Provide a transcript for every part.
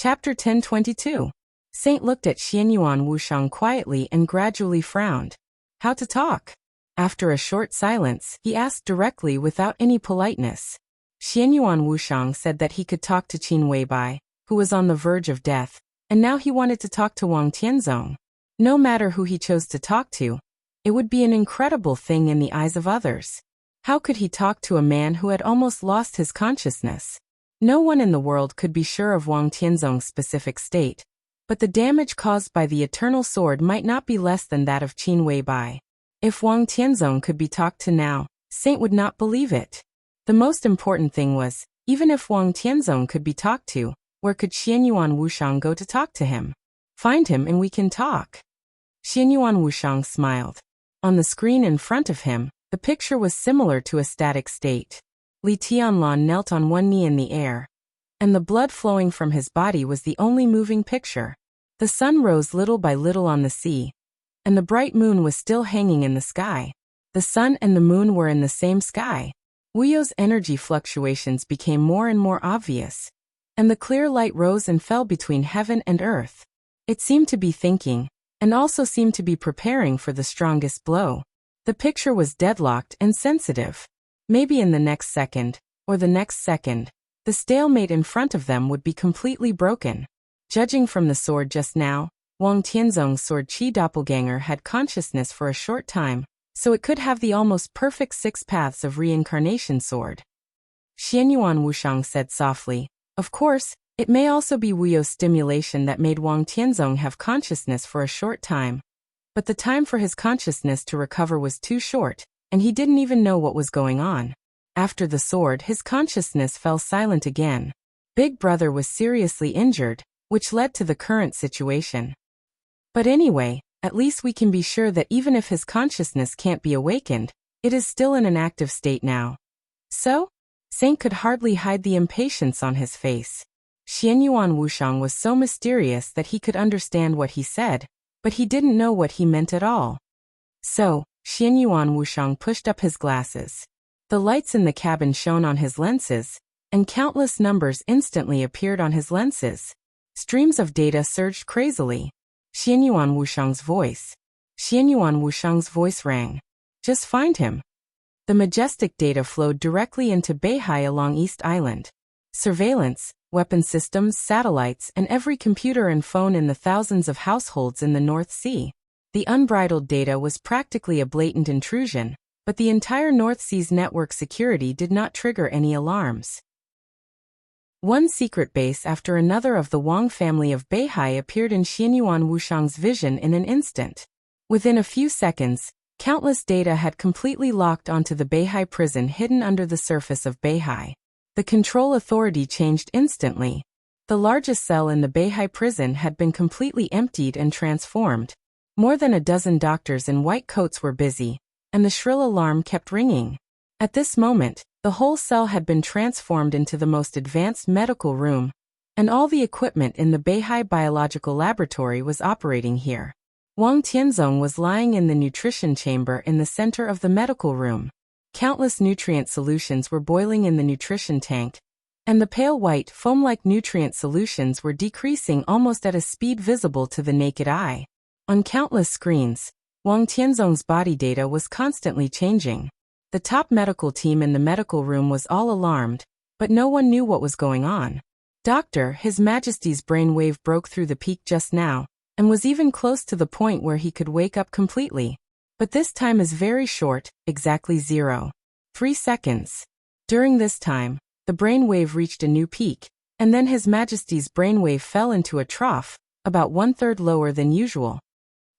Chapter 1022. Saint looked at Xianyuan Wushang quietly and gradually frowned. How to talk? After a short silence, he asked directly without any politeness. Xianyuan Wushang said that he could talk to Qin Weibai, who was on the verge of death, and now he wanted to talk to Wang Tianzong. No matter who he chose to talk to, it would be an incredible thing in the eyes of others. How could he talk to a man who had almost lost his consciousness? No one in the world could be sure of Wang Tianzong's specific state, but the damage caused by the eternal sword might not be less than that of Qin Weibai. If Wang Tianzong could be talked to now, Saint would not believe it. The most important thing was, even if Wang Tianzong could be talked to, where could Xianyuan Wushang go to talk to him? Find him and we can talk. Xianyuan Wushang smiled. On the screen in front of him, the picture was similar to a static state. Li Tianlan knelt on one knee in the air, and the blood flowing from his body was the only moving picture. The sun rose little by little on the sea, and the bright moon was still hanging in the sky. The sun and the moon were in the same sky. Wuyo's energy fluctuations became more and more obvious, and the clear light rose and fell between heaven and earth. It seemed to be thinking, and also seemed to be preparing for the strongest blow. The picture was deadlocked and sensitive. Maybe in the next second, or the next second, the stalemate in front of them would be completely broken. Judging from the sword just now, Wang Tianzong's sword Qi doppelganger had consciousness for a short time, so it could have the almost perfect 6 paths of reincarnation sword. Xianyuan Wushang said softly, of course, it may also be Wuyo's stimulation that made Wang Tianzong have consciousness for a short time. But the time for his consciousness to recover was too short, and he didn't even know what was going on. After the sword, his consciousness fell silent again. Big Brother was seriously injured, which led to the current situation. But anyway, at least we can be sure that even if his consciousness can't be awakened, it is still in an active state now. So? Saint could hardly hide the impatience on his face. Xianyuan Wushang was so mysterious that he could understand what he said, but he didn't know what he meant at all. So, Xianyuan Wushang pushed up his glasses. The lights in the cabin shone on his lenses, and countless numbers instantly appeared on his lenses. Streams of data surged crazily. Xianyuan Wushang's voice. Xianyuan Wushang's voice rang. Just find him. The majestic data flowed directly into Beihai along East Island. Surveillance, weapon systems, satellites, and every computer and phone in the thousands of households in the North Sea. The unbridled data was practically a blatant intrusion, but the entire North Sea's network security did not trigger any alarms. One secret base after another of the Wang family of Beihai appeared in Xianyuan Wushang's vision in an instant. Within a few seconds, countless data had completely locked onto the Beihai prison hidden under the surface of Beihai. The control authority changed instantly. The largest cell in the Beihai prison had been completely emptied and transformed. More than a dozen doctors in white coats were busy, and the shrill alarm kept ringing. At this moment, the whole cell had been transformed into the most advanced medical room, and all the equipment in the Beihai biological laboratory was operating here. Wang Tianzong was lying in the nutrition chamber in the center of the medical room. Countless nutrient solutions were boiling in the nutrition tank, and the pale white, foam-like nutrient solutions were decreasing almost at a speed visible to the naked eye. On countless screens, Wang Tianzong's body data was constantly changing. The top medical team in the medical room was all alarmed, but no one knew what was going on. Doctor, His Majesty's brainwave broke through the peak just now, and was even close to the point where he could wake up completely. But this time is very short, exactly 0.3 seconds. During this time, the brainwave reached a new peak, and then His Majesty's brainwave fell into a trough, about 1/3 lower than usual.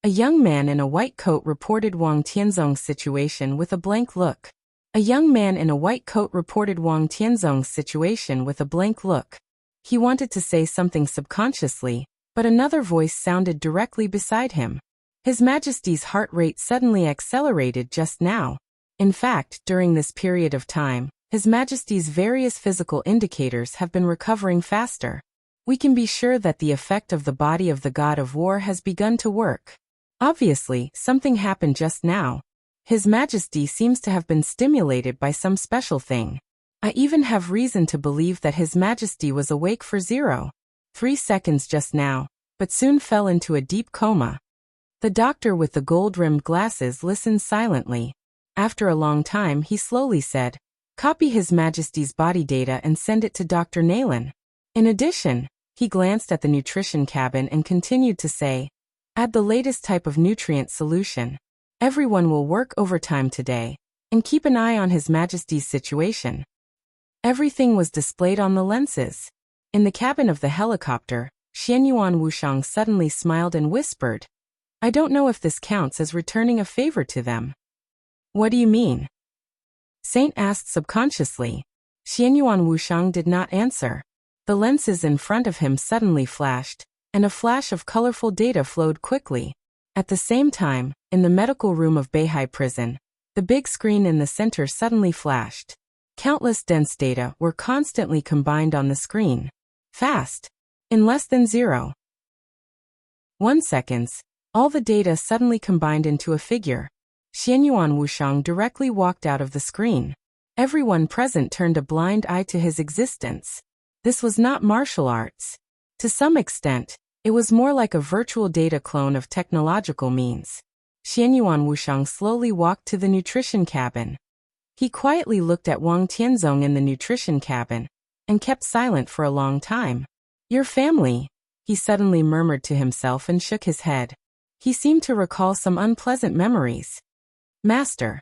A young man in a white coat reported Wang Tianzong's situation with a blank look. A young man in a white coat reported Wang Tianzong's situation with a blank look. He wanted to say something subconsciously, but another voice sounded directly beside him. His Majesty's heart rate suddenly accelerated just now. In fact, during this period of time, His Majesty's various physical indicators have been recovering faster. We can be sure that the effect of the body of the god of war has begun to work. Obviously, something happened just now. His Majesty seems to have been stimulated by some special thing. I even have reason to believe that His Majesty was awake for 0.3 3 seconds just now, but soon fell into a deep coma. The doctor with the gold-rimmed glasses listened silently. After a long time he slowly said, "Copy His Majesty's body data and send it to Dr. Nayland." In addition, he glanced at the nutrition cabin and continued to say, "Add the latest type of nutrient solution. Everyone will work overtime today, and keep an eye on His Majesty's situation." Everything was displayed on the lenses. In the cabin of the helicopter, Xianyuan Wushang suddenly smiled and whispered, "I don't know if this counts as returning a favor to them." "What do you mean?" Saint asked subconsciously. Xianyuan Wushang did not answer. The lenses in front of him suddenly flashed, and a flash of colorful data flowed quickly. At the same time, in the medical room of Beihai Prison, the big screen in the center suddenly flashed. Countless dense data were constantly combined on the screen. Fast. In less than 0.1 seconds, all the data suddenly combined into a figure. Xianyuan Wushang directly walked out of the screen. Everyone present turned a blind eye to his existence. This was not martial arts. To some extent, it was more like a virtual data clone of technological means. Xianyuan Wushang slowly walked to the nutrition cabin. He quietly looked at Wang Tianzong in the nutrition cabin, and kept silent for a long time. "Your family," he suddenly murmured to himself and shook his head. He seemed to recall some unpleasant memories. "Master."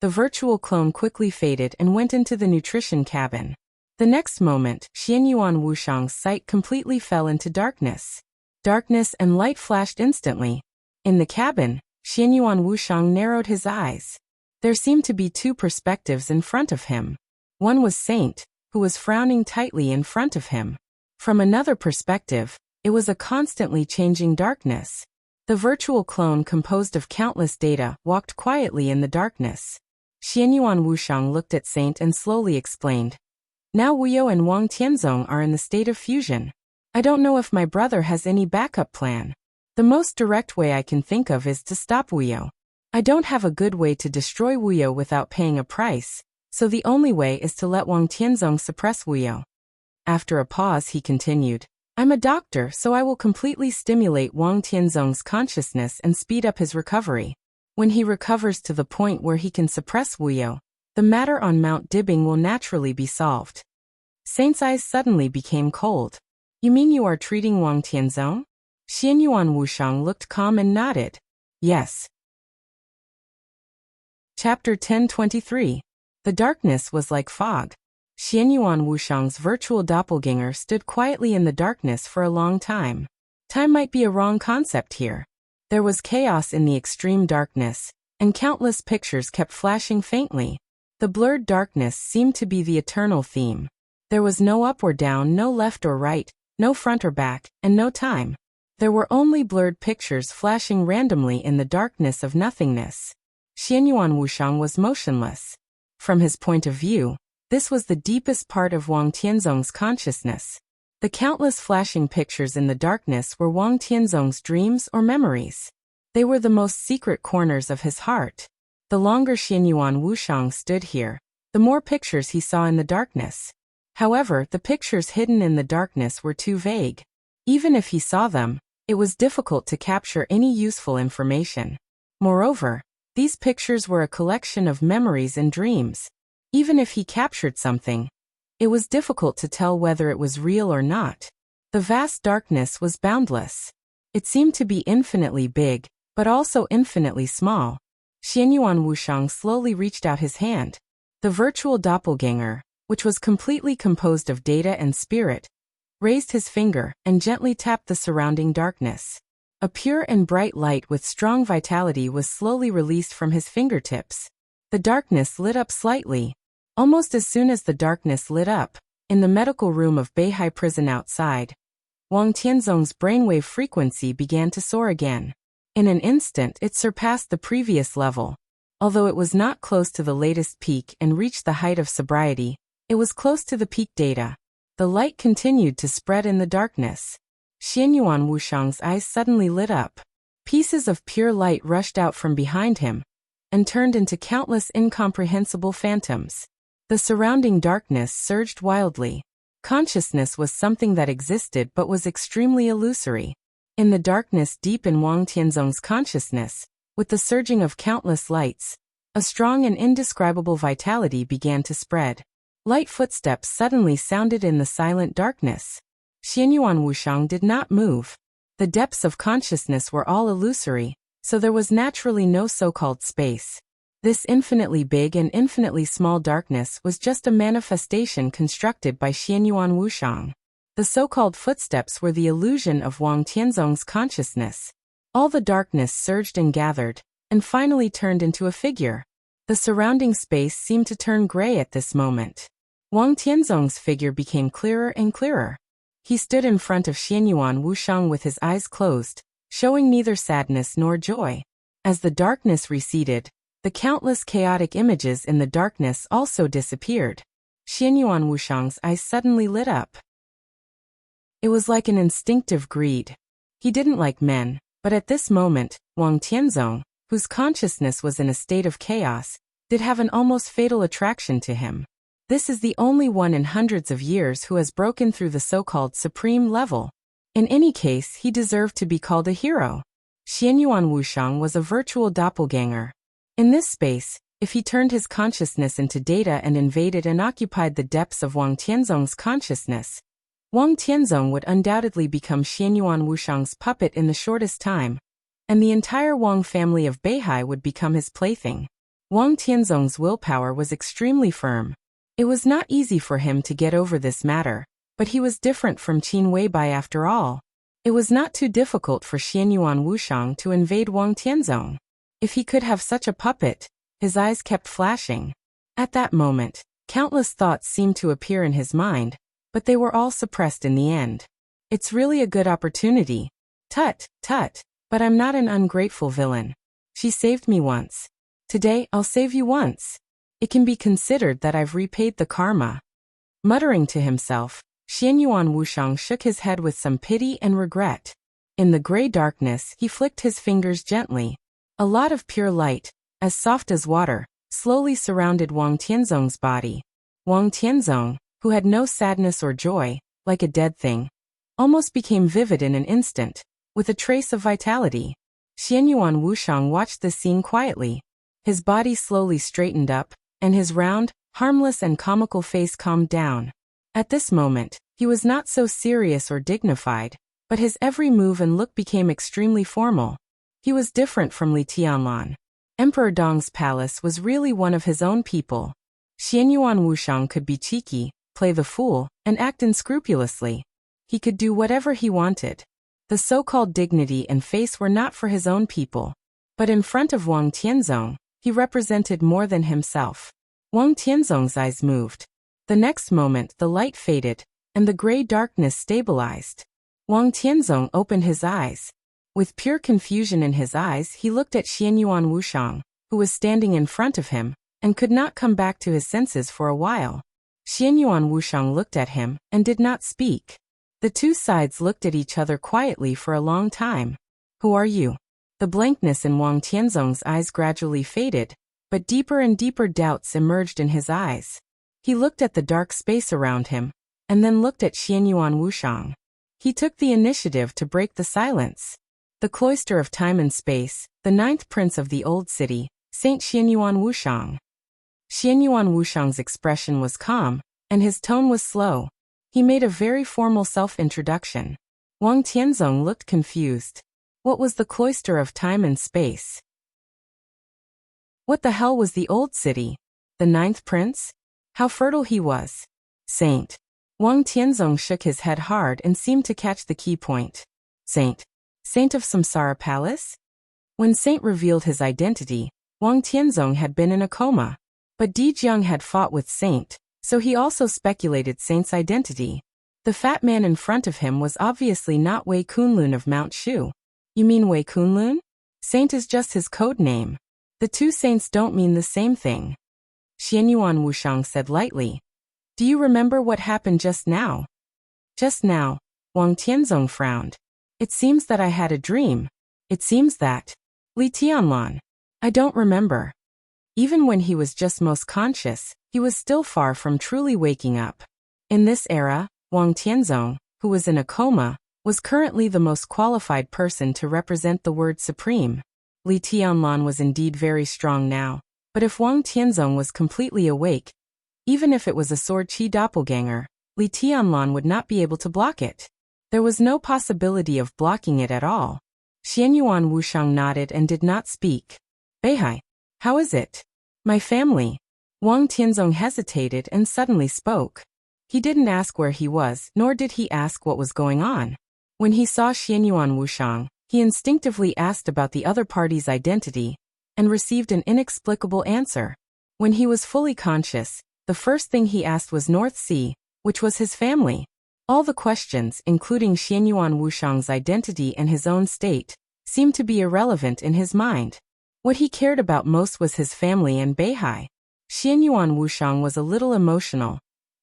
The virtual clone quickly faded and went into the nutrition cabin. The next moment, Xianyuan Wushang's sight completely fell into darkness. Darkness and light flashed instantly. In the cabin, Xianyuan Wushang narrowed his eyes. There seemed to be two perspectives in front of him. One was Saint, who was frowning tightly in front of him. From another perspective, it was a constantly changing darkness. The virtual clone composed of countless data walked quietly in the darkness. Xianyuan Wushang looked at Saint and slowly explained, "Now Wuyo and Wang Tianzong are in the state of fusion. I don't know if my brother has any backup plan. The most direct way I can think of is to stop Wuyo. I don't have a good way to destroy Wuyo without paying a price, so the only way is to let Wang Tianzong suppress Wuyo." After a pause he continued, "I'm a doctor, so I will completely stimulate Wang Tianzong's consciousness and speed up his recovery. When he recovers to the point where he can suppress Wuyo, the matter on Mount Dibbing will naturally be solved." Saint's eyes suddenly became cold. "You mean you are treating Wang Tianzong?" Xianyuan Wushang looked calm and nodded. "Yes." Chapter 1023. The darkness was like fog. Xianyuan Wushang's virtual doppelganger stood quietly in the darkness for a long time. Time might be a wrong concept here. There was chaos in the extreme darkness, and countless pictures kept flashing faintly. The blurred darkness seemed to be the eternal theme. There was no up or down, no left or right, no front or back, and no time. There were only blurred pictures flashing randomly in the darkness of nothingness. Xianyuan Wushang was motionless. From his point of view, this was the deepest part of Wang Tianzong's consciousness. The countless flashing pictures in the darkness were Wang Tianzong's dreams or memories. They were the most secret corners of his heart. The longer Xianyuan Wushang stood here, the more pictures he saw in the darkness. However, the pictures hidden in the darkness were too vague. Even if he saw them, it was difficult to capture any useful information. Moreover, these pictures were a collection of memories and dreams. Even if he captured something, it was difficult to tell whether it was real or not. The vast darkness was boundless. It seemed to be infinitely big, but also infinitely small. Xianyuan Wushang slowly reached out his hand. The virtual doppelganger, which was completely composed of data and spirit, raised his finger and gently tapped the surrounding darkness. A pure and bright light with strong vitality was slowly released from his fingertips. The darkness lit up slightly. Almost as soon as the darkness lit up, in the medical room of Beihai Prison outside, Wang Tianzong's brainwave frequency began to soar again. In an instant it surpassed the previous level. Although it was not close to the latest peak and reached the height of sobriety, it was close to the peak data. The light continued to spread in the darkness. Xianyuan Wushang's eyes suddenly lit up. Pieces of pure light rushed out from behind him and turned into countless incomprehensible phantoms. The surrounding darkness surged wildly. Consciousness was something that existed but was extremely illusory. In the darkness deep in Wang Tianzong's consciousness, with the surging of countless lights, a strong and indescribable vitality began to spread. Light footsteps suddenly sounded in the silent darkness. Xianyuan Wushang did not move. The depths of consciousness were all illusory, so there was naturally no so-called space. This infinitely big and infinitely small darkness was just a manifestation constructed by Xianyuan Wushang. The so-called footsteps were the illusion of Wang Tianzong's consciousness. All the darkness surged and gathered, and finally turned into a figure. The surrounding space seemed to turn gray at this moment. Wang Tianzong's figure became clearer and clearer. He stood in front of Xianyuan Wushang with his eyes closed, showing neither sadness nor joy. As the darkness receded, the countless chaotic images in the darkness also disappeared. Xianyuan Wushang's eyes suddenly lit up. It was like an instinctive greed. He didn't like men, but at this moment, Wang Tianzong, whose consciousness was in a state of chaos, did have an almost fatal attraction to him. This is the only one in hundreds of years who has broken through the so-called supreme level. In any case, he deserved to be called a hero. Xianyuan Wushang was a virtual doppelganger. In this space, if he turned his consciousness into data and invaded and occupied the depths of Wang Tianzong's consciousness, Wang Tianzong would undoubtedly become Xianyuan Wushang's puppet in the shortest time, and the entire Wang family of Beihai would become his plaything. Wang Tianzong's willpower was extremely firm. It was not easy for him to get over this matter, but he was different from Qin Weibai after all. It was not too difficult for Xianyuan Wushang to invade Wang Tianzong. If he could have such a puppet, his eyes kept flashing. At that moment, countless thoughts seemed to appear in his mind, but they were all suppressed in the end. It's really a good opportunity. Tut, tut, but I'm not an ungrateful villain. She saved me once. Today, I'll save you once. It can be considered that I've repaid the karma. Muttering to himself, Xianyuan Wushang shook his head with some pity and regret. In the gray darkness, he flicked his fingers gently. A lot of pure light, as soft as water, slowly surrounded Wang Tianzong's body. Wang Tianzong, who had no sadness or joy, like a dead thing, almost became vivid in an instant, with a trace of vitality. Xianyuan Wushang watched the scene quietly. His body slowly straightened up, and his round, harmless and comical face calmed down. At this moment, he was not so serious or dignified, but his every move and look became extremely formal. He was different from Li Tianlan. Emperor Dong's palace was really one of his own people. Xianyuan Wushang could be cheeky, play the fool, and act unscrupulously. He could do whatever he wanted. The so-called dignity and face were not for his own people. But in front of Wang Tianzong, he represented more than himself. Wang Tianzong's eyes moved. The next moment the light faded, and the gray darkness stabilized. Wang Tianzong opened his eyes. With pure confusion in his eyes he looked at Xianyuan Wushang, who was standing in front of him, and could not come back to his senses for a while. Xianyuan Wushang looked at him, and did not speak. The two sides looked at each other quietly for a long time. Who are you? The blankness in Wang Tianzong's eyes gradually faded, but deeper and deeper doubts emerged in his eyes. He looked at the dark space around him, and then looked at Xianyuan Wushang. He took the initiative to break the silence. The cloister of time and space, the ninth prince of the old city, Saint Xianyuan Wushang. Xianyuan Wushang's expression was calm, and his tone was slow. He made a very formal self-introduction. Wang Tianzong looked confused. What was the cloister of time and space? What the hell was the old city? The ninth prince? How fertile he was. Saint. Wang Tianzong shook his head hard and seemed to catch the key point. Saint. Saint of Samsara Palace? When Saint revealed his identity, Wang Tianzong had been in a coma. But Di Jiang had fought with Saint, so he also speculated Saint's identity. The fat man in front of him was obviously not Wei Kunlun of Mount Shu. You mean Wei Kunlun? Saint is just his code name. The two saints don't mean the same thing. Xianyuan Wushang said lightly. Do you remember what happened just now? Just now, Wang Tianzong frowned. It seems that I had a dream. It seems that. Li Tianlan. I don't remember. Even when he was just most conscious, he was still far from truly waking up. In this era, Wang Tianzong, who was in a coma, was currently the most qualified person to represent the word supreme. Li Tianlan was indeed very strong now, but if Wang Tianzong was completely awake, even if it was a sword chi doppelganger, Li Tianlan would not be able to block it. There was no possibility of blocking it at all. Xianyuan Wushang nodded and did not speak. Beihai, how is it? My family. Wang Tianzong hesitated and suddenly spoke. He didn't ask where he was, nor did he ask what was going on. When he saw Xianyuan Wushang, he instinctively asked about the other party's identity, and received an inexplicable answer. When he was fully conscious, the first thing he asked was North Sea, which was his family. All the questions, including Xianyuan Wushang's identity and his own state, seemed to be irrelevant in his mind. What he cared about most was his family and Beihai. Xianyuan Wushang was a little emotional,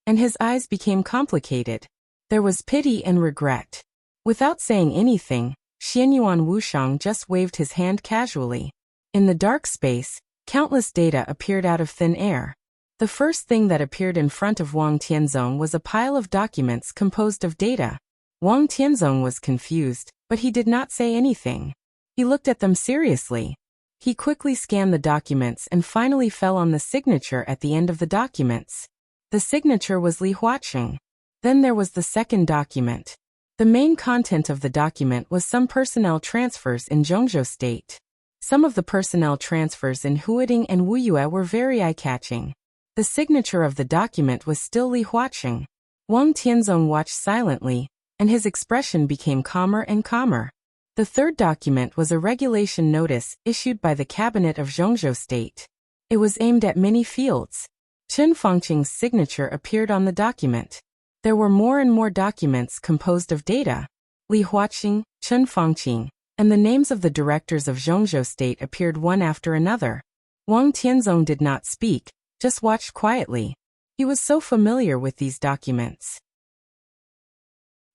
and his eyes became complicated. There was pity and regret. Without saying anything, Xianyuan Wushang just waved his hand casually. In the dark space, countless data appeared out of thin air. The first thing that appeared in front of Wang Tianzong was a pile of documents composed of data. Wang Tianzong was confused, but he did not say anything. He looked at them seriously. He quickly scanned the documents and finally fell on the signature at the end of the documents. The signature was Li Huaqing. Then there was the second document. The main content of the document was some personnel transfers in Zhongzhou State. Some of the personnel transfers in Huading and Wuyue were very eye-catching. The signature of the document was still Li Huaqing. Wang Tianzong watched silently, and his expression became calmer and calmer. The third document was a regulation notice issued by the cabinet of Zhongzhou State. It was aimed at many fields. Chen Fangqing's signature appeared on the document. There were more and more documents composed of data. Li Huaqing, Chen Fangqing, and the names of the directors of Zhongzhou State appeared one after another. Wang Tianzong did not speak, just watched quietly. He was so familiar with these documents.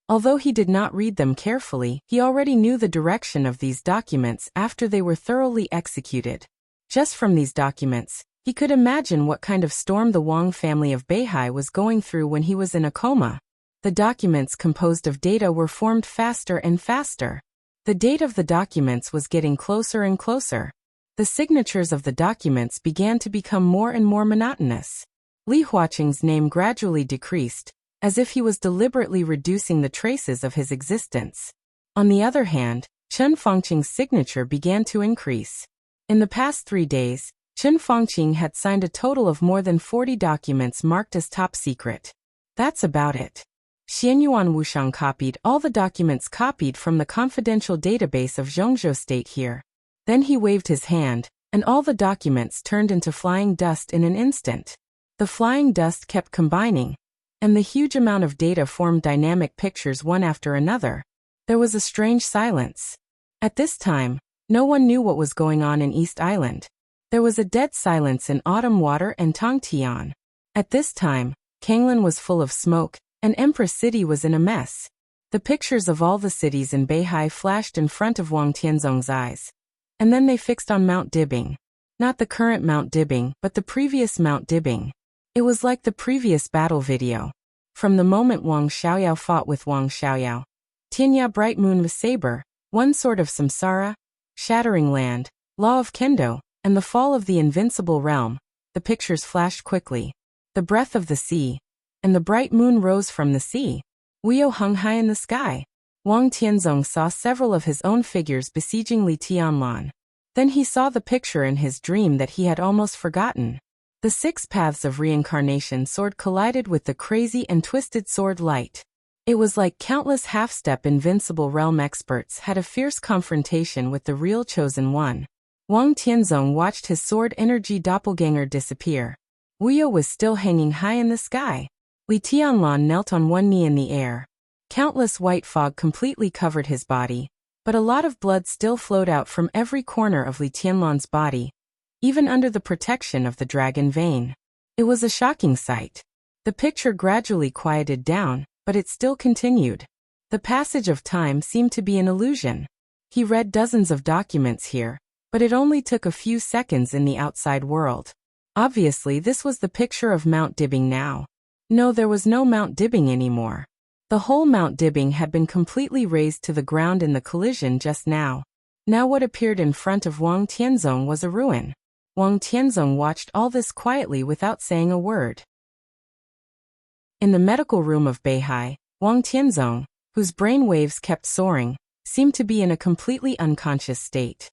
Although he did not read them carefully, he already knew the direction of these documents after they were thoroughly executed. Just from these documents, he could imagine what kind of storm the Wang family of Beihai was going through when he was in a coma. The documents composed of data were formed faster and faster. The date of the documents was getting closer and closer. The signatures of the documents began to become more and more monotonous. Li Huaqing's name gradually decreased, as if he was deliberately reducing the traces of his existence. On the other hand, Chen Fangqing's signature began to increase. In the past 3 days, Chen Fangqing had signed a total of more than 40 documents marked as top secret. That's about it. Xianyuan Wushang copied all the documents copied from the confidential database of Zhongzhou State here. Then he waved his hand, and all the documents turned into flying dust in an instant. The flying dust kept combining, and the huge amount of data formed dynamic pictures one after another. There was a strange silence. At this time, no one knew what was going on in East Island. There was a dead silence in Autumn Water and Tongtian. At this time, Kanglan was full of smoke, and Empress City was in a mess. The pictures of all the cities in Beihai flashed in front of Wang Tianzong's eyes. And then they fixed on Mount Dibing. Not the current Mount Dibing, but the previous Mount Dibing. It was like the previous battle video. From the moment Wang Xiaoyao fought with Wang Xiaoyao, Tianya Bright Moon with Saber, One Sword of Samsara, Shattering Land, Law of Kendo, and the Fall of the Invincible Realm, the pictures flashed quickly. The breath of the sea, and the bright moon rose from the sea. Wuyou hung high in the sky. Wang Tianzong saw several of his own figures besieging Li Tianlan. Then he saw the picture in his dream that he had almost forgotten. The 6 paths of reincarnation sword collided with the crazy and twisted sword light. It was like countless half-step invincible realm experts had a fierce confrontation with the real chosen one. Wang Tianzong watched his sword energy doppelganger disappear. Wuyou was still hanging high in the sky. Li Tianlan knelt on one knee in the air. Countless white fog completely covered his body, but a lot of blood still flowed out from every corner of Li Tianlan's body, even under the protection of the dragon vein. It was a shocking sight. The picture gradually quieted down, but it still continued. The passage of time seemed to be an illusion. He read dozens of documents here, but it only took a few seconds in the outside world. Obviously, this was the picture of Mount Dibing now. No, there was no Mount Dibing anymore. The whole Mount Dibbing had been completely razed to the ground in the collision just now. Now what appeared in front of Wang Tianzong was a ruin. Wang Tianzong watched all this quietly without saying a word. In the medical room of Beihai, Wang Tianzong, whose brain waves kept soaring, seemed to be in a completely unconscious state.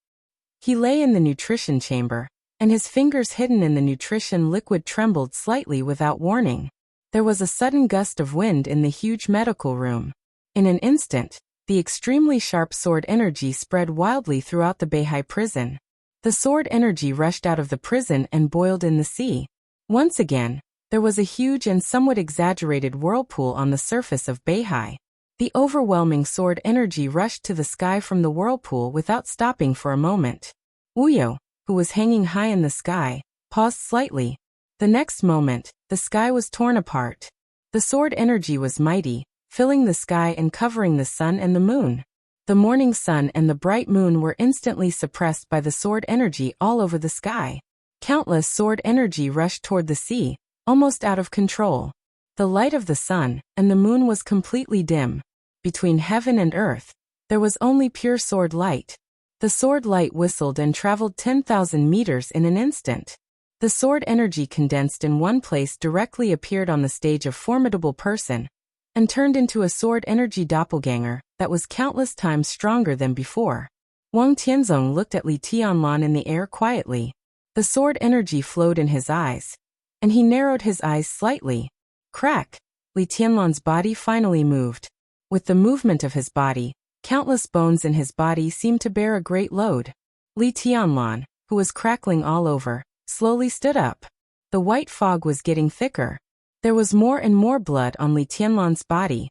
He lay in the nutrition chamber, and his fingers hidden in the nutrition liquid trembled slightly without warning. There was a sudden gust of wind in the huge medical room. In an instant, the extremely sharp sword energy spread wildly throughout the Beihai prison. The sword energy rushed out of the prison and boiled in the sea. Once again, there was a huge and somewhat exaggerated whirlpool on the surface of Beihai. The overwhelming sword energy rushed to the sky from the whirlpool without stopping for a moment. Wuyo, who was hanging high in the sky, paused slightly. The next moment, the sky was torn apart. The sword energy was mighty, filling the sky and covering the sun and the moon. The morning sun and the bright moon were instantly suppressed by the sword energy all over the sky. Countless sword energy rushed toward the sea, almost out of control. The light of the sun and the moon was completely dim. Between heaven and earth, there was only pure sword light. The sword light whistled and traveled 10,000 meters in an instant. The sword energy condensed in one place directly appeared on the stage of formidable person, and turned into a sword energy doppelganger that was countless times stronger than before. Wang Tianzong looked at Li Tianlan in the air quietly. The sword energy flowed in his eyes, and he narrowed his eyes slightly. Crack! Li Tianlan's body finally moved. With the movement of his body, countless bones in his body seemed to bear a great load. Li Tianlan, who was crackling all over, slowly stood up. The white fog was getting thicker. There was more and more blood on Li Tianlan's body.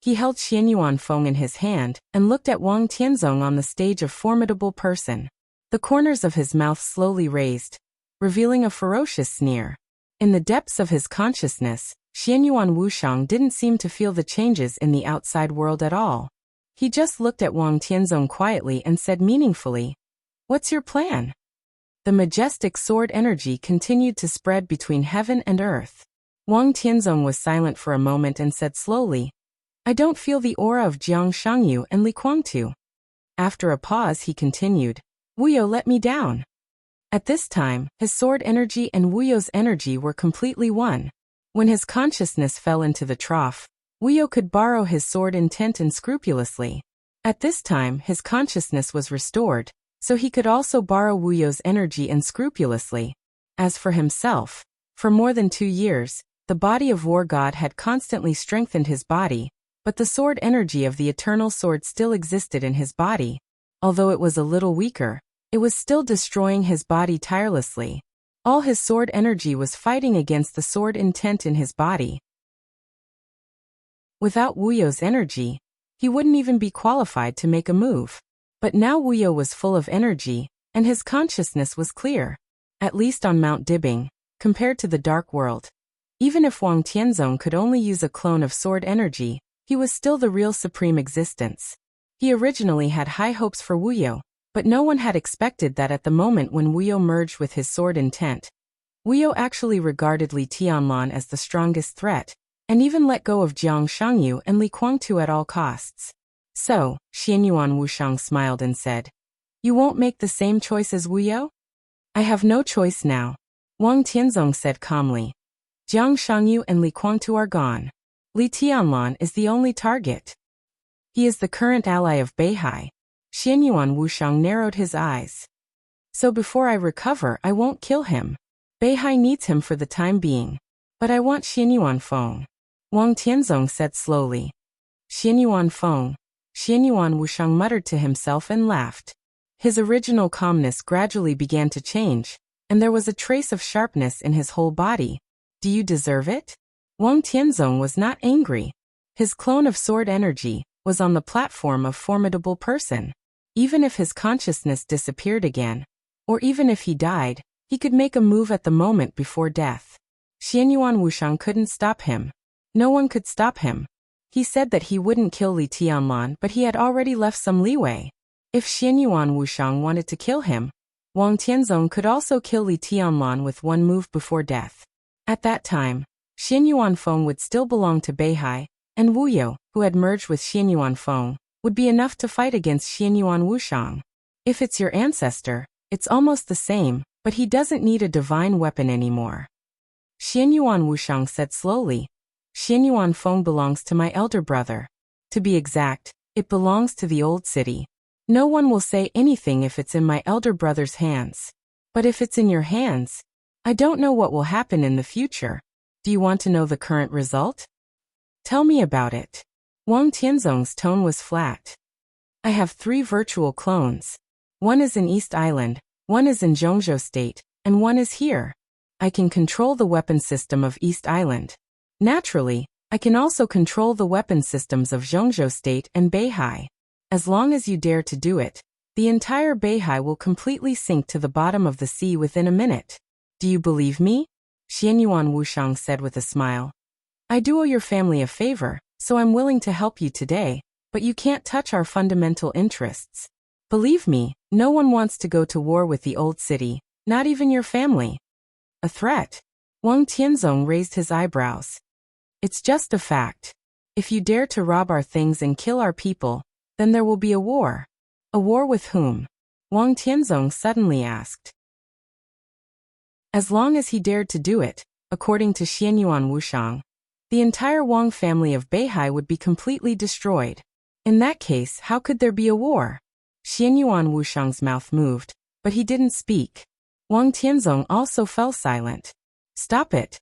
He held Xianyuan Feng in his hand and looked at Wang Tianzong on the stage of formidable person. The corners of his mouth slowly raised, revealing a ferocious sneer. In the depths of his consciousness, Xianyuan Wushang didn't seem to feel the changes in the outside world at all. He just looked at Wang Tianzong quietly and said meaningfully, "What's your plan?" The majestic sword energy continued to spread between heaven and earth. Wang Tianzong was silent for a moment and said slowly, "I don't feel the aura of Jiang Shangyu and Li Kuangtu." After a pause he continued, "Wuyo let me down." At this time, his sword energy and Wuyo's energy were completely one. When his consciousness fell into the trough, Wuyo could borrow his sword intent unscrupulously. At this time his consciousness was restored, so he could also borrow Wuyo's energy unscrupulously. As for himself, for more than 2 years, the body of War God had constantly strengthened his body, but the sword energy of the eternal sword still existed in his body. Although it was a little weaker, it was still destroying his body tirelessly. All his sword energy was fighting against the sword intent in his body. Without Wuyo's energy, he wouldn't even be qualified to make a move. But now Wuyo was full of energy, and his consciousness was clear. At least on Mount Dibbing, compared to the dark world. Even if Wang Tianzong could only use a clone of sword energy, he was still the real supreme existence. He originally had high hopes for Wuyo, but no one had expected that at the moment when Wuyo merged with his sword intent. Wuyo actually regarded Li Tianlan as the strongest threat, and even let go of Jiang Shangyu and Li Kuangtu at all costs. So, Xianyuan Wushang smiled and said, "You won't make the same choice as Wuyo?" "I have no choice now," Wang Tianzong said calmly. "Jiang Shangyu and Li Kuangtu are gone. Li Tianlan is the only target. He is the current ally of Beihai." Xianyuan Wushang narrowed his eyes. "So before I recover I won't kill him. Beihai needs him for the time being. But I want Xianyuan Feng," Wang Tianzong said slowly. "Xianyuan Feng," Xianyuan Wushang muttered to himself and laughed. His original calmness gradually began to change, and there was a trace of sharpness in his whole body. "Do you deserve it?" Wang Tianzong was not angry. His clone of sword energy was on the platform of formidable person. Even if his consciousness disappeared again, or even if he died, he could make a move at the moment before death. Xianyuan Wushang couldn't stop him. No one could stop him. He said that he wouldn't kill Li Tianlan, but he had already left some leeway. If Xianyuan Wushang wanted to kill him, Wang Tianzong could also kill Li Tianlan with one move before death. At that time, Xianyuan Feng would still belong to Beihai, and Wu You, who had merged with Xianyuan Feng, would be enough to fight against Xianyuan Wushang. If it's your ancestor, it's almost the same, but he doesn't need a divine weapon anymore. Xianyuan Wushang said slowly. Xianyuan Feng belongs to my elder brother. To be exact, it belongs to the old city. No one will say anything if it's in my elder brother's hands. But if it's in your hands, I don't know what will happen in the future. Do you want to know the current result? Tell me about it. Wang Tianzong's tone was flat. I have 3 virtual clones. One is in East Island, one is in Zhongzhou State, and one is here. I can control the weapon system of East Island. Naturally, I can also control the weapon systems of Zhongzhou State and Beihai. As long as you dare to do it, the entire Beihai will completely sink to the bottom of the sea within a minute. Do you believe me? Xianyuan Wushang said with a smile. I do owe your family a favor, so I'm willing to help you today, but you can't touch our fundamental interests. Believe me, no one wants to go to war with the old city, not even your family. A threat? Wang Tianzong raised his eyebrows. It's just a fact. If you dare to rob our things and kill our people, then there will be a war. A war with whom? Wang Tianzong suddenly asked. As long as he dared to do it, according to Xianyuan Wushang, the entire Wang family of Beihai would be completely destroyed. In that case, how could there be a war? Xianyuan Wushang's mouth moved, but he didn't speak. Wang Tianzong also fell silent. Stop it.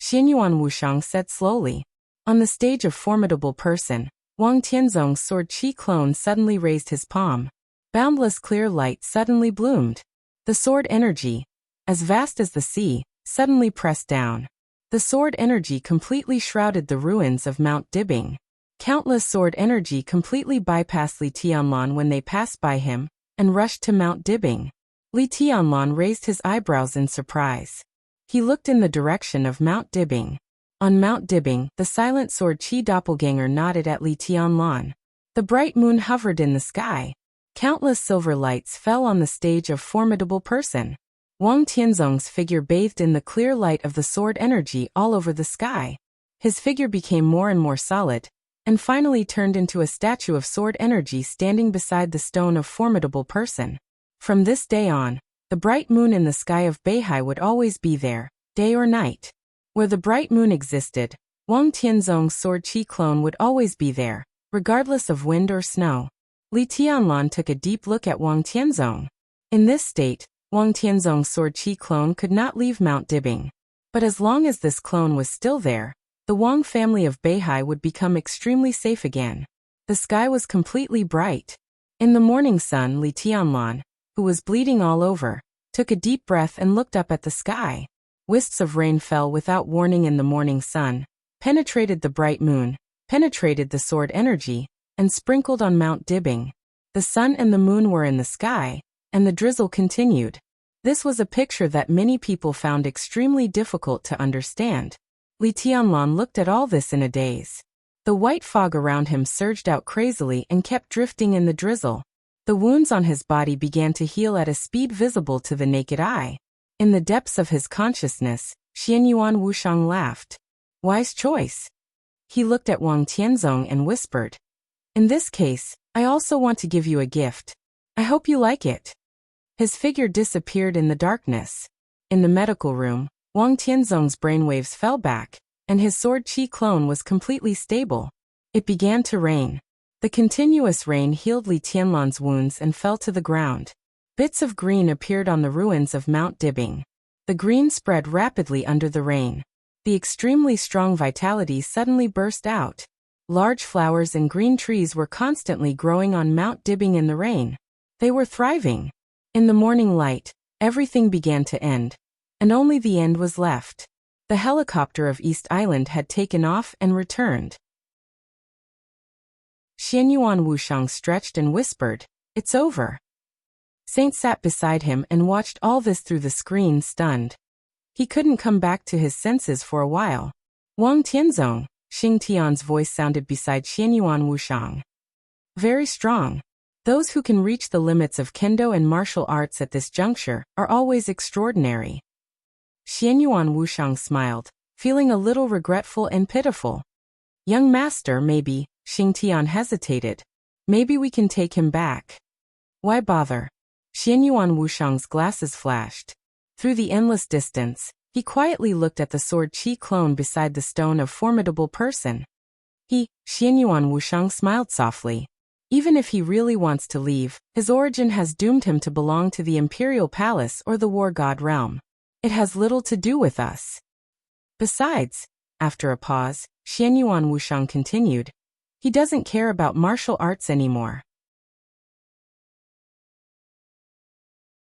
Xianyuan Wushang said slowly. On the stage of Formidable Person, Wang Tianzong's sword chi clone suddenly raised his palm. Boundless clear light suddenly bloomed. The sword energy, as vast as the sea, suddenly pressed down. The sword energy completely shrouded the ruins of Mount Dibing. Countless sword energy completely bypassed Li Tianlan when they passed by him, and rushed to Mount Dibing. Li Tianlan raised his eyebrows in surprise. He looked in the direction of Mount Dibing. On Mount Dibing, the silent sword chi doppelganger nodded at Li Tianlan. The bright moon hovered in the sky. Countless silver lights fell on the stage of Formidable Person. Wang Tianzong's figure bathed in the clear light of the sword energy all over the sky. His figure became more and more solid, and finally turned into a statue of sword energy standing beside the stone of Formidable Person. From this day on, the bright moon in the sky of Beihai would always be there, day or night. Where the bright moon existed, Wang Tianzong's sword chi clone would always be there, regardless of wind or snow. Li Tianlan took a deep look at Wang Tianzong. In this state, Wang Tianzong's sword chi clone could not leave Mount Dibing. But as long as this clone was still there, the Wang family of Beihai would become extremely safe again. The sky was completely bright. In the morning sun, Li Tianlan, who was bleeding all over, took a deep breath and looked up at the sky. Wisps of rain fell without warning in the morning sun, penetrated the bright moon, penetrated the sword energy, and sprinkled on Mount Dibing. The sun and the moon were in the sky, and the drizzle continued. This was a picture that many people found extremely difficult to understand. Li Tianlan looked at all this in a daze. The white fog around him surged out crazily and kept drifting in the drizzle. The wounds on his body began to heal at a speed visible to the naked eye. In the depths of his consciousness, Xianyuan Wushang laughed. Wise choice. He looked at Wang Tianzong and whispered. In this case, I also want to give you a gift. I hope you like it. His figure disappeared in the darkness. In the medical room, Wang Tianzong's brainwaves fell back, and his sword chi clone was completely stable. It began to rain. The continuous rain healed Li Tianlan's wounds and fell to the ground. Bits of green appeared on the ruins of Mount Dibing. The green spread rapidly under the rain. The extremely strong vitality suddenly burst out. Large flowers and green trees were constantly growing on Mount Dibing in the rain. They were thriving. In the morning light, everything began to end, and only the end was left. The helicopter of East Island had taken off and returned. Xianyuan Wushang stretched and whispered, "It's over." Saint sat beside him and watched all this through the screen, stunned. He couldn't come back to his senses for a while. Wang Tianzong, Xing Tian's voice sounded beside Xianyuan Wushang. Very strong. Those who can reach the limits of kendo and martial arts at this juncture are always extraordinary. Xianyuan Wushang smiled, feeling a little regretful and pitiful. Young master, maybe, Xingtian hesitated. Maybe we can take him back. Why bother? Xianyuan Wushang's glasses flashed. Through the endless distance, he quietly looked at the sword Qi clone beside the stone of formidable person. Xianyuan Wushang smiled softly. Even if he really wants to leave, his origin has doomed him to belong to the imperial palace or the war god realm. It has little to do with us. Besides, after a pause, Xianyuan Wushang continued, he doesn't care about martial arts anymore.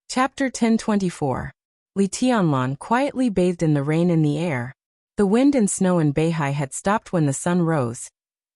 Chapter 1024. Li Tianlan quietly bathed in the rain in the air. The wind and snow in Beihai had stopped when the sun rose,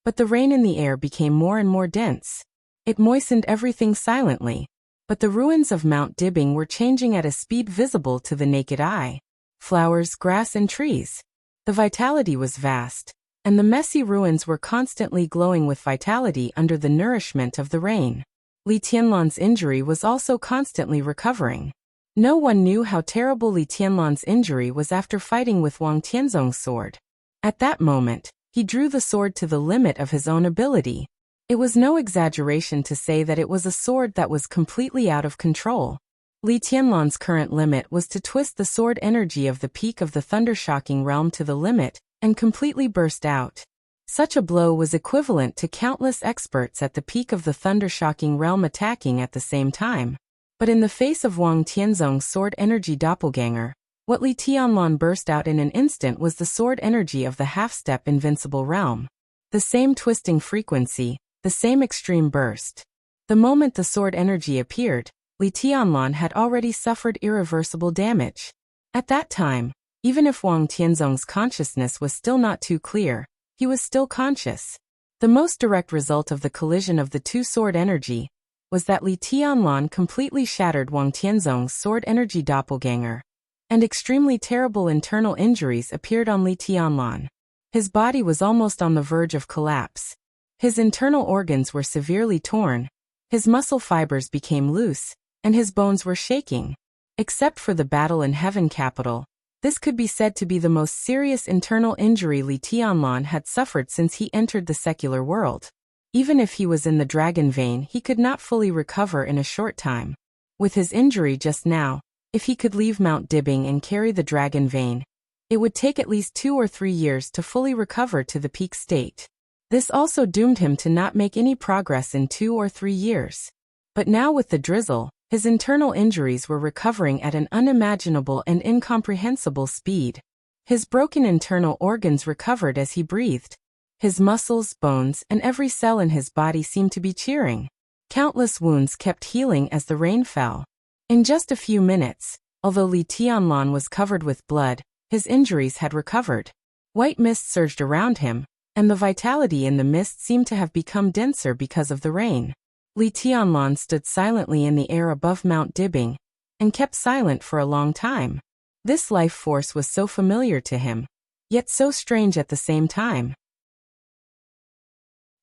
but the rain in the air became more and more dense. It moistened everything silently, but the ruins of Mount Dibing were changing at a speed visible to the naked eye. Flowers, grass, and trees. The vitality was vast, and the messy ruins were constantly glowing with vitality under the nourishment of the rain. Li Tianlan's injury was also constantly recovering. No one knew how terrible Li Tianlan's injury was after fighting with Wang Tianzong's sword. At that moment, he drew the sword to the limit of his own ability. It was no exaggeration to say that it was a sword that was completely out of control. Li Tianlan's current limit was to twist the sword energy of the peak of the thundershocking realm to the limit and completely burst out. Such a blow was equivalent to countless experts at the peak of the thundershocking realm attacking at the same time. But in the face of Wang Tianzong's sword energy doppelganger, what Li Tianlan burst out in an instant was the sword energy of the half-step invincible realm. The same twisting frequency, the same extreme burst. The moment the sword energy appeared, Li Tianlan had already suffered irreversible damage. At that time, even if Wang Tianzong's consciousness was still not too clear, he was still conscious. The most direct result of the collision of the two sword energy was that Li Tianlan completely shattered Wang Tianzong's sword energy doppelganger, and extremely terrible internal injuries appeared on Li Tianlan. His body was almost on the verge of collapse. His internal organs were severely torn, his muscle fibers became loose, and his bones were shaking. Except for the battle in Heaven Capital, this could be said to be the most serious internal injury Li Tianlan had suffered since he entered the secular world. Even if he was in the dragon vein, he could not fully recover in a short time. With his injury just now, if he could leave Mount Dibing and carry the dragon vein, it would take at least 2 or 3 years to fully recover to the peak state. This also doomed him to not make any progress in 2 or 3 years. But now with the drizzle, his internal injuries were recovering at an unimaginable and incomprehensible speed. His broken internal organs recovered as he breathed. His muscles, bones, and every cell in his body seemed to be cheering. Countless wounds kept healing as the rain fell. In just a few minutes, although Li Tianlan was covered with blood, his injuries had recovered. White mist surged around him, and the vitality in the mist seemed to have become denser because of the rain. Li Tianlan stood silently in the air above Mount Dibing, and kept silent for a long time. This life force was so familiar to him, yet so strange at the same time.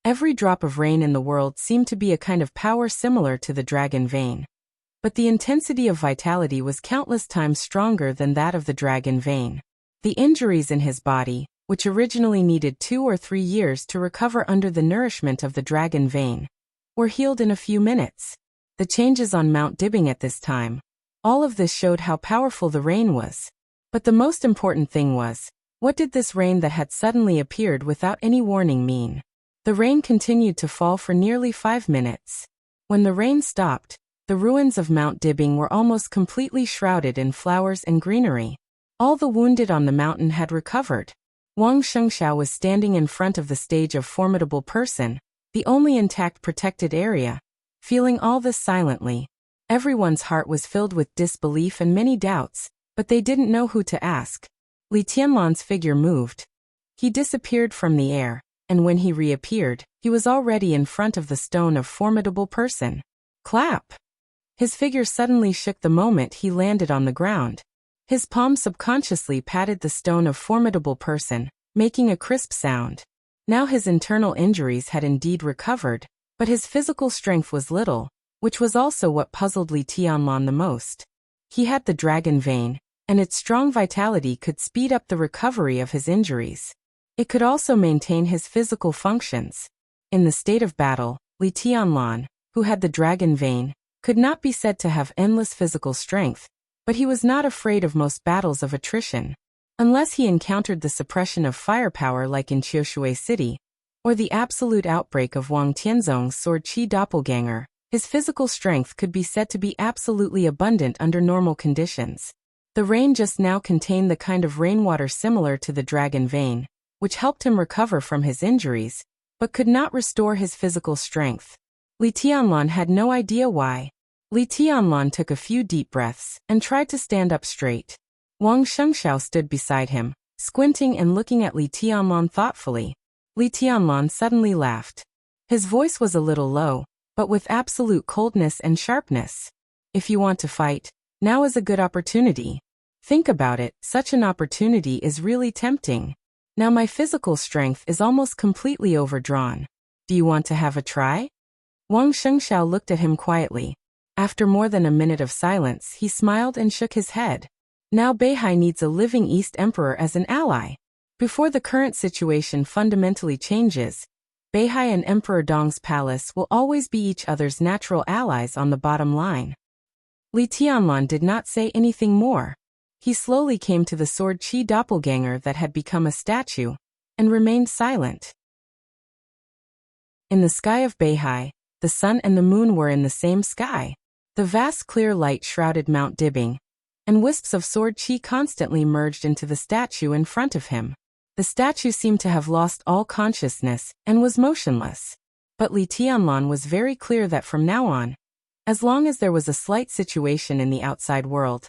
Every drop of rain in the world seemed to be a kind of power similar to the dragon vein. But the intensity of vitality was countless times stronger than that of the dragon vein. The injuries in his body, which originally needed 2 or 3 years to recover under the nourishment of the dragon vein, were healed in a few minutes. The changes on Mount Dibing at this time, all of this showed how powerful the rain was. But the most important thing was, what did this rain that had suddenly appeared without any warning mean? The rain continued to fall for nearly 5 minutes. When the rain stopped, the ruins of Mount Dibing were almost completely shrouded in flowers and greenery. All the wounded on the mountain had recovered. Wang Shengxiao was standing in front of the stage of formidable person, the only intact protected area, feeling all this silently. Everyone's heart was filled with disbelief and many doubts, but they didn't know who to ask. Li Tianlan's figure moved. He disappeared from the air, and when he reappeared, he was already in front of the stone of formidable person. Clap! His figure suddenly shook the moment he landed on the ground. His palm subconsciously patted the stone of formidable person, making a crisp sound. Now his internal injuries had indeed recovered, but his physical strength was little, which was also what puzzled Li Tianlan the most. He had the dragon vein, and its strong vitality could speed up the recovery of his injuries. It could also maintain his physical functions. In the state of battle, Li Tianlan, who had the dragon vein, could not be said to have endless physical strength, but he was not afraid of most battles of attrition. Unless he encountered the suppression of firepower like in Qiushui City, or the absolute outbreak of Wang Tianzong's sword qi doppelganger, his physical strength could be said to be absolutely abundant under normal conditions. The rain just now contained the kind of rainwater similar to the dragon vein, which helped him recover from his injuries, but could not restore his physical strength. Li Tianlan had no idea why. Li Tianlan took a few deep breaths and tried to stand up straight. Wang Shengxiao stood beside him, squinting and looking at Li Tianlan thoughtfully. Li Tianlan suddenly laughed. His voice was a little low, but with absolute coldness and sharpness. If you want to fight, now is a good opportunity. Think about it, such an opportunity is really tempting. Now my physical strength is almost completely overdrawn. Do you want to have a try? Wang Shengxiao looked at him quietly. After more than a minute of silence, he smiled and shook his head. Now Beihai needs a living East Emperor as an ally. Before the current situation fundamentally changes, Beihai and Emperor Dong's palace will always be each other's natural allies on the bottom line. Li Tianlan did not say anything more. He slowly came to the sword qi doppelganger that had become a statue, and remained silent. In the sky of Beihai, the sun and the moon were in the same sky. The vast clear light shrouded Mount Dibing, and wisps of sword qi constantly merged into the statue in front of him. The statue seemed to have lost all consciousness and was motionless. But Li Tianlan was very clear that from now on, as long as there was a slight situation in the outside world,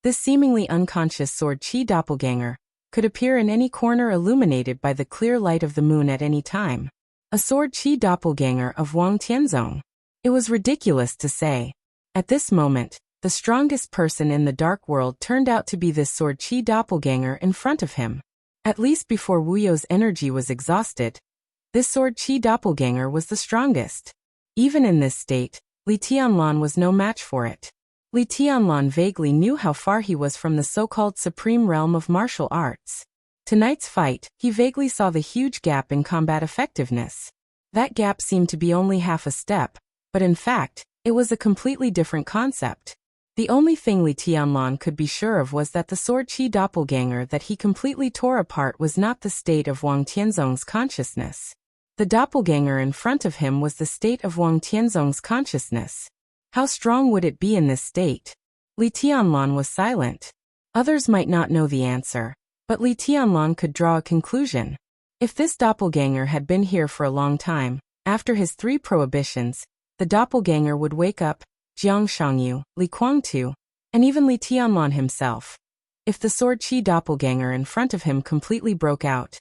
this seemingly unconscious sword qi doppelganger could appear in any corner illuminated by the clear light of the moon at any time. A sword qi doppelganger of Wang Tianzong. It was ridiculous to say. At this moment, the strongest person in the dark world turned out to be this sword qi doppelganger in front of him. At least before Wu You's energy was exhausted, this sword qi doppelganger was the strongest. Even in this state, Li Tianlan was no match for it. Li Tianlan vaguely knew how far he was from the so-called supreme realm of martial arts. Tonight's fight, he vaguely saw the huge gap in combat effectiveness. That gap seemed to be only half a step, but in fact, it was a completely different concept. The only thing Li Tianlan could be sure of was that the sword qi doppelganger that he completely tore apart was not the state of Wang Tianzong's consciousness. The doppelganger in front of him was the state of Wang Tianzong's consciousness. How strong would it be in this state? Li Tianlan was silent. Others might not know the answer, but Li Tianlan could draw a conclusion. If this doppelganger had been here for a long time, after his 3 prohibitions, the doppelganger would wake up, Jiang Shangyu, Li Guangtu, and even Li Tianlan himself. If the sword qi doppelganger in front of him completely broke out,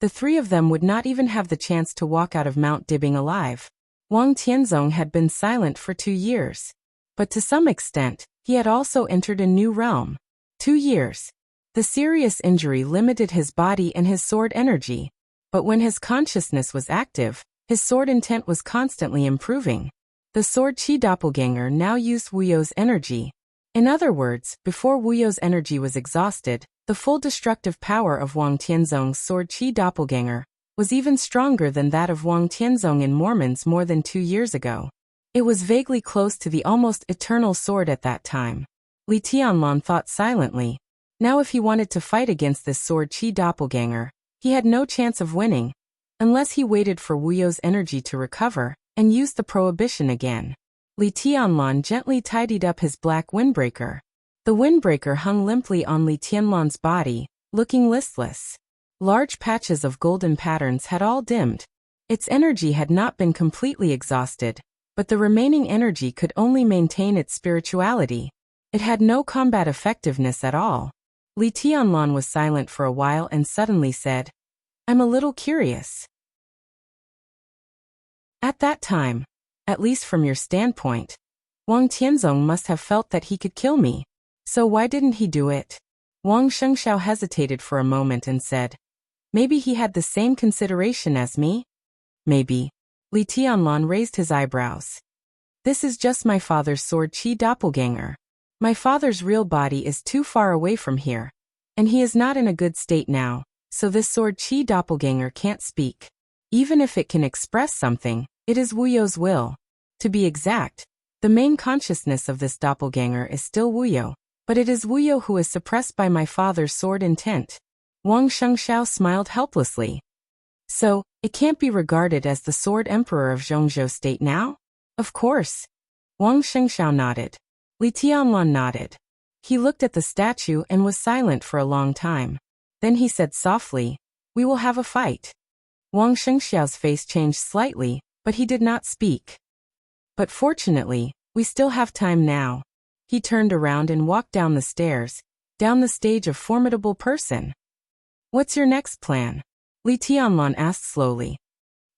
the 3 of them would not even have the chance to walk out of Mount Dibing alive. Wang Tianzong had been silent for 2 years. But to some extent, he had also entered a new realm. 2 years. The serious injury limited his body and his sword energy. But when his consciousness was active, his sword intent was constantly improving. The sword qi doppelganger now used Wu You's energy. In other words, before Wu You's energy was exhausted, the full destructive power of Wang Tianzong's sword qi doppelganger was even stronger than that of Wang Tianzong in Mormon's more than 2 years ago. It was vaguely close to the almost eternal sword at that time. Li Tianlan thought silently. Now if he wanted to fight against this sword qi doppelganger, he had no chance of winning, unless he waited for Wu You's energy to recover and used the prohibition again. Li Tianlan gently tidied up his black windbreaker. The windbreaker hung limply on Li Tianlan's body, looking listless. Large patches of golden patterns had all dimmed. Its energy had not been completely exhausted, but the remaining energy could only maintain its spirituality. It had no combat effectiveness at all. Li Tianlan was silent for a while and suddenly said, "I'm a little curious." At that time, at least from your standpoint, Wang Tianzong must have felt that he could kill me. So why didn't he do it? Wang Shengxiao hesitated for a moment and said, "Maybe he had the same consideration as me?" "Maybe." Li Tianlan raised his eyebrows. "This is just my father's sword qi doppelganger. My father's real body is too far away from here, and he is not in a good state now, So this sword Qi doppelganger can't speak. Even if it can express something, it is Wuyo's will. To be exact, the main consciousness of this doppelganger is still Wuyo, but it is Wuyo who is suppressed by my father's sword intent. Wang Shengxiao smiled helplessly. So, it can't be regarded as the sword emperor of Zhongzhou state now? Of course. Wang Shengxiao nodded. Li Tianlan nodded. He looked at the statue and was silent for a long time. Then he said softly, "We will have a fight." Wang Shengxiao's face changed slightly, but he did not speak. But fortunately, we still have time now. He turned around and walked down the stairs, down the stage of formidable person. What's your next plan? Li Tianlan asked slowly.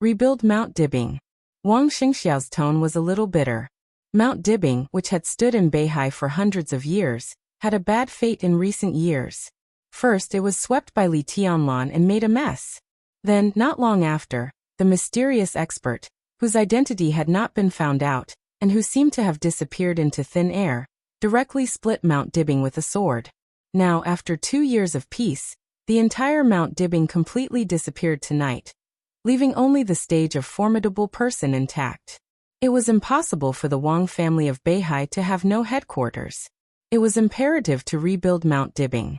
Rebuild Mount Dibing. Wang Shengxiao's tone was a little bitter. Mount Dibing, which had stood in Beihai for hundreds of years, had a bad fate in recent years. First, it was swept by Li Tianlan and made a mess. Then, not long after, the mysterious expert, whose identity had not been found out, and who seemed to have disappeared into thin air, directly split Mount Dibing with a sword. Now, after 2 years of peace, the entire Mount Dibing completely disappeared tonight, leaving only the stage of formidable person intact. It was impossible for the Wang family of Beihai to have no headquarters. It was imperative to rebuild Mount Dibing.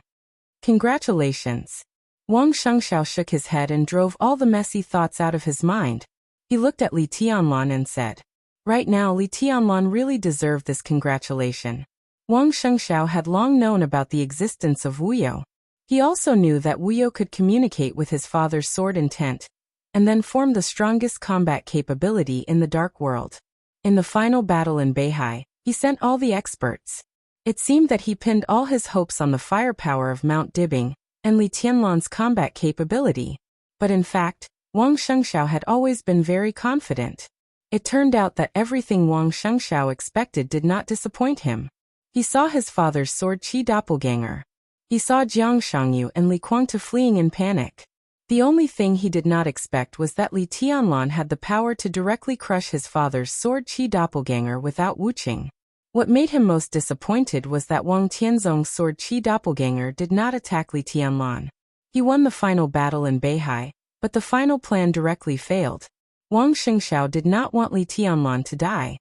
Congratulations. Wang Shengxiao shook his head and drove all the messy thoughts out of his mind. He looked at Li Tianlan and said, "Right now Li Tianlan really deserved this congratulation." Wang Shengxiao had long known about the existence of Wuyo. He also knew that Wuyo could communicate with his father's sword intent, and then form the strongest combat capability in the dark world. In the final battle in Beihai, he sent all the experts. It seemed that he pinned all his hopes on the firepower of Mount Dibing and Li Tianlan's combat capability. But in fact, Wang Shengxiao had always been very confident. It turned out that everything Wang Shengxiao expected did not disappoint him. He saw his father's sword Qi doppelganger. He saw Jiang Shangyu and Li Guangtu fleeing in panic. The only thing he did not expect was that Li Tianlan had the power to directly crush his father's sword Qi doppelganger without Wuqing. What made him most disappointed was that Wang Tianzong's sword Qi doppelganger did not attack Li Tianlan. He won the final battle in Beihai, but the final plan directly failed. Wang Shengxiao did not want Li Tianlan to die.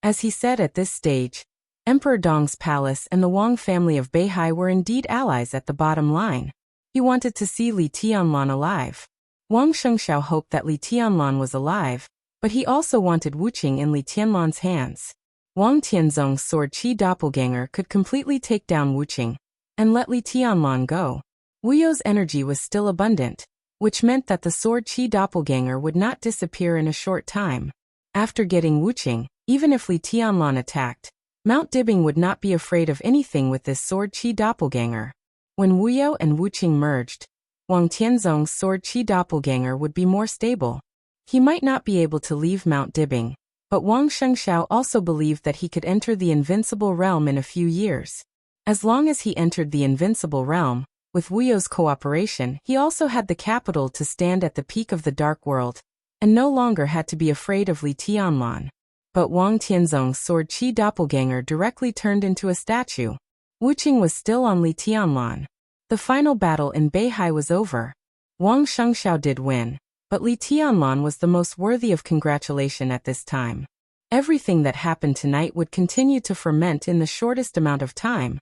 As he said at this stage, Emperor Dong's palace and the Wang family of Beihai were indeed allies at the bottom line. He wanted to see Li Tianlan alive. Wang Shengxiao hoped that Li Tianlan was alive, but he also wanted Wuqing in Li Tianlan's hands. Wang Tianzong's sword Qi doppelganger could completely take down Wuqing and let Li Tianlan go. Wuyo's energy was still abundant, which meant that the sword Qi doppelganger would not disappear in a short time. After getting Wuqing, even if Li Tianlan attacked, Mount Dibing would not be afraid of anything with this sword Qi doppelganger. When Wuyo and Wuqing merged, Wang Tianzong's sword Qi doppelganger would be more stable. He might not be able to leave Mount Dibing, but Wang Shengxiao also believed that he could enter the invincible realm in a few years. As long as he entered the invincible realm, with Wuyo's cooperation, he also had the capital to stand at the peak of the dark world, and no longer had to be afraid of Li Tianlan. But Wang Tianzong's sword Qi doppelganger directly turned into a statue. Wuqing was still on Li Tianlan. The final battle in Beihai was over. Wang Shengxiao did win, but Li Tianlan was the most worthy of congratulation at this time. Everything that happened tonight would continue to ferment in the shortest amount of time,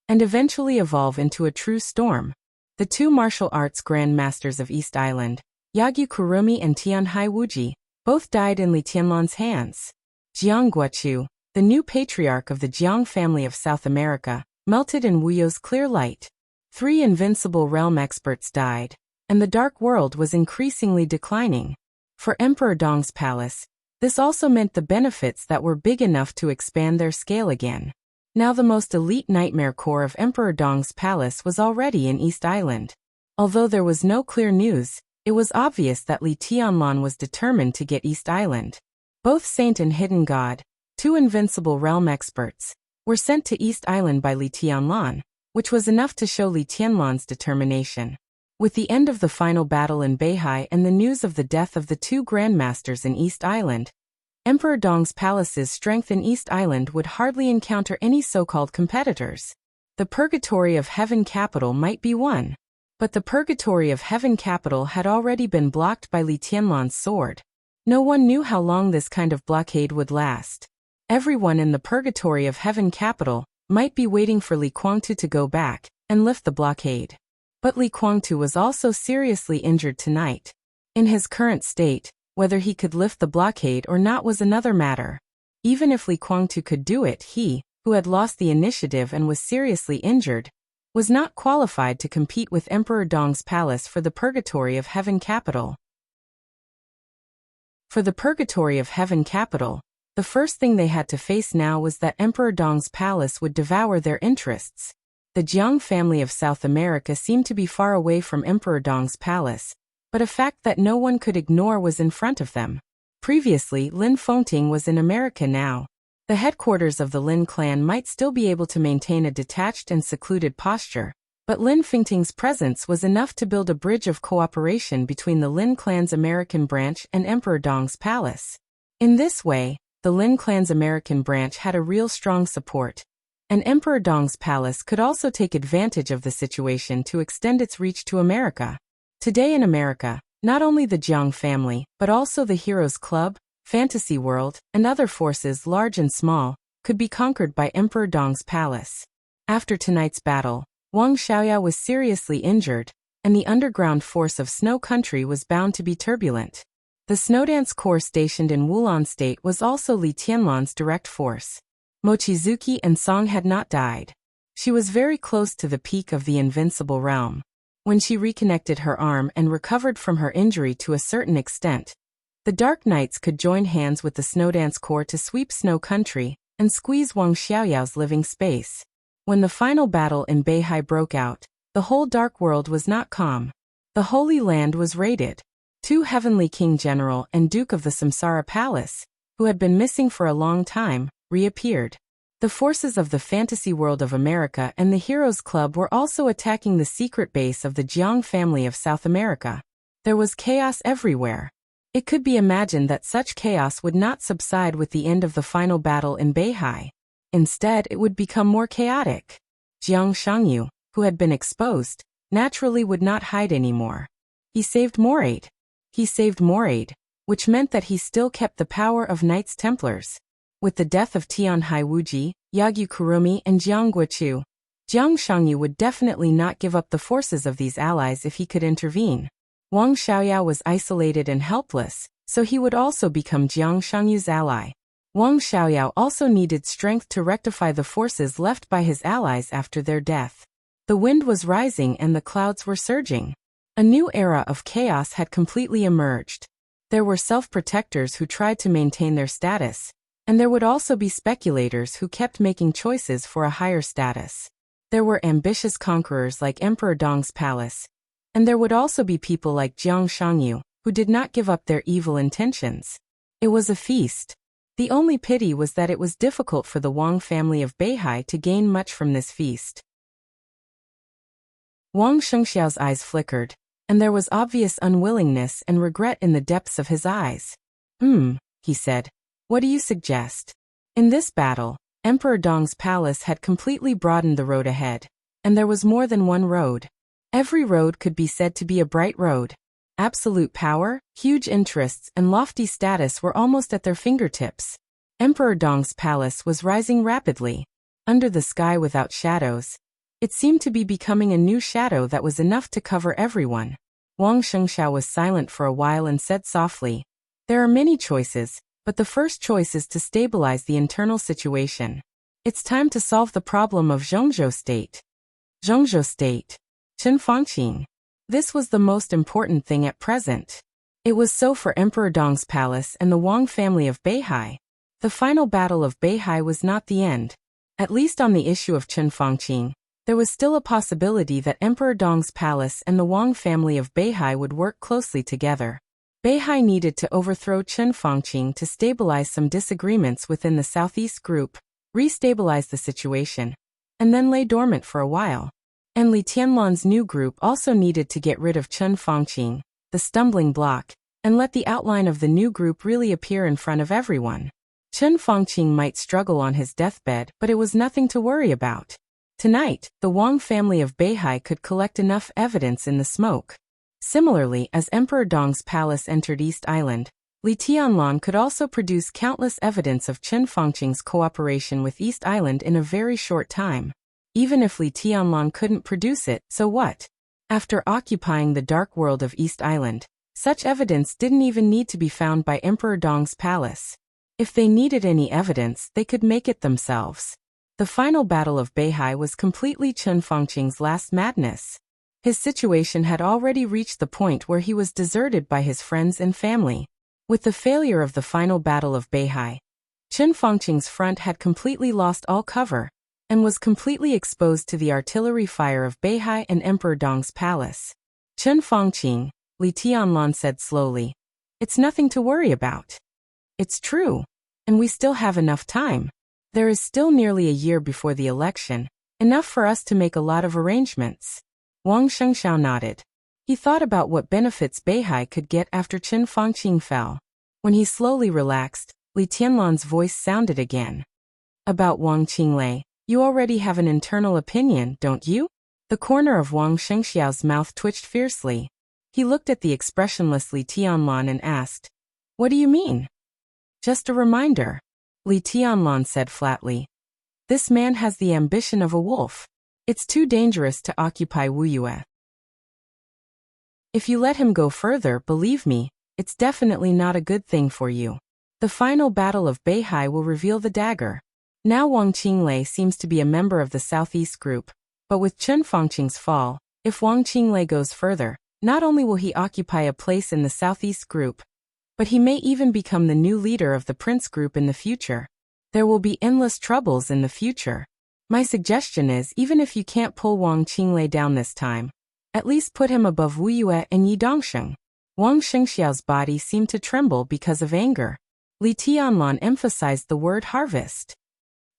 and eventually evolve into a true storm. The two martial arts grandmasters of East Island, Yagyu Kurumi and Tianhai Wuji, both died in Li Tianlan's hands. Jiang Guochu, the new patriarch of the Jiang family of South America, melted in Wuyo's clear light. 3 invincible realm experts died, and the dark world was increasingly declining. For Emperor Dong's palace, this also meant the benefits that were big enough to expand their scale again. Now the most elite nightmare core of Emperor Dong's palace was already in East Island. Although there was no clear news, it was obvious that Li Tianlan was determined to get East Island. Both Saint and Hidden God, 2 invincible realm experts, were sent to East Island by Li Tianlan, which was enough to show Li Tianlan's determination. With the end of the final battle in Beihai and the news of the death of the 2 grandmasters in East Island, Emperor Dong's palace's strength in East Island would hardly encounter any so-called competitors. The purgatory of Heaven capital might be won. But the purgatory of heaven capital had already been blocked by Li Tianlan's sword. No one knew how long this kind of blockade would last. Everyone in the purgatory of heaven capital might be waiting for Li Guangtu to go back and lift the blockade. But Li Guangtu was also seriously injured tonight. In his current state, whether he could lift the blockade or not was another matter. Even if Li Guangtu could do it, he, who had lost the initiative and was seriously injured, was not qualified to compete with Emperor Dong's palace for the purgatory of heaven capital. For the purgatory of heaven capital, the first thing they had to face now was that Emperor Dong's palace would devour their interests. The Jiang family of South America seemed to be far away from Emperor Dong's palace, but a fact that no one could ignore was in front of them. Previously, Lin Fengting was in America now. The headquarters of the Lin clan might still be able to maintain a detached and secluded posture, but Lin Fengting's presence was enough to build a bridge of cooperation between the Lin clan's American branch and Emperor Dong's palace. In this way, the Lin clan's American branch had a real strong support, and Emperor Dong's palace could also take advantage of the situation to extend its reach to America. Today in America, not only the Jiang family, but also the Heroes Club, Fantasy World, and other forces large and small, could be conquered by Emperor Dong's palace. After tonight's battle, Wang Xiaoyao was seriously injured, and the underground force of Snow Country was bound to be turbulent. The Snowdance Corps stationed in Wulan State was also Li Tianlan's direct force. Mochizuki and Song had not died. She was very close to the peak of the invincible realm. When she reconnected her arm and recovered from her injury to a certain extent, the Dark Knights could join hands with the Snowdance Corps to sweep Snow Country and squeeze Wang Xiaoyao's living space. When the final battle in Beihai broke out, the whole Dark World was not calm. The Holy Land was raided. 2 Heavenly King General and Duke of the Samsara Palace, who had been missing for a long time, reappeared. The forces of the Fantasy World of America and the Heroes Club were also attacking the secret base of the Jiang family of South America. There was chaos everywhere. It could be imagined that such chaos would not subside with the end of the final battle in Beihai. Instead, it would become more chaotic. Jiang Shangyu, who had been exposed, naturally would not hide anymore. He saved Moraid. Which meant that he still kept the power of Knights Templars. With the death of Tianhai Wuji, Yagyu Kurumi, and Jiang Guochu, Jiang Shangyu would definitely not give up the forces of these allies if he could intervene. Wang Xiaoyao was isolated and helpless, so he would also become Jiang Shangyu's ally. Wang Xiaoyao also needed strength to rectify the forces left by his allies after their death. The wind was rising and the clouds were surging. A new era of chaos had completely emerged. There were self-protectors who tried to maintain their status, and there would also be speculators who kept making choices for a higher status. There were ambitious conquerors like Emperor Dong's palace, and there would also be people like Jiang Shangyu, who did not give up their evil intentions. It was a feast. The only pity was that it was difficult for the Wang family of Beihai to gain much from this feast. Wang Shengxiao's eyes flickered, and there was obvious unwillingness and regret in the depths of his eyes. He said. What do you suggest? In this battle, Emperor Dong's palace had completely broadened the road ahead, and there was more than one road. Every road could be said to be a bright road. Absolute power, huge interests, and lofty status were almost at their fingertips. Emperor Dong's palace was rising rapidly. Under the sky without shadows, it seemed to be becoming a new shadow that was enough to cover everyone. Wang Shengxiao was silent for a while and said softly, "There are many choices, but the first choice is to stabilize the internal situation. It's time to solve the problem of Zhongzhou State." Zhongzhou State. Qinfangqing. This was the most important thing at present. It was so for Emperor Dong's palace and the Wang family of Beihai. The final battle of Beihai was not the end. At least on the issue of Qinfangqing, there was still a possibility that Emperor Dong's palace and the Wang family of Beihai would work closely together. Beihai needed to overthrow Qinfangqing to stabilize some disagreements within the Southeast Group, restabilize the situation, and then lay dormant for a while. And Li Tianlan's new group also needed to get rid of Qinfangqing, the stumbling block, and let the outline of the new group really appear in front of everyone. Qinfangqing might struggle on his deathbed, but it was nothing to worry about. Tonight, the Wang family of Beihai could collect enough evidence in the smoke. Similarly, as Emperor Dong's palace entered East Island, Li Tianlan could also produce countless evidence of Chen Fangqing's cooperation with East Island in a very short time. Even if Li Tianlan couldn't produce it, so what? After occupying the dark world of East Island, such evidence didn't even need to be found by Emperor Dong's palace. If they needed any evidence, they could make it themselves. The final battle of Beihai was completely Chen Fangqing's last madness. His situation had already reached the point where he was deserted by his friends and family. With the failure of the final battle of Beihai, Chen Fangqing's front had completely lost all cover, and was completely exposed to the artillery fire of Beihai and Emperor Dong's palace. Chen Fangqing, Li Tianlan said slowly, "It's nothing to worry about. It's true, and we still have enough time. There is still nearly a year before the election, enough for us to make a lot of arrangements." Wang Shengxiao nodded. He thought about what benefits Beihai could get after Chen Fangqing fell. When he slowly relaxed, Li Tianlan's voice sounded again. "About Wang Qinglei, you already have an internal opinion, don't you?" The corner of Wang Shengxiao's mouth twitched fiercely. He looked at the expressionless Li Tianlan and asked, "What do you mean?" "Just a reminder," Li Tianlan said flatly. "This man has the ambition of a wolf. It's too dangerous to occupy Wuyue. If you let him go further, believe me, it's definitely not a good thing for you. The final battle of Beihai will reveal the dagger. Now Wang Qinglei seems to be a member of the Southeast Group, but with Chen Fangqing's fall, if Wang Qinglei goes further, not only will he occupy a place in the Southeast Group, but he may even become the new leader of the Prince Group in the future. There will be endless troubles in the future. My suggestion is, even if you can't pull Wang Qinglei down this time, at least put him above Wu Yue and Yi Dongsheng." Wang Shengxiao's body seemed to tremble because of anger. Li Tianlan emphasized the word harvest.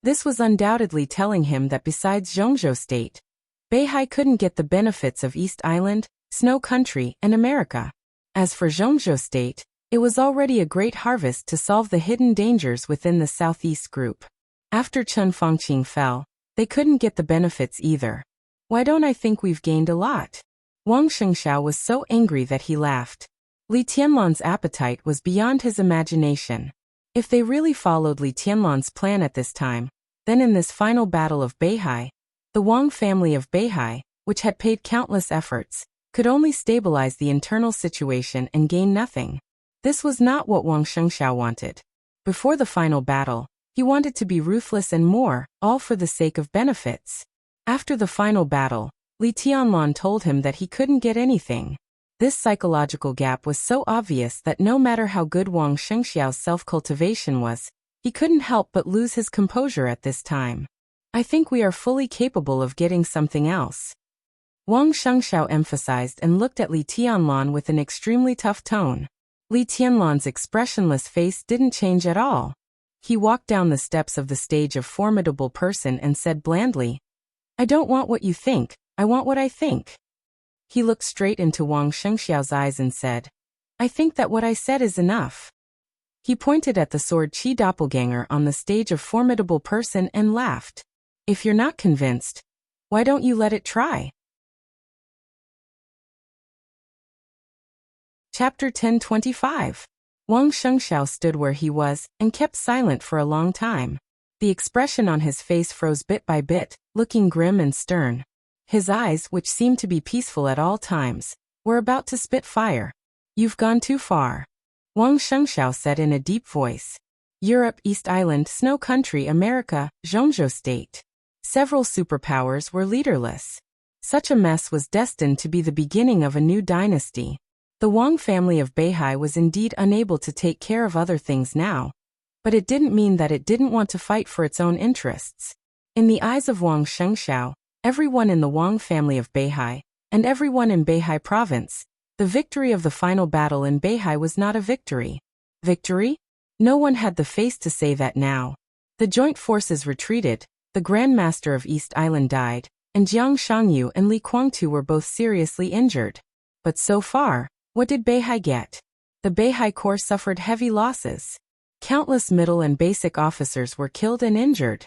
This was undoubtedly telling him that besides Zhongzhou State, Beihai couldn't get the benefits of East Island, Snow Country, and America. As for Zhongzhou State, it was already a great harvest to solve the hidden dangers within the Southeast Group. After Chen Fangqing fell, they couldn't get the benefits either. Why don't I think we've gained a lot? Wang Shengxiao was so angry that he laughed. Li Tianlan's appetite was beyond his imagination. If they really followed Li Tianlan's plan at this time, then in this final battle of Beihai, the Wang family of Beihai, which had paid countless efforts, could only stabilize the internal situation and gain nothing. This was not what Wang Shengxiao wanted. Before the final battle, he wanted to be ruthless and more, all for the sake of benefits. After the final battle, Li Tianlan told him that he couldn't get anything. This psychological gap was so obvious that no matter how good Wang Shengxiao's self-cultivation was, he couldn't help but lose his composure at this time. "I think we are fully capable of getting something else," Wang Shengxiao emphasized and looked at Li Tianlan with an extremely tough tone. Li Tianlan's expressionless face didn't change at all. He walked down the steps of the stage of formidable person and said blandly, "I don't want what you think, I want what I think." He looked straight into Wang Shengxiao's eyes and said, "I think that what I said is enough." He pointed at the sword Qi doppelganger on the stage of formidable person and laughed. "If you're not convinced, why don't you let it try?" Chapter 1025. Wang Shengxiao stood where he was and kept silent for a long time. The expression on his face froze bit by bit, looking grim and stern. His eyes, which seemed to be peaceful at all times, were about to spit fire. "You've gone too far," Wang Shengxiao said in a deep voice. "Europe, East Island, Snow Country, America, Zhongzhou State. Several superpowers were leaderless. Such a mess was destined to be the beginning of a new dynasty. The Wang family of Beihai was indeed unable to take care of other things now, but it didn't mean that it didn't want to fight for its own interests. In the eyes of Wang Shengxiao, everyone in the Wang family of Beihai, and everyone in Beihai province, the victory of the final battle in Beihai was not a victory. Victory? No one had the face to say that now. The joint forces retreated, the Grand Master of East Island died, and Jiang Shangyu and Li Guangtu were both seriously injured. But so far, what did Beihai get? The Beihai Corps suffered heavy losses. Countless middle and basic officers were killed and injured.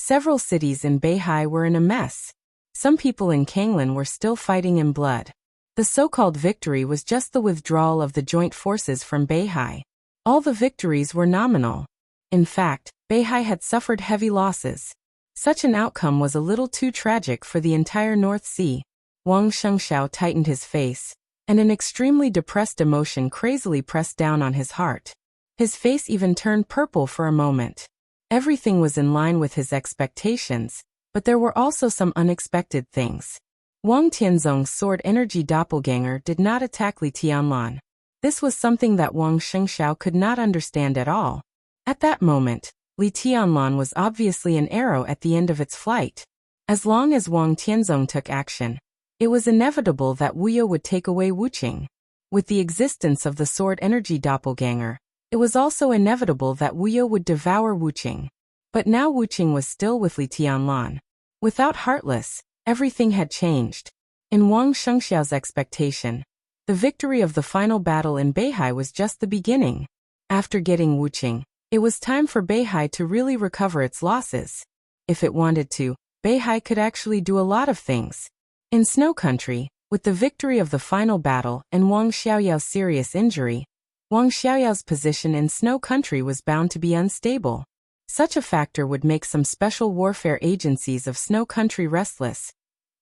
Several cities in Beihai were in a mess. Some people in Kanglan were still fighting in blood. The so-called victory was just the withdrawal of the joint forces from Beihai. All the victories were nominal. In fact, Beihai had suffered heavy losses. Such an outcome was a little too tragic for the entire North Sea. Wang Shengxiao tightened his face, and an extremely depressed emotion crazily pressed down on his heart. His face even turned purple for a moment. Everything was in line with his expectations, but there were also some unexpected things. Wang Tianzong's sword energy doppelganger did not attack Li Tianlan. This was something that Wang Shengxiao could not understand at all. At that moment, Li Tianlan was obviously an arrow at the end of its flight. As long as Wang Tianzong took action, it was inevitable that Wuyo would take away Wuqing. With the existence of the sword energy doppelganger, it was also inevitable that Wuyo would devour Wuqing. But now Wuqing was still with Li Tianlan. Without Heartless, everything had changed. In Wang Shengxiao's expectation, the victory of the final battle in Beihai was just the beginning. After getting Wuqing, it was time for Beihai to really recover its losses. If it wanted to, Beihai could actually do a lot of things. In Snow Country, with the victory of the final battle and Wang Xiaoyao's serious injury, Wang Xiaoyao's position in Snow Country was bound to be unstable. Such a factor would make some special warfare agencies of Snow Country restless,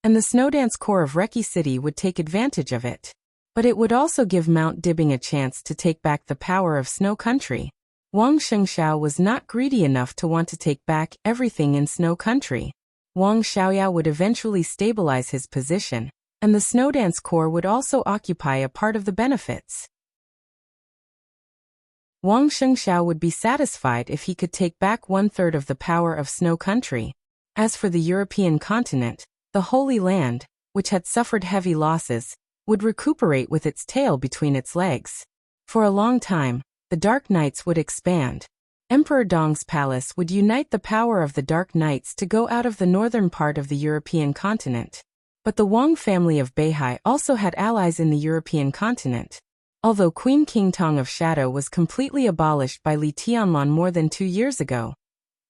and the Snowdance Corps of Reki City would take advantage of it. But it would also give Mount Dibbing a chance to take back the power of Snow Country. Wang Shengxiao was not greedy enough to want to take back everything in Snow Country. Wang Xiaoyao would eventually stabilize his position, and the Snowdance Corps would also occupy a part of the benefits. Wang Shengxiao would be satisfied if he could take back 1/3 of the power of Snow Country. As for the European continent, the Holy Land, which had suffered heavy losses, would recuperate with its tail between its legs. For a long time, the Dark Knights would expand. Emperor Dong's palace would unite the power of the Dark Knights to go out of the northern part of the European continent. But the Wang family of Beihai also had allies in the European continent. Although Queen King Tong of Shadow was completely abolished by Li Tianlan more than 2 years ago,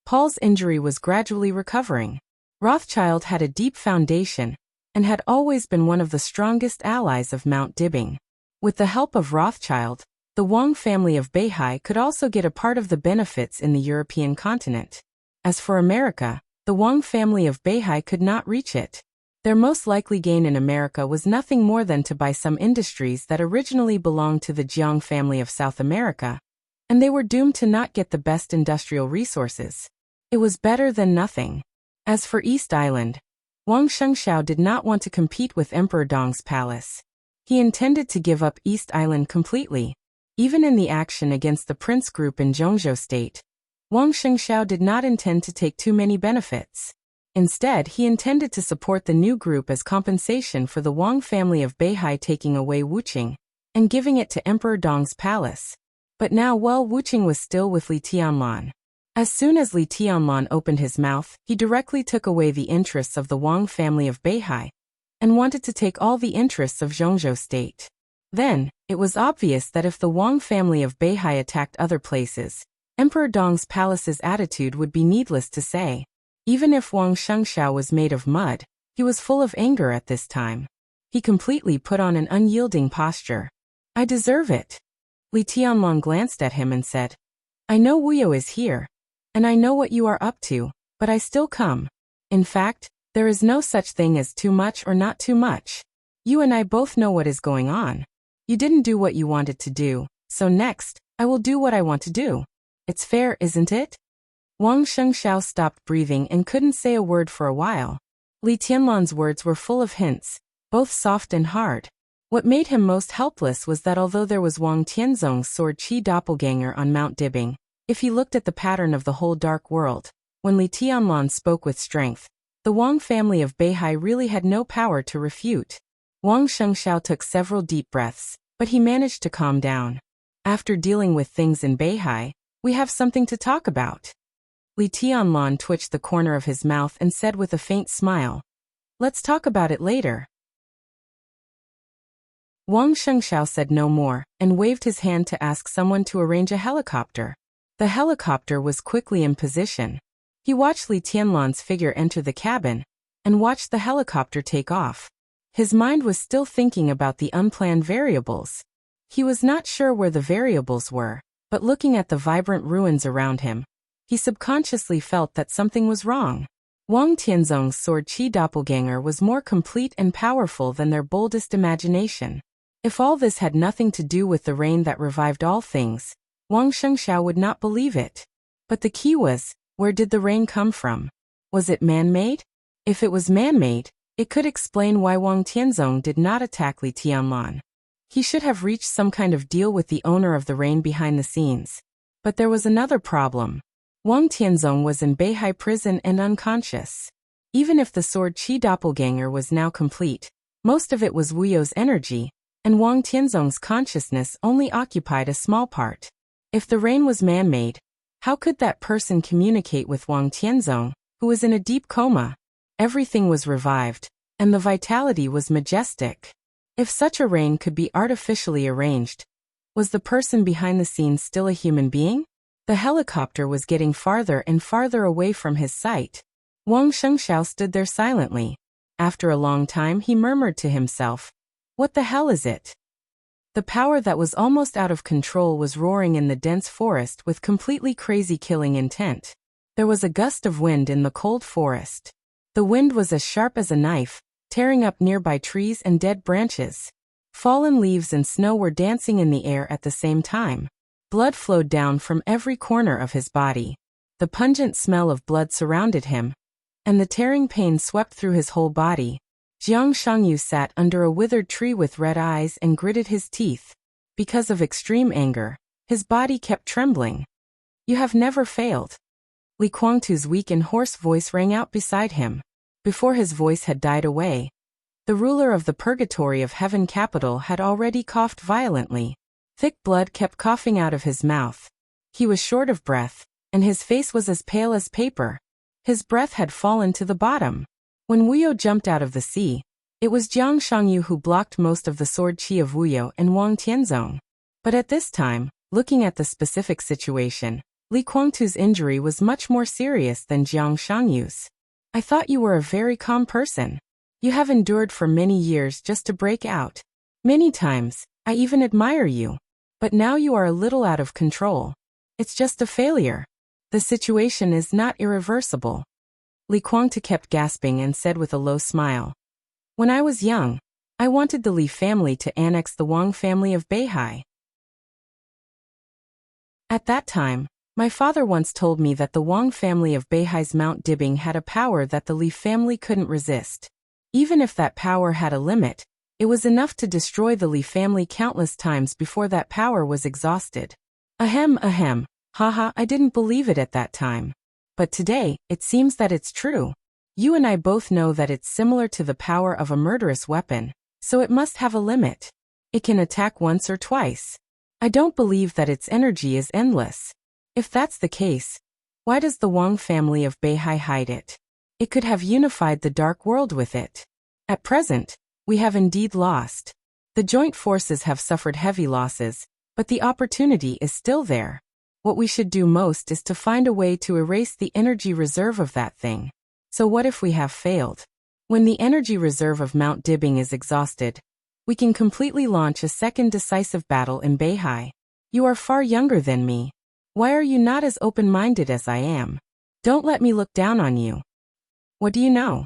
Paul's injury was gradually recovering. Rothschild had a deep foundation and had always been one of the strongest allies of Mount Dibbing. With the help of Rothschild, the Wang family of Beihai could also get a part of the benefits in the European continent. As for America, the Wang family of Beihai could not reach it. Their most likely gain in America was nothing more than to buy some industries that originally belonged to the Jiang family of South America, and they were doomed to not get the best industrial resources. It was better than nothing. As for East Island, Wang Shengxiao did not want to compete with Emperor Dong's palace. He intended to give up East Island completely. Even in the action against the Prince Group in Zhongzhou State, Wang Shengxiao did not intend to take too many benefits. Instead, he intended to support the new group as compensation for the Wang family of Beihai taking away Wuqing and giving it to Emperor Dong's palace. But now Wuqing was still with Li Tianlan. As soon as Li Tianlan opened his mouth, he directly took away the interests of the Wang family of Beihai and wanted to take all the interests of Zhongzhou State. Then, it was obvious that if the Wang family of Beihai attacked other places, Emperor Dong's palace's attitude would be needless to say. Even if Wang Shengxiao was made of mud, he was full of anger at this time. He completely put on an unyielding posture. I deserve it. Li Tianlan glanced at him and said, I know Wuyo is here, and I know what you are up to, but I still come. In fact, there is no such thing as too much or not too much. You and I both know what is going on. You didn't do what you wanted to do, so next, I will do what I want to do. It's fair, isn't it? Wang Shengxiao stopped breathing and couldn't say a word for a while. Li Tianlan's words were full of hints, both soft and hard. What made him most helpless was that although there was Wang Tianzong's sword Qi doppelganger on Mount Dibbing, if he looked at the pattern of the whole dark world, when Li Tianlan spoke with strength, the Wang family of Beihai really had no power to refute. Wang Shengxiao took several deep breaths, but he managed to calm down. After dealing with things in Beihai, we have something to talk about. Li Tianlan twitched the corner of his mouth and said with a faint smile, Let's talk about it later. Wang Shengxiao said no more and waved his hand to ask someone to arrange a helicopter. The helicopter was quickly in position. He watched Li Tianlan's figure enter the cabin and watched the helicopter take off. His mind was still thinking about the unplanned variables. He was not sure where the variables were, but looking at the vibrant ruins around him, he subconsciously felt that something was wrong. Wang Tianzong's sword qi doppelganger was more complete and powerful than their boldest imagination. If all this had nothing to do with the rain that revived all things, Wang Shengxiao would not believe it. But the key was, where did the rain come from? Was it man-made? If it was man-made, it could explain why Wang Tianzong did not attack Li Tianlan. He should have reached some kind of deal with the owner of the rain behind the scenes. But there was another problem. Wang Tianzong was in Beihai prison and unconscious. Even if the sword qi doppelganger was now complete, most of it was Wu You's energy, and Wang Tianzong's consciousness only occupied a small part. If the rain was man-made, how could that person communicate with Wang Tianzong, who was in a deep coma? Everything was revived, and the vitality was majestic. If such a rain could be artificially arranged, was the person behind the scenes still a human being? The helicopter was getting farther and farther away from his sight. Wang Shengxiao stood there silently. After a long time he murmured to himself, "What the hell is it?" The power that was almost out of control was roaring in the dense forest with completely crazy killing intent. There was a gust of wind in the cold forest. The wind was as sharp as a knife, tearing up nearby trees and dead branches. Fallen leaves and snow were dancing in the air at the same time. Blood flowed down from every corner of his body. The pungent smell of blood surrounded him, and the tearing pain swept through his whole body. Jiang Shangyu sat under a withered tree with red eyes and gritted his teeth. Because of extreme anger, his body kept trembling. "You have never failed." Li Guangtu's weak and hoarse voice rang out beside him. Before his voice had died away, the ruler of the purgatory of heaven capital had already coughed violently. Thick blood kept coughing out of his mouth. He was short of breath, and his face was as pale as paper. His breath had fallen to the bottom. When Wu You jumped out of the sea, it was Jiang Shangyu who blocked most of the sword qi of Wu You and Wang Tianzong. But at this time, looking at the specific situation, Li Guangtu's injury was much more serious than Jiang Shangyu's. "I thought you were a very calm person. You have endured for many years just to break out. Many times, I even admire you. But now you are a little out of control. It's just a failure. The situation is not irreversible." Li Guangtu kept gasping and said with a low smile, "When I was young, I wanted the Li family to annex the Wang family of Beihai. At that time, my father once told me that the Wang family of Beihai's Mount Dibing had a power that the Li family couldn't resist. Even if that power had a limit, it was enough to destroy the Li family countless times before that power was exhausted. Ahem, haha, I didn't believe it at that time. But today, it seems that it's true. You and I both know that it's similar to the power of a murderous weapon, so it must have a limit. It can attack once or twice. I don't believe that its energy is endless. If that's the case, why does the Wang family of Beihai hide it? It could have unified the dark world with it. At present, we have indeed lost. The joint forces have suffered heavy losses, but the opportunity is still there. What we should do most is to find a way to erase the energy reserve of that thing. So what if we have failed? When the energy reserve of Mount Dibing is exhausted, we can completely launch a second decisive battle in Beihai. You are far younger than me. Why are you not as open-minded as I am? Don't let me look down on you." "What do you know?"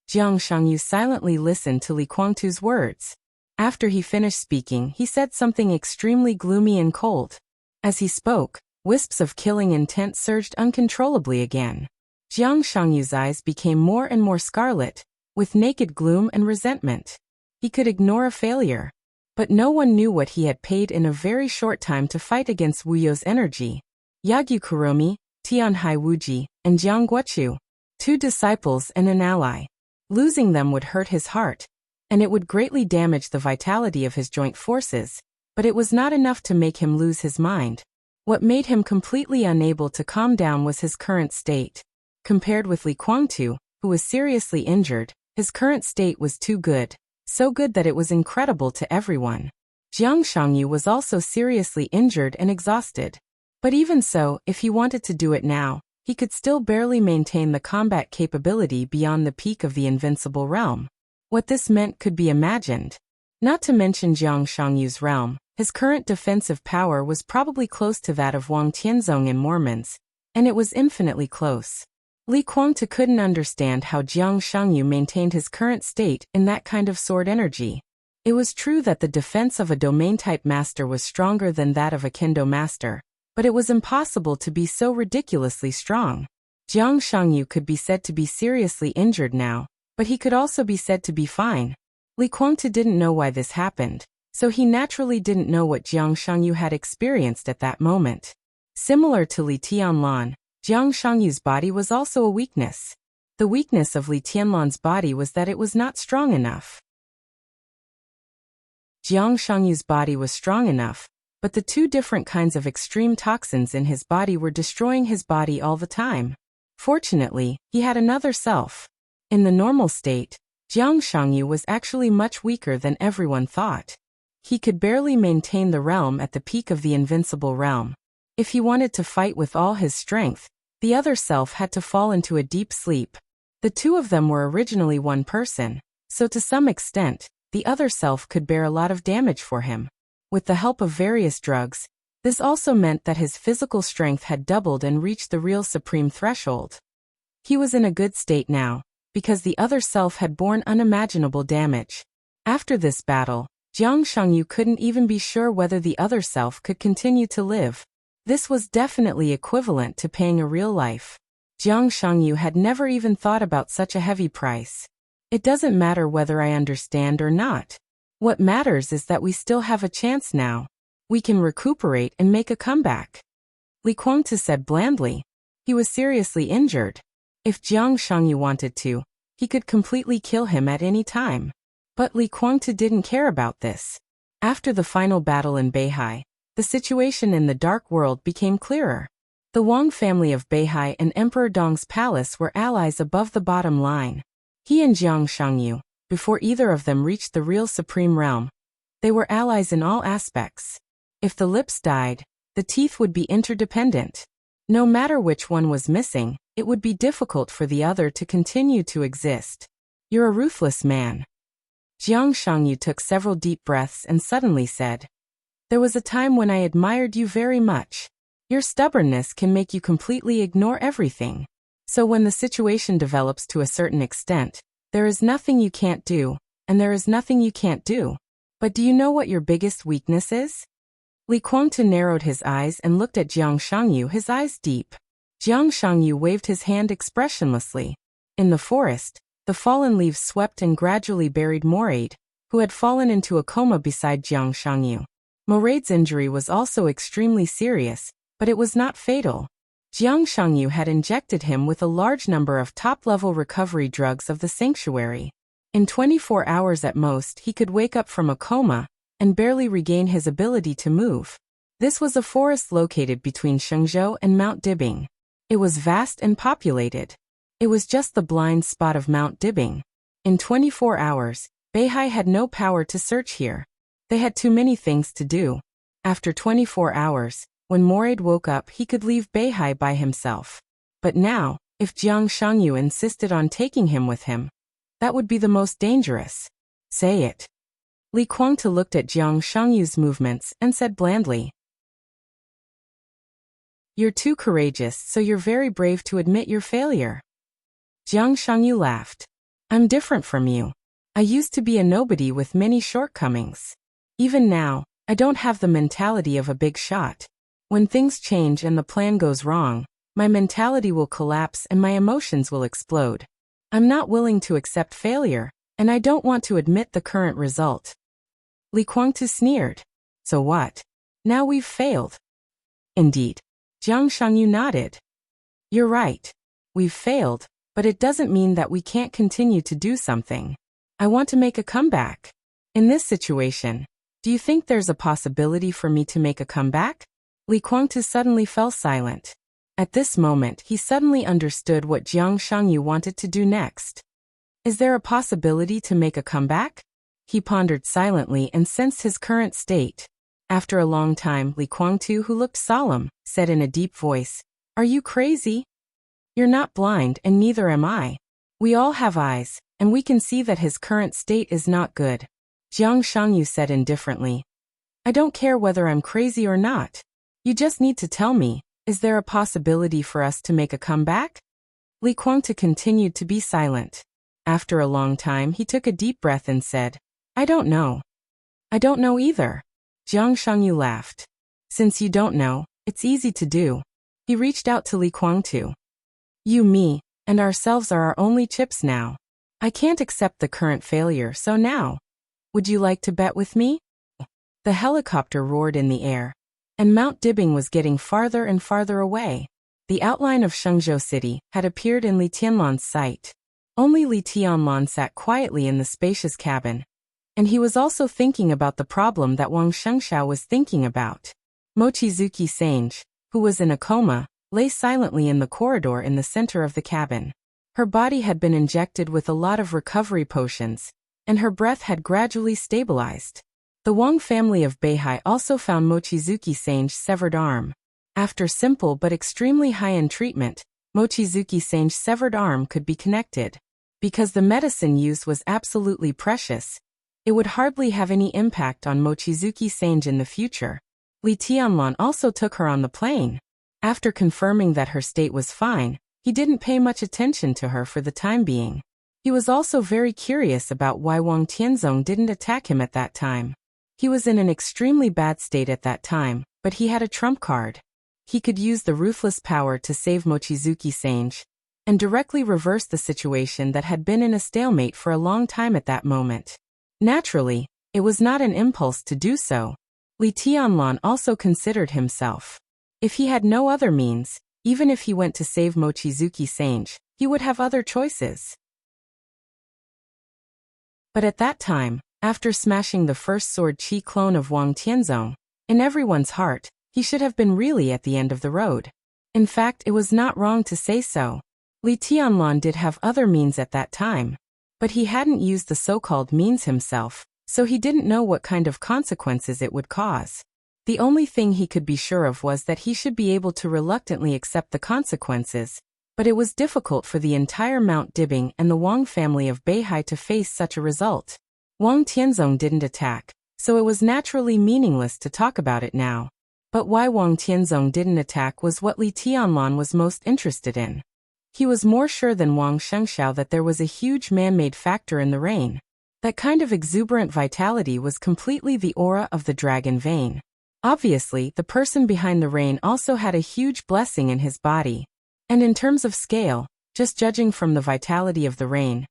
Jiang Shangyu silently listened to Li Guangtu's words. After he finished speaking, he said something extremely gloomy and cold. As he spoke, wisps of killing intent surged uncontrollably again. Jiang Shangyu's eyes became more and more scarlet, with naked gloom and resentment. He could ignore a failure. But no one knew what he had paid in a very short time to fight against Wu You's energy. Yagyu Kuromi, Tianhai Wuji, and Jiang Guochu, 2 disciples and an ally. Losing them would hurt his heart, and it would greatly damage the vitality of his joint forces, but it was not enough to make him lose his mind. What made him completely unable to calm down was his current state. Compared with Li Guangtu, who was seriously injured, his current state was too good, so good that it was incredible to everyone. Jiang Shangyu was also seriously injured and exhausted. But even so, if he wanted to do it now, he could still barely maintain the combat capability beyond the peak of the invincible realm. What this meant could be imagined. Not to mention Jiang Shangyu's realm, his current defensive power was probably close to that of Wang Tianzong in Mormons, and it was infinitely close. Li Kuangtu couldn't understand how Jiang Shangyu maintained his current state in that kind of sword energy. It was true that the defense of a domain-type master was stronger than that of a kendo master, but it was impossible to be so ridiculously strong. Jiang Shangyu could be said to be seriously injured now, but he could also be said to be fine. Li Kuangtu didn't know why this happened, so he naturally didn't know what Jiang Shangyu had experienced at that moment. Similar to Li Tianlan, Jiang Shangyu's body was also a weakness. The weakness of Li Tianlan's body was that it was not strong enough. Jiang Shangyu's body was strong enough, but the two different kinds of extreme toxins in his body were destroying his body all the time. Fortunately, he had another self. In the normal state, Jiang Shangyu was actually much weaker than everyone thought. He could barely maintain the realm at the peak of the invincible realm. If he wanted to fight with all his strength, the other self had to fall into a deep sleep. The two of them were originally one person, so to some extent, the other self could bear a lot of damage for him. With the help of various drugs, this also meant that his physical strength had doubled and reached the real supreme threshold. He was in a good state now, because the other self had borne unimaginable damage. After this battle, Jiang Shangyu couldn't even be sure whether the other self could continue to live. This was definitely equivalent to paying a real life. Jiang Shangyu had never even thought about such a heavy price. It doesn't matter whether I understand or not. What matters is that we still have a chance now. We can recuperate and make a comeback. Li Kuangtu said blandly. He was seriously injured. If Jiang Shangyu wanted to, he could completely kill him at any time. But Li Kuangtu didn't care about this. After the final battle in Beihai, the situation in the Dark World became clearer. The Wang family of Beihai and Emperor Dong's palace were allies above the bottom line. He and Jiang Shangyu, before either of them reached the real supreme realm, they were allies in all aspects. If the lips died, the teeth would be interdependent. No matter which one was missing, it would be difficult for the other to continue to exist. You're a ruthless man. Jiang Shangyu took several deep breaths and suddenly said, "There was a time when I admired you very much. Your stubbornness can make you completely ignore everything. So when the situation develops to a certain extent, there is nothing you can't do, and there is nothing you can't do. But do you know what your biggest weakness is?" Li Kuangtu narrowed his eyes and looked at Jiang Shangyu, his eyes deep. Jiang Shangyu waved his hand expressionlessly. In the forest, the fallen leaves swept and gradually buried Moraid, who had fallen into a coma beside Jiang Shangyu. Moraid's injury was also extremely serious, but it was not fatal. Jiang Shangyu had injected him with a large number of top-level recovery drugs of the sanctuary. In 24 hours at most, he could wake up from a coma and barely regain his ability to move. This was a forest located between Shengzhou and Mount Dibing. It was vast and populated. It was just the blind spot of Mount Dibing. In 24 hours, Beihai had no power to search here. They had too many things to do. After 24 hours, when Moraid woke up, he could leave Beihai by himself. But now, if Jiang Shangyu insisted on taking him with him, that would be the most dangerous. Say it. Li Kuangtu looked at Jiang Shangyu's movements and said blandly, "You're too courageous, so you're very brave to admit your failure." Jiang Shangyu laughed. "I'm different from you. I used to be a nobody with many shortcomings. Even now, I don't have the mentality of a big shot. When things change and the plan goes wrong, my mentality will collapse and my emotions will explode. I'm not willing to accept failure, and I don't want to admit the current result." Li Kuangtu sneered. "So what? Now we've failed." "Indeed." Jiang Shangyu nodded. "You're right. We've failed, but it doesn't mean that we can't continue to do something. I want to make a comeback. In this situation, do you think there's a possibility for me to make a comeback?" Li Kuangtu suddenly fell silent. At this moment, he suddenly understood what Jiang Shangyu wanted to do next. Is there a possibility to make a comeback? He pondered silently and sensed his current state. After a long time, Li Kuangtu, who looked solemn, said in a deep voice, "Are you crazy? You're not blind and neither am I. We all have eyes, and we can see that his current state is not good. Jiang Shangyu said indifferently. I don't care whether I'm crazy or not. You just need to tell me, is there a possibility for us to make a comeback? Li Guangtu continued to be silent. After a long time he took a deep breath and said, I don't know. I don't know either. Jiang Shangyu laughed. Since you don't know, it's easy to do. He reached out to Li Guangtu. You, me, and ourselves are our only chips now. I can't accept the current failure, so now. Would you like to bet with me? The helicopter roared in the air, and Mount Dibing was getting farther and farther away. The outline of Shenzhou City had appeared in Li Tianlan's sight. Only Li Tianlan sat quietly in the spacious cabin, and he was also thinking about the problem that Wang Shengxiao was thinking about. Mochizuki Sange, who was in a coma, lay silently in the corridor in the center of the cabin. Her body had been injected with a lot of recovery potions, and her breath had gradually stabilized. The Wang family of Beihai also found Mochizuki Sange's severed arm. After simple but extremely high-end treatment, Mochizuki Sange's severed arm could be connected. Because the medicine used was absolutely precious, it would hardly have any impact on Mochizuki Sange in the future. Li Tianlan also took her on the plane. After confirming that her state was fine, he didn't pay much attention to her for the time being. He was also very curious about why Wang Tianzong didn't attack him at that time. He was in an extremely bad state at that time, but he had a trump card. He could use the ruthless power to save Mochizuki Sange, and directly reverse the situation that had been in a stalemate for a long time at that moment. Naturally, it was not an impulse to do so. Li Tianlan also considered himself. If he had no other means, even if he went to save Mochizuki Sange, he would have other choices. But at that time, after smashing the first sword chi clone of Wang Tianzong, in everyone's heart, he should have been really at the end of the road. In fact, it was not wrong to say so. Li Tianlan did have other means at that time, but he hadn't used the so-called means himself, so he didn't know what kind of consequences it would cause. The only thing he could be sure of was that he should be able to reluctantly accept the consequences, but it was difficult for the entire Mount Dibing and the Wang family of Beihai to face such a result. Wang Tianzong didn't attack, so it was naturally meaningless to talk about it now. But why Wang Tianzong didn't attack was what Li Tianlan was most interested in. He was more sure than Wang Shengxiao that there was a huge man-made factor in the rain. That kind of exuberant vitality was completely the aura of the dragon vein. Obviously, the person behind the rain also had a huge blessing in his body. And in terms of scale, just judging from the vitality of the rain,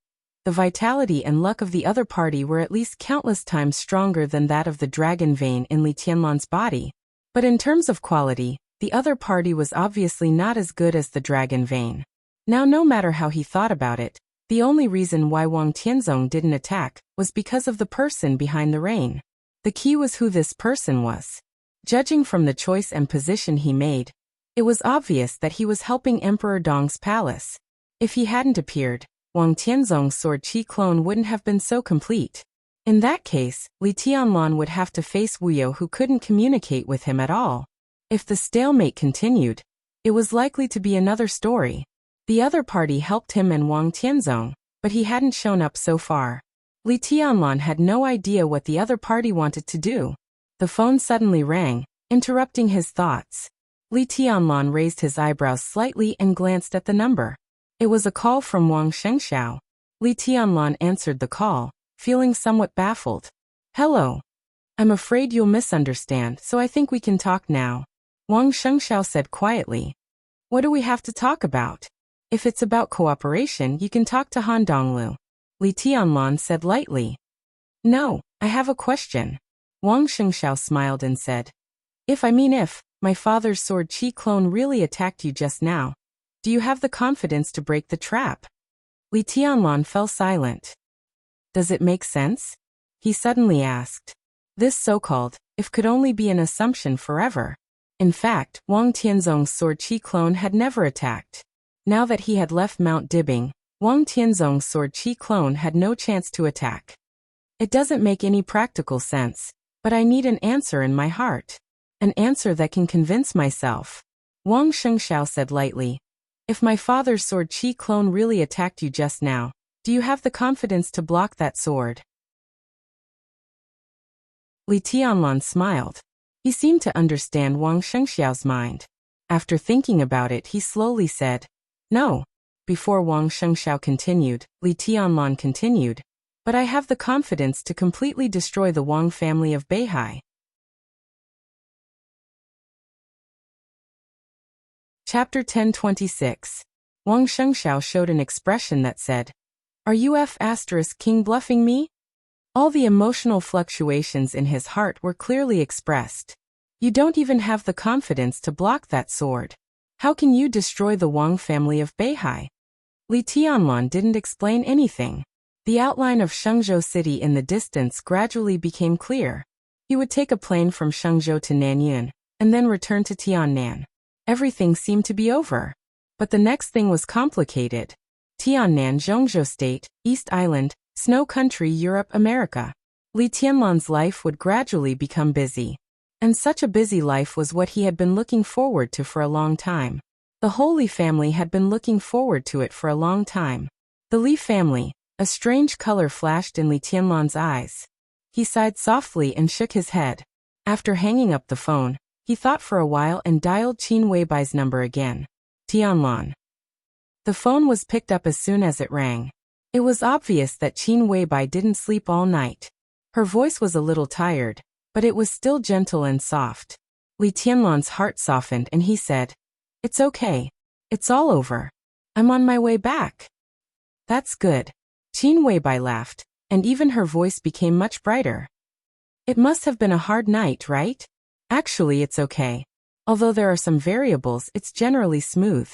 the vitality and luck of the other party were at least countless times stronger than that of the dragon vein in Li Tianlan's body. But in terms of quality, the other party was obviously not as good as the dragon vein. Now, no matter how he thought about it, the only reason why Wang Tianzong didn't attack was because of the person behind the rain. The key was who this person was. Judging from the choice and position he made, it was obvious that he was helping Emperor Dong's palace. If he hadn't appeared, Wang Tianzong's sword chi clone wouldn't have been so complete. In that case, Li Tianlan would have to face Wu You, who couldn't communicate with him at all. If the stalemate continued, it was likely to be another story. The other party helped him and Wang Tianzong, but he hadn't shown up so far. Li Tianlan had no idea what the other party wanted to do. The phone suddenly rang, interrupting his thoughts. Li Tianlan raised his eyebrows slightly and glanced at the number. It was a call from Wang Shengxiao. Li Tianlan answered the call, feeling somewhat baffled. Hello. I'm afraid you'll misunderstand, so I think we can talk now. Wang Shengxiao said quietly. What do we have to talk about? If it's about cooperation, you can talk to Han Donglu. Li Tianlan said lightly. No, I have a question. Wang Shengxiao smiled and said. If my father's sword chi clone really attacked you just now, do you have the confidence to break the trap? Li Tianlan fell silent. Does it make sense? He suddenly asked. This so-called, if could only be an assumption forever. In fact, Wang Tianzong's sword chi clone had never attacked. Now that he had left Mount Dibing, Wang Tianzong's sword chi clone had no chance to attack. It doesn't make any practical sense, but I need an answer in my heart. An answer that can convince myself. Wang Shengxiao said lightly. If my father's sword Qi clone really attacked you just now, do you have the confidence to block that sword? Li Tianlan smiled. He seemed to understand Wang Shengxiao's mind. After thinking about it, he slowly said, "No." Before Wang Shengxiao continued, Li Tianlan continued, "But I have the confidence to completely destroy the Wang family of Beihai." Chapter 1026. Wang Shengxiao showed an expression that said, "Are you King bluffing me?" All the emotional fluctuations in his heart were clearly expressed. "You don't even have the confidence to block that sword. How can you destroy the Wang family of Beihai?" Li Tianlan didn't explain anything. The outline of Shengzhou city in the distance gradually became clear. He would take a plane from Shengzhou to Nanyuan, and then return to Tiannan. Everything seemed to be over. But the next thing was complicated. Tiannan, Zhongzhou State, East Island, Snow Country, Europe, America. Li Tianlan's life would gradually become busy. And such a busy life was what he had been looking forward to for a long time. The whole Li family had been looking forward to it for a long time. The Li family, a strange color flashed in Li Tianlan's eyes. He sighed softly and shook his head. After hanging up the phone, he thought for a while and dialed Qin Weibai's number again. Tianlan. The phone was picked up as soon as it rang. It was obvious that Qin Weibai didn't sleep all night. Her voice was a little tired, but it was still gentle and soft. Li Tianlan's heart softened and he said, "It's okay. It's all over. I'm on my way back." "That's good." Qin Weibai laughed, and even her voice became much brighter. "It must have been a hard night, right?" "Actually, it's okay. Although there are some variables, it's generally smooth.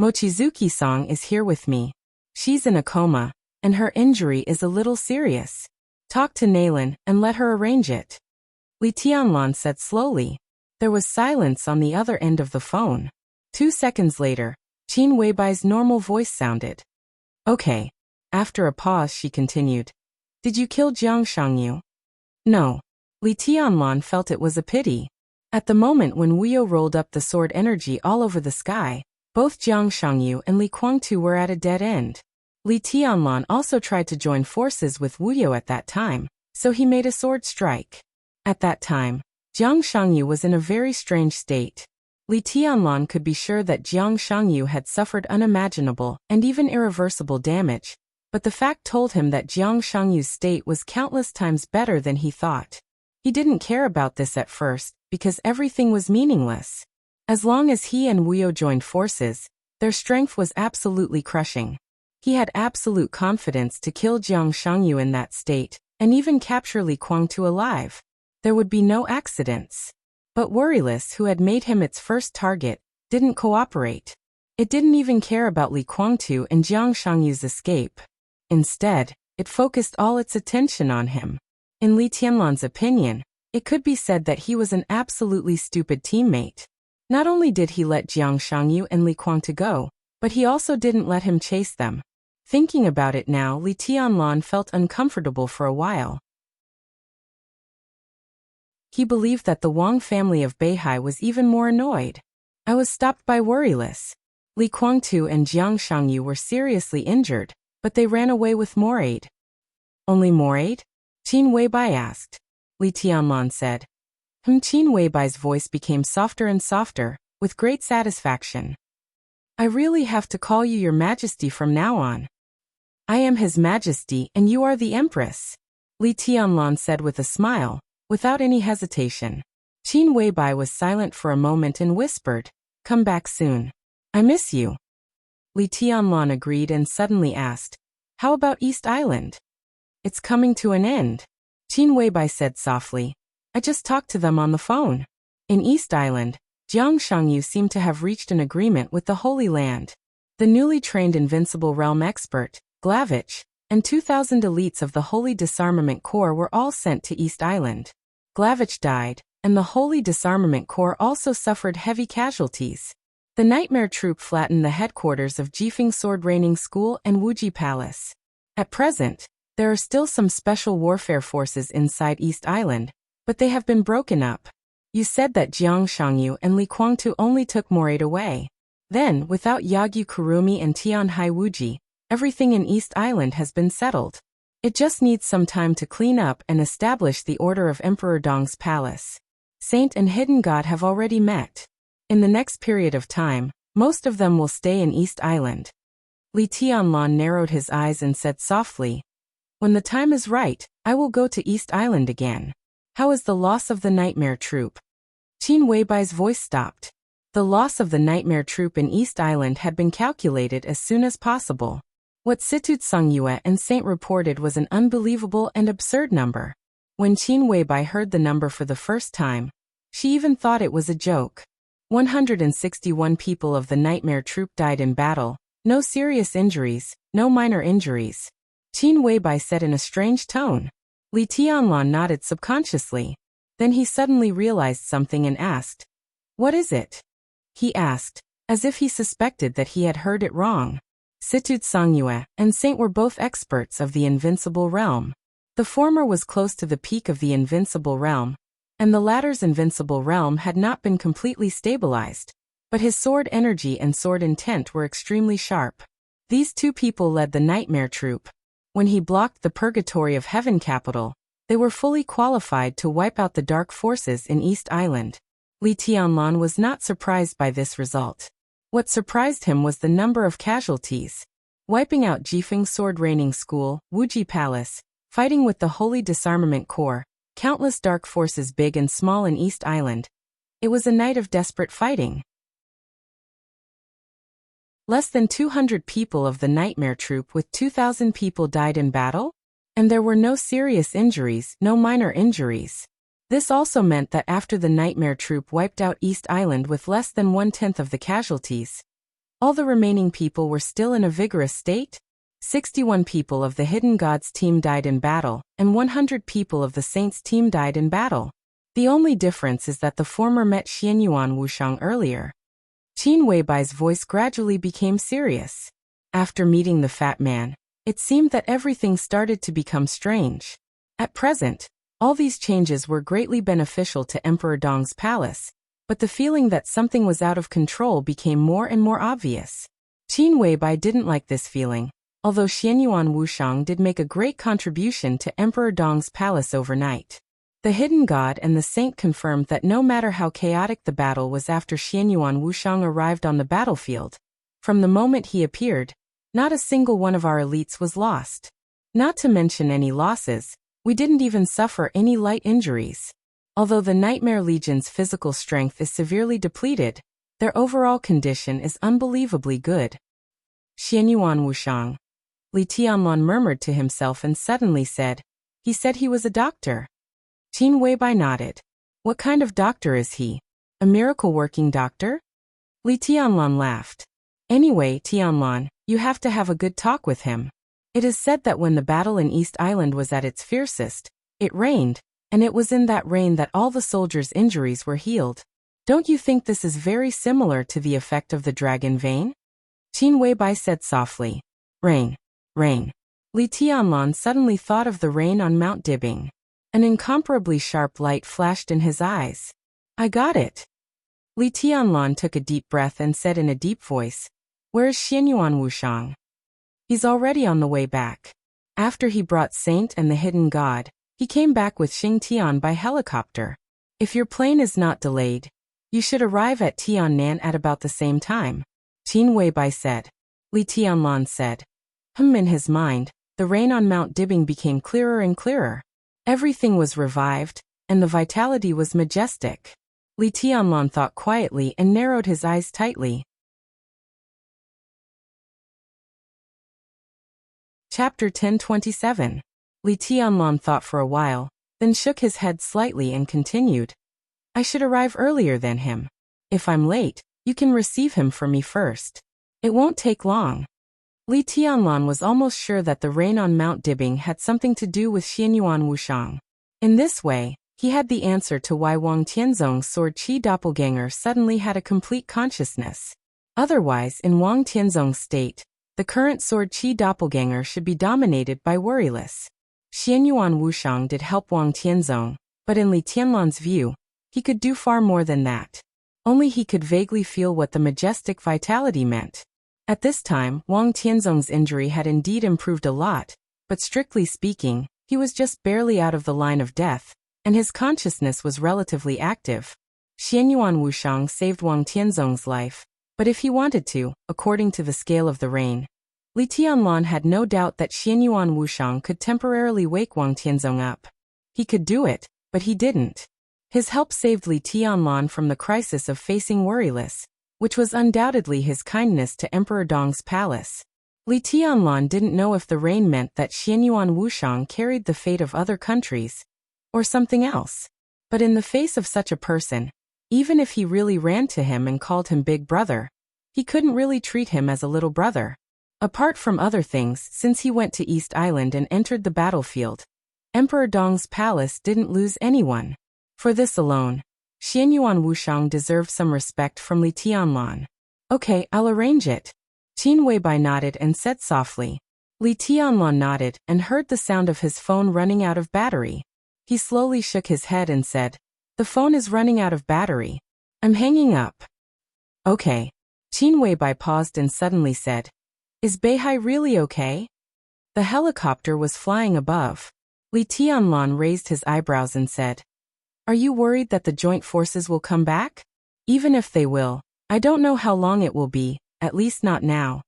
Mochizuki-san is here with me. She's in a coma, and her injury is a little serious. Talk to Nailin and let her arrange it." Li Tianlan said slowly. There was silence on the other end of the phone. 2 seconds later, Qin Weibai's normal voice sounded. "Okay." After a pause, she continued. "Did you kill Jiang Shangyu?" "No." Li Tianlan felt it was a pity. At the moment when Wuyo rolled up the sword energy all over the sky, both Jiang Shangyu and Li Guangtu were at a dead end. Li Tianlan also tried to join forces with Wuyo at that time, so he made a sword strike. At that time, Jiang Shangyu was in a very strange state. Li Tianlan could be sure that Jiang Shangyu had suffered unimaginable and even irreversible damage, but the fact told him that Jiang Shangyu's state was countless times better than he thought. He didn't care about this at first, because everything was meaningless. As long as he and Wuyo joined forces, their strength was absolutely crushing. He had absolute confidence to kill Jiang Shangyu in that state, and even capture Li Guangtu alive. There would be no accidents. But Worryless, who had made him its first target, didn't cooperate. It didn't even care about Li Guangtu and Jiang Shangyu's escape. Instead, it focused all its attention on him. In Li Tianlan's opinion, it could be said that he was an absolutely stupid teammate. Not only did he let Jiang Shangyu and Li Guangtu go, but he also didn't let him chase them. Thinking about it now, Li Tianlan felt uncomfortable for a while. He believed that the Wang family of Beihai was even more annoyed. "I was stopped by Worryless. Li Guangtu and Jiang Shangyu were seriously injured, but they ran away with more aid." "Only more aid?" Qin Weibai asked. Li Tianlan said. Qin Weibai's voice became softer and softer, with great satisfaction. "I really have to call you Your Majesty from now on." "I am His Majesty and you are the Empress," Li Tianlan said with a smile, without any hesitation. Qin Weibai was silent for a moment and whispered, "Come back soon. I miss you." Li Tianlan agreed and suddenly asked, "How about East Island?" "It's coming to an end," Qin Weibai said softly. "I just talked to them on the phone." In East Island, Jiang Shangyu seemed to have reached an agreement with the Holy Land. The newly trained Invincible Realm expert, Glavich, and 2,000 elites of the Holy Disarmament Corps were all sent to East Island. Glavich died, and the Holy Disarmament Corps also suffered heavy casualties. The Nightmare Troop flattened the headquarters of Jifeng Sword Raining School and Wuji Palace. At present, there are still some special warfare forces inside East Island, but they have been broken up. You said that Jiang Shangyu and Li Guangtu only took more aid away. Then, without Yagyu Kurumi and Tian Haiwuji, everything in East Island has been settled. It just needs some time to clean up and establish the order of Emperor Dong's palace. Saint and Hidden God have already met. In the next period of time, most of them will stay in East Island. Li Tianlan narrowed his eyes and said softly, "When the time is right, I will go to East Island again. How is the loss of the Nightmare Troop?" Qin Weibai's voice stopped. The loss of the Nightmare Troop in East Island had been calculated as soon as possible. What Situt Songyue and Saint reported was an unbelievable and absurd number. When Qin Weibai heard the number for the first time, she even thought it was a joke. 161 people of the Nightmare Troop died in battle, no serious injuries, no minor injuries. Qin Weibai said in a strange tone. Li Tianlan nodded subconsciously. Then he suddenly realized something and asked, "What is it?" He asked, as if he suspected that he had heard it wrong. Situt Songyue and Saint were both experts of the Invincible Realm. The former was close to the peak of the Invincible Realm, and the latter's Invincible Realm had not been completely stabilized, but his sword energy and sword intent were extremely sharp. These two people led the Nightmare Troop. When he blocked the Purgatory of Heaven capital, they were fully qualified to wipe out the dark forces in East Island. Li Tianlan was not surprised by this result. What surprised him was the number of casualties. Wiping out Jifeng Sword Raining School, Wuji Palace, fighting with the Holy Disarmament Corps, countless dark forces big and small in East Island. It was a night of desperate fighting. Less than 200 people of the Nightmare Troop with 2,000 people died in battle? And there were no serious injuries, no minor injuries. This also meant that after the Nightmare Troop wiped out East Island with less than 1/10 of the casualties, all the remaining people were still in a vigorous state. 61 people of the Hidden Gods team died in battle, and 100 people of the Saints team died in battle. The only difference is that the former met Xianyuan Wushang earlier. Qin Weibai's voice gradually became serious. After meeting the fat man, it seemed that everything started to become strange. At present, all these changes were greatly beneficial to Emperor Dong's palace, but the feeling that something was out of control became more and more obvious. Qin Weibai didn't like this feeling, although Xianyuan Wushang did make a great contribution to Emperor Dong's palace overnight. The Hidden God and the Saint confirmed that no matter how chaotic the battle was after Xianyuan Wushang arrived on the battlefield, from the moment he appeared, not a single one of our elites was lost. Not to mention any losses, we didn't even suffer any light injuries. Although the Nightmare Legion's physical strength is severely depleted, their overall condition is unbelievably good. Xianyuan Wushang. Li Tianlan murmured to himself and suddenly said, "He said he was a doctor." Qin Weibai nodded. "What kind of doctor is he? A miracle-working doctor?" Li Tianlan laughed. "Anyway, Tianlan, you have to have a good talk with him. It is said that when the battle in East Island was at its fiercest, it rained, and it was in that rain that all the soldiers' injuries were healed. Don't you think this is very similar to the effect of the dragon vein?" Qin Weibai said softly. "Rain. Rain." Li Tianlan suddenly thought of the rain on Mount Dibing. An incomparably sharp light flashed in his eyes. "I got it." Li Tianlan took a deep breath and said in a deep voice, "Where is Xianyuan Wushang?" "He's already on the way back. After he brought Saint and the Hidden God, he came back with Xing Tian by helicopter. If your plane is not delayed, you should arrive at Tiannan at about the same time," Qin Weibai said. Li Tianlan said, in his mind, the rain on Mount Dibing became clearer and clearer. Everything was revived, and the vitality was majestic. Li Tianlan thought quietly and narrowed his eyes tightly. Chapter 1027. Li Tianlan thought for a while, then shook his head slightly and continued. "I should arrive earlier than him. If I'm late, you can receive him for me first. It won't take long." Li Tianlan was almost sure that the rain on Mount Dibing had something to do with Xianyuan Wushang. In this way, he had the answer to why Wang Tianzong's sword Qi doppelganger suddenly had a complete consciousness. Otherwise, in Wang Tianzong's state, the current sword Qi doppelganger should be dominated by worryless. Xianyuan Wushang did help Wang Tianzong, but in Li Tianlan's view, he could do far more than that. Only he could vaguely feel what the majestic vitality meant. At this time, Wang Tianzong's injury had indeed improved a lot, but strictly speaking, he was just barely out of the line of death, and his consciousness was relatively active. Xianyuan Wushang saved Wang Tianzong's life, but if he wanted to, according to the scale of the rain, Li Tianlan had no doubt that Xianyuan Wushang could temporarily wake Wang Tianzong up. He could do it, but he didn't. His help saved Li Tianlan from the crisis of facing Worryless, which was undoubtedly his kindness to Emperor Dong's palace. Li Tianlan didn't know if the rain meant that Xianyuan Wushang carried the fate of other countries, or something else. But in the face of such a person, even if he really ran to him and called him Big Brother, he couldn't really treat him as a little brother. Apart from other things, since he went to East Island and entered the battlefield, Emperor Dong's palace didn't lose anyone. For this alone, Xianyuan Wushang deserved some respect from Li Tianlan. Okay, I'll arrange it. Qin Weibai nodded and said softly. Li Tianlan nodded and heard the sound of his phone running out of battery. He slowly shook his head and said, "The phone is running out of battery. I'm hanging up." Okay. Qin Weibai paused and suddenly said, "Is Beihai really okay?" The helicopter was flying above. Li Tianlan raised his eyebrows and said, "Are you worried that the joint forces will come back? Even if they will, I don't know how long it will be, at least not now."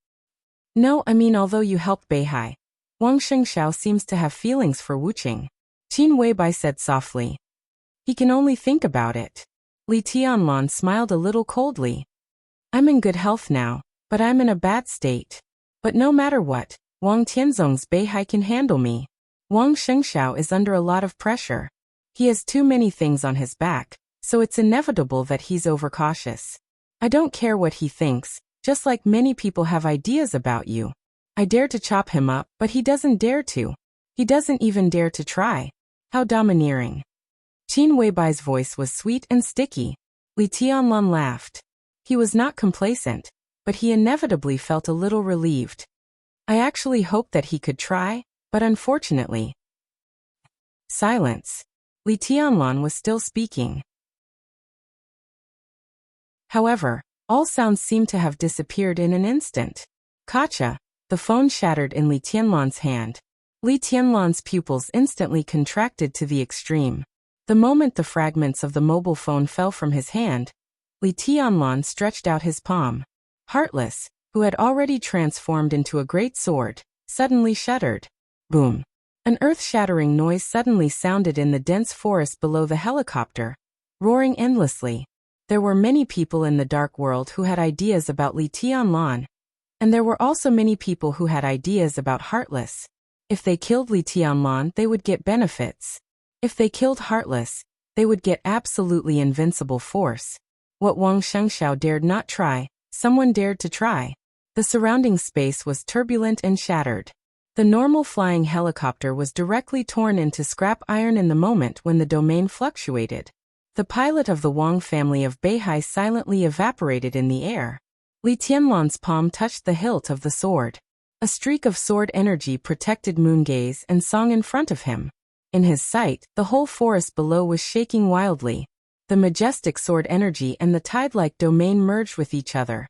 "No, I mean although you helped Beihai, Wang Shengxiao seems to have feelings for Wuqing," Qin Weibai said softly. "He can only think about it." Li Tianlan smiled a little coldly. "I'm in good health now, but I'm in a bad state. But no matter what, Wang Tianzong's Beihai can handle me. Wang Shengxiao is under a lot of pressure. He has too many things on his back, so it's inevitable that he's overcautious. I don't care what he thinks, just like many people have ideas about you. I dare to chop him up, but he doesn't dare to. He doesn't even dare to try. How domineering." Qin Weibai's voice was sweet and sticky. Li Tianlan laughed. He was not complacent, but he inevitably felt a little relieved. "I actually hoped that he could try, but unfortunately." Silence. Li Tianlan was still speaking. However, all sounds seemed to have disappeared in an instant. Kacha, the phone shattered in Li Tianlan's hand. Li Tianlan's pupils instantly contracted to the extreme. The moment the fragments of the mobile phone fell from his hand, Li Tianlan stretched out his palm. Heartless, who had already transformed into a great sword, suddenly shuddered. Boom. An earth-shattering noise suddenly sounded in the dense forest below the helicopter, roaring endlessly. There were many people in the dark world who had ideas about Li Tianlan, and there were also many people who had ideas about Heartless. If they killed Li Tianlan, they would get benefits. If they killed Heartless, they would get absolutely invincible force. What Wang Shengxiao dared not try, someone dared to try. The surrounding space was turbulent and shattered. The normal flying helicopter was directly torn into scrap iron in the moment when the domain fluctuated. The pilot of the Wang family of Beihai silently evaporated in the air. Li Tianlan's palm touched the hilt of the sword. A streak of sword energy protected Moongaze and Song in front of him. In his sight, the whole forest below was shaking wildly. The majestic sword energy and the tide-like domain merged with each other,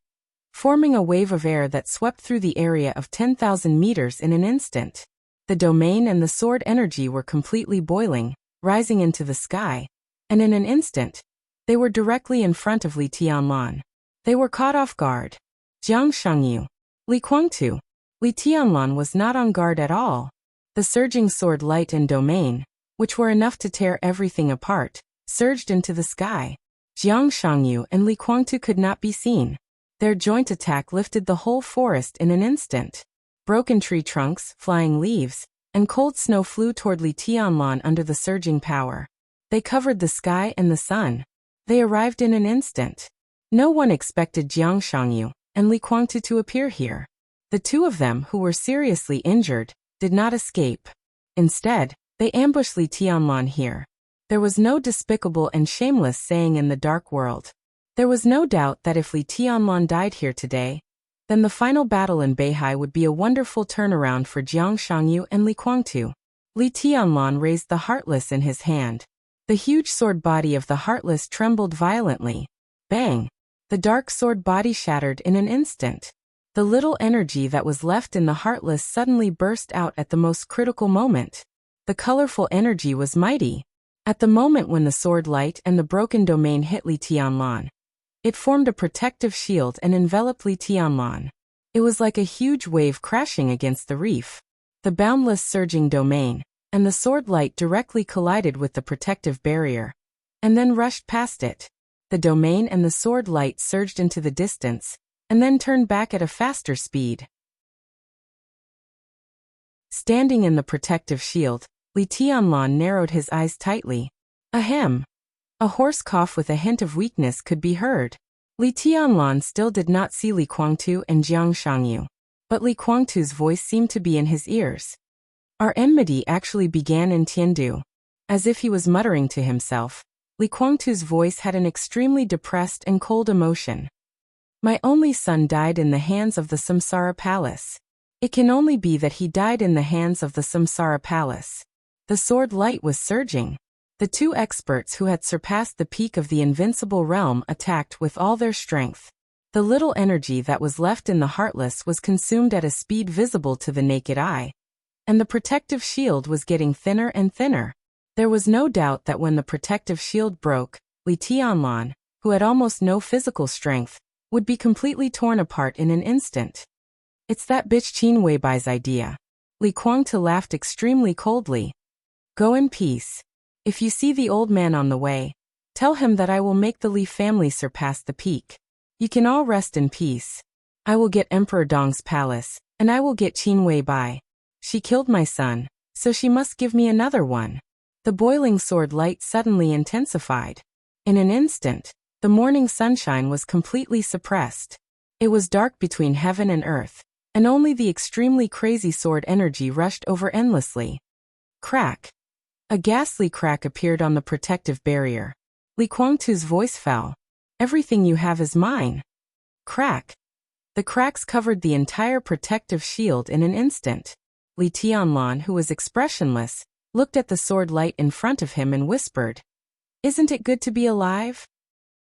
forming a wave of air that swept through the area of 10,000 meters in an instant. The domain and the sword energy were completely boiling, rising into the sky, and in an instant, they were directly in front of Li Tianlan. They were caught off guard. Jiang Shangyu, Li Guangtu. Li Tianlan was not on guard at all. The surging sword light and domain, which were enough to tear everything apart, surged into the sky. Jiang Shangyu and Li Guangtu could not be seen. Their joint attack lifted the whole forest in an instant. Broken tree trunks, flying leaves, and cold snow flew toward Li Tianlan under the surging power. They covered the sky and the sun. They arrived in an instant. No one expected Jiang Shangyu and Li Guangtu to appear here. The two of them, who were seriously injured, did not escape. Instead, they ambushed Li Tianlan here. There was no despicable and shameless saying in the dark world. There was no doubt that if Li Tianlan died here today, then the final battle in Beihai would be a wonderful turnaround for Jiang Shangyu and Li Guangtu. Li Tianlan raised the Heartless in his hand. The huge sword body of the Heartless trembled violently. Bang! The dark sword body shattered in an instant. The little energy that was left in the Heartless suddenly burst out at the most critical moment. The colorful energy was mighty. At the moment when the sword light and the broken domain hit Li Tianlan, it formed a protective shield and enveloped Li Tianlan. It was like a huge wave crashing against the reef. The boundless surging domain and the sword light directly collided with the protective barrier, and then rushed past it. The domain and the sword light surged into the distance, and then turned back at a faster speed. Standing in the protective shield, Li Tianlan narrowed his eyes tightly. Ahem. A hoarse cough with a hint of weakness could be heard. Li Tianlan still did not see Li Guangtu and Jiang Shangyu, but Li Guangtu's voice seemed to be in his ears. Our enmity actually began in Tiandu. As if he was muttering to himself, Li Guangtu's voice had an extremely depressed and cold emotion. My only son died in the hands of the Samsara Palace. It can only be that he died in the hands of the Samsara Palace. The sword light was surging. The two experts who had surpassed the peak of the invincible realm attacked with all their strength. The little energy that was left in the Heartless was consumed at a speed visible to the naked eye, and the protective shield was getting thinner and thinner. There was no doubt that when the protective shield broke, Li Tianlan, who had almost no physical strength, would be completely torn apart in an instant. It's that bitch Qin Weibai's idea. Li Guangtu laughed extremely coldly. Go in peace. If you see the old man on the way, tell him that I will make the Li family surpass the peak. You can all rest in peace. I will get Emperor Dong's palace, and I will get Qin Weibai. She killed my son, so she must give me another one. The boiling sword light suddenly intensified. In an instant, the morning sunshine was completely suppressed. It was dark between heaven and earth, and only the extremely crazy sword energy rushed over endlessly. Crack. A ghastly crack appeared on the protective barrier. Li Guangtu's voice fell. Everything you have is mine. Crack. The cracks covered the entire protective shield in an instant. Li Tianlan, who was expressionless, looked at the sword light in front of him and whispered, "Isn't it good to be alive?"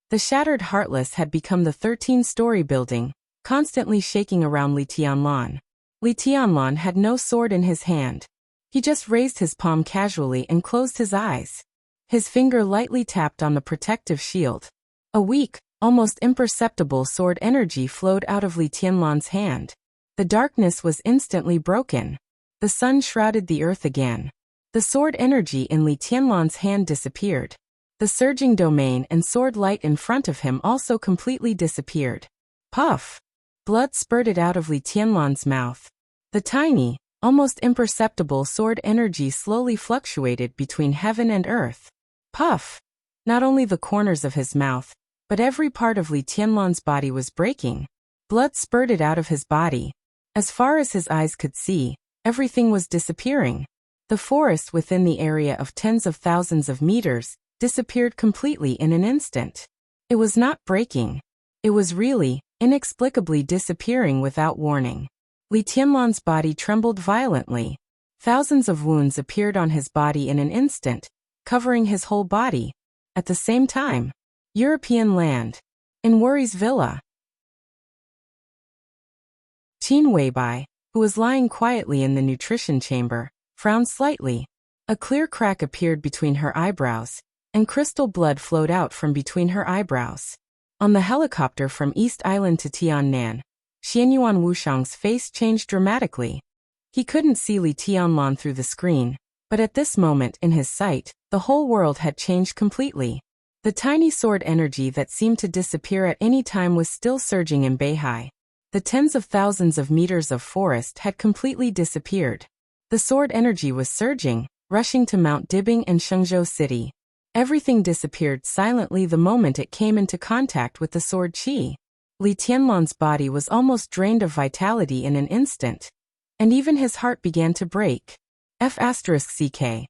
The shattered Heartless had become the 13-story building, constantly shaking around Li Tianlan. Li Tianlan had no sword in his hand. He just raised his palm casually and closed his eyes. His finger lightly tapped on the protective shield. A weak, almost imperceptible sword energy flowed out of Li Tianlan's hand. The darkness was instantly broken. The sun shrouded the earth again. The sword energy in Li Tianlan's hand disappeared. The surging domain and sword light in front of him also completely disappeared. Puff! Blood spurted out of Li Tianlan's mouth. The tiny, almost imperceptible sword energy slowly fluctuated between heaven and earth. Puff! Not only the corners of his mouth, but every part of Li Tianlan's body was breaking. Blood spurted out of his body. As far as his eyes could see, everything was disappearing. The forest within the area of tens of thousands of meters disappeared completely in an instant. It was not breaking. It was really, inexplicably disappearing without warning. Li Tianlan's body trembled violently. Thousands of wounds appeared on his body in an instant, covering his whole body. At the same time, European land. In Worry's villa. Qin Weibai, who was lying quietly in the nutrition chamber, frowned slightly. A clear crack appeared between her eyebrows, and crystal blood flowed out from between her eyebrows. On the helicopter from East Island to Tiannan, Xianyuan Wushang's face changed dramatically. He couldn't see Li Tianlan through the screen, but at this moment in his sight, the whole world had changed completely. The tiny sword energy that seemed to disappear at any time was still surging in Beihai. The tens of thousands of meters of forest had completely disappeared. The sword energy was surging, rushing to Mount Dibing and Shenzhou City. Everything disappeared silently the moment it came into contact with the sword qi. Li Tianlan's body was almost drained of vitality in an instant, and even his heart began to break. F***ck.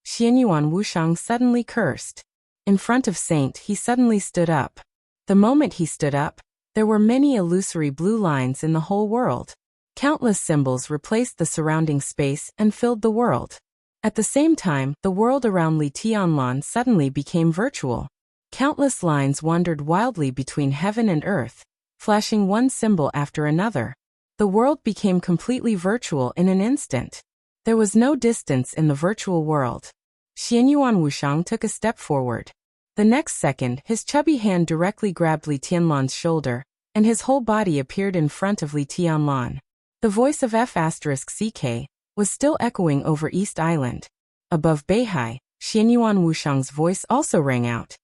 Xianyuan Wushang suddenly cursed. In front of Saint, he suddenly stood up. The moment he stood up, there were many illusory blue lines in the whole world. Countless symbols replaced the surrounding space and filled the world. At the same time, the world around Li Tianlan suddenly became virtual. Countless lines wandered wildly between heaven and earth, flashing one symbol after another. The world became completely virtual in an instant. There was no distance in the virtual world. Xianyuan Wushang took a step forward. The next second, his chubby hand directly grabbed Li Tianlan's shoulder, and his whole body appeared in front of Li Tianlan. The voice of F*CK was still echoing over East Island. Above Beihai, Xianyuan Wushang's voice also rang out.